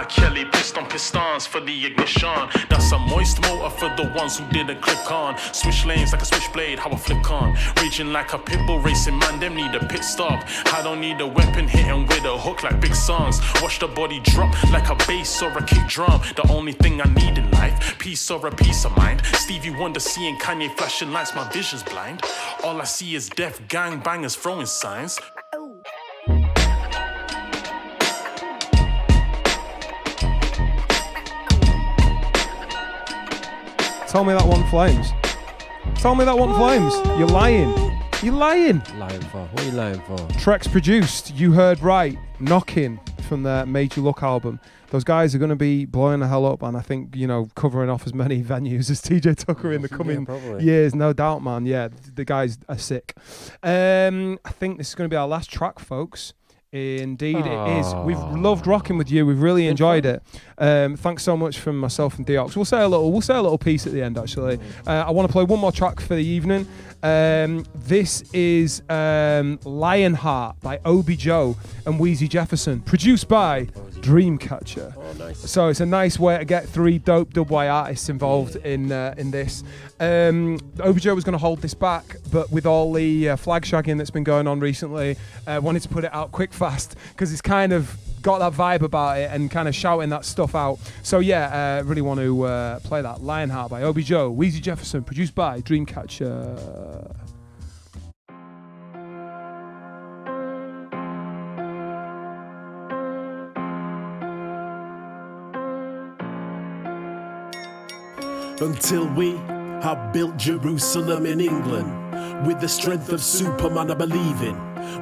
[SPEAKER 13] Kelly pissed on pistons for the ignition. That's a moist motor for the ones who didn't click on. Switch lanes like a switchblade, how I flick on. Raging like a pit bull racing, man, them need a pit stop. I don't need a weapon hitting with a hook like big songs. Watch the body drop like a bass or a kick drum. The only thing I need in life, peace or a peace of mind. Stevie Wonder seeing Kanye flashing lights, my vision's blind. All I see is death, gang bangers throwing signs.
[SPEAKER 1] Tell me that one flames. Tell me that one flames. You're lying. You're lying.
[SPEAKER 2] Lying for? What are you lying for?
[SPEAKER 1] Trex produced. You heard right. Knocking. from their Made You Look album. Those guys are going to be blowing the hell up, and I think, you know, covering off as many venues as TJ Tucker in the coming years, no doubt, man. Yeah, the guys are sick. I think this is going to be our last track, folks. Indeed, it is. We've loved rocking with you. We've really enjoyed it. Thanks so much from myself and Diox. We'll say a little piece at the end. Actually, I want to play one more track for the evening. This is Lionheart by Obi Joe and Wheezy Jefferson, produced by Dreamcatcher.
[SPEAKER 2] Oh, nice.
[SPEAKER 1] So it's a nice way to get 3 dope dubwise artists involved in this. Obi Joe was going to hold this back, but with all the flag shagging that's been going on recently, wanted to put it out quick fast because it's kind of got that vibe about it and kind of shouting that stuff out. So yeah, really want to play that. Lionheart by Obi Joe, Wheezy Jefferson, produced by Dreamcatcher.
[SPEAKER 18] Until we have built Jerusalem in England with the strength of Superman I believe in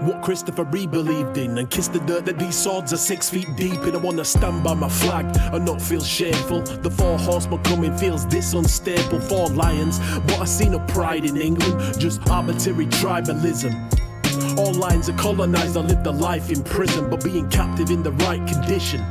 [SPEAKER 18] what Christopher Reeve believed in, and kiss the dirt that these swords are 6 feet deep in. I wanna stand by my flag and not feel shameful. The 4 horsemen coming feels this unstable. 4 lions, but I see no pride in England, just arbitrary tribalism. All lines are colonized, I lived a life in prison, but being captive in the right condition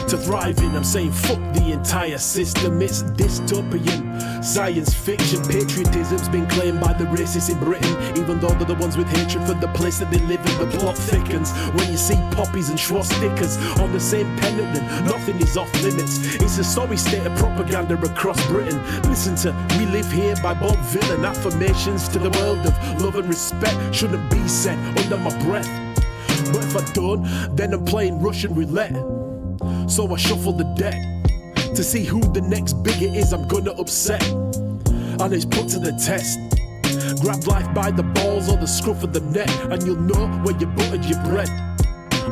[SPEAKER 18] to thrive in. I'm saying fuck the entire system, it's dystopian. Science fiction, patriotism's been claimed by the racists in Britain, even though they're the ones with hatred for the place that they live in. The plot thickens when you see poppies and swastikas on the same pennant. Nothing is off limits. It's a sorry state of propaganda across Britain. Listen to We Live Here by Bob Dylan. Affirmations to the world of love and respect shouldn't be said under my breath, but if I don't, then I'm playing Russian roulette. So I shuffle the deck to see who the next bigot is I'm gonna upset, and it's put to the test. Grab life by the balls or the scruff of the neck, and you'll know where you buttered your bread.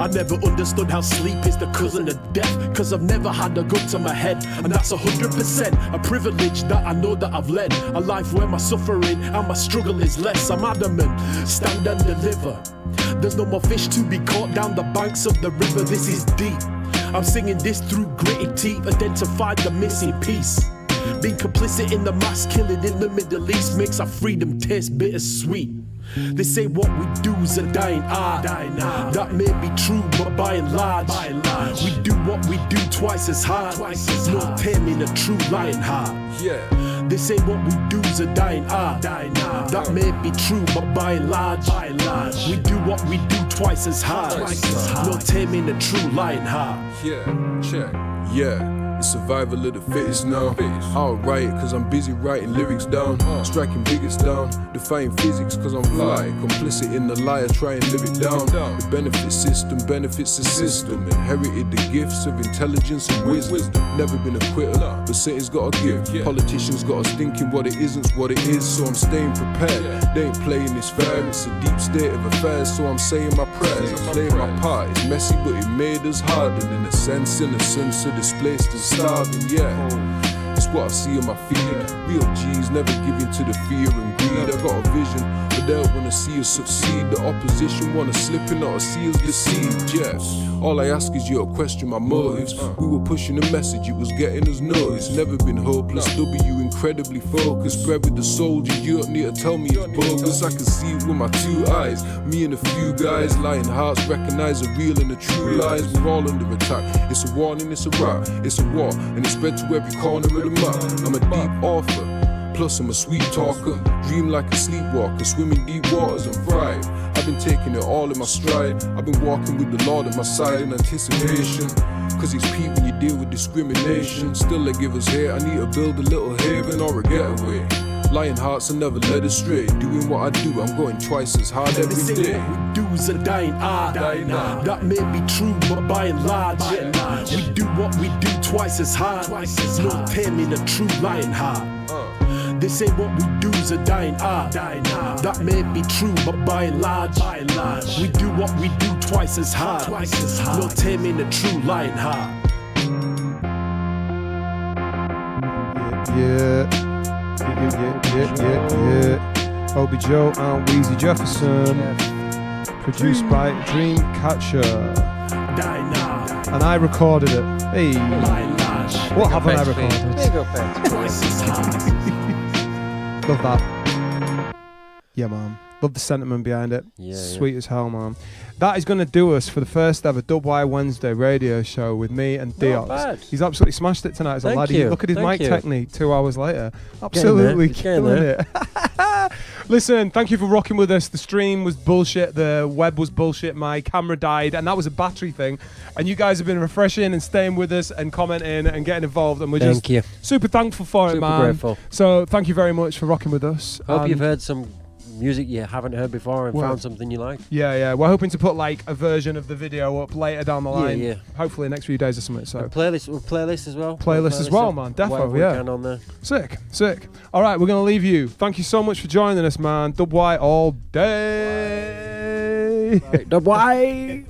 [SPEAKER 18] I never understood how sleep is the cousin of death, cause I've never had a gun to my head, and that's 100% a privilege that I know that I've led. A life where my suffering and my struggle is less. I'm adamant, stand and deliver. There's no more fish to be caught down the banks of the river. This is deep. I'm singing this through gritted teeth, identified the missing piece. Being complicit in the mass killing in the Middle East makes our freedom taste bittersweet. They say what we do is a dying art. That may be true, but by and large, we do what we do twice as hard. No taming a true lion heart. They say what we do is a dying art. That may be true, but by and large, we do what we do twice as hard. No taming a true lion heart.
[SPEAKER 21] Survival of the fittest now. I'll write cause I'm busy writing lyrics down, striking bigots down, defying physics cause I'm fly, complicit in the lie, I try and live it down. The benefit system benefits the system, inherited the gifts of intelligence and wisdom. Never been a quitter, but something's gotta give. Politicians got us thinking what it isn't what it is, so I'm staying prepared. They ain't playing this fair, it's a deep state of affairs, so I'm saying my prayers. I'm playing my part, it's messy but it made us hardened in a sense of displaced and starving, it's what I see on my feed. Real G's never give in to the fear and greed. I got a vision, but they don't wanna see us succeed. The opposition wanna slip in, not see us deceived, all I ask is you to question my motives. We were pushing a message, it was getting us noticed. Never been hopeless, W incredibly focused. Spread with the soldiers, you don't need to tell me it's bogus. I can see it with my 2 eyes. Me and a few guys, lying hearts recognize the real and the true lies. We're all under attack, it's a warning, it's a rap, it's a war, and it's spread to every corner of the map. I'm a deep author, plus I'm a sweet talker. Dream like a sleepwalker, swim in deep waters and thrive. I've been taking it all in my stride. I've been walking with the Lord at my side in anticipation, cause it's peak when you deal with discrimination. Still they give us hate, I need to build a little haven or a getaway. Lion hearts are never led astray. Doing what I do, I'm going twice as hard every day.
[SPEAKER 18] What we do is a dying art. That may be true, but by and large, we do what we do twice as hard. No taming a true lion heart. They say what we do is a dying art. That may be true, but by and large, we do what we do twice as hard. No taming a true lion heart.
[SPEAKER 1] Obi Joe and Wheezy Jefferson, produced by Dreamcatcher. and I recorded it. Hey, what haven't I recorded? Love that. Yeah, man. Love the sentiment behind it.
[SPEAKER 2] Yeah,
[SPEAKER 1] Sweet as hell, man. That is going to do us for the first ever WYWednesday radio show with me and
[SPEAKER 2] Not
[SPEAKER 1] Diox.
[SPEAKER 2] bad.
[SPEAKER 1] He's absolutely smashed it tonight as a
[SPEAKER 2] Thank
[SPEAKER 1] laddie.
[SPEAKER 2] you.
[SPEAKER 1] Look at his
[SPEAKER 2] Thank
[SPEAKER 1] mic
[SPEAKER 2] you.
[SPEAKER 1] technique 2 hours later. Absolutely killing it. Listen, thank you for rocking with us. The stream was bullshit. The web was bullshit. My camera died, and that was a battery thing. And you guys have been refreshing and staying with us and commenting and getting involved. And we're
[SPEAKER 2] Thank you.
[SPEAKER 1] super thankful for it,
[SPEAKER 2] Super
[SPEAKER 1] man.
[SPEAKER 2] grateful.
[SPEAKER 1] So thank you very much for rocking with us.
[SPEAKER 2] Hope
[SPEAKER 1] And
[SPEAKER 2] you've heard some music you haven't heard before and
[SPEAKER 1] Well,
[SPEAKER 2] found something you like.
[SPEAKER 1] Yeah. We're hoping to put like a version of the video up later down the line.
[SPEAKER 2] Yeah.
[SPEAKER 1] Hopefully next few days or something. So
[SPEAKER 2] Playlist as well.
[SPEAKER 1] Playlist as well, man.
[SPEAKER 2] Whatever
[SPEAKER 1] Defo,
[SPEAKER 2] we
[SPEAKER 1] yeah.
[SPEAKER 2] can on there.
[SPEAKER 1] Sick. All right, we're going to leave you. Thank you so much for joining us, man. Dub Y all day.
[SPEAKER 2] Dub Y.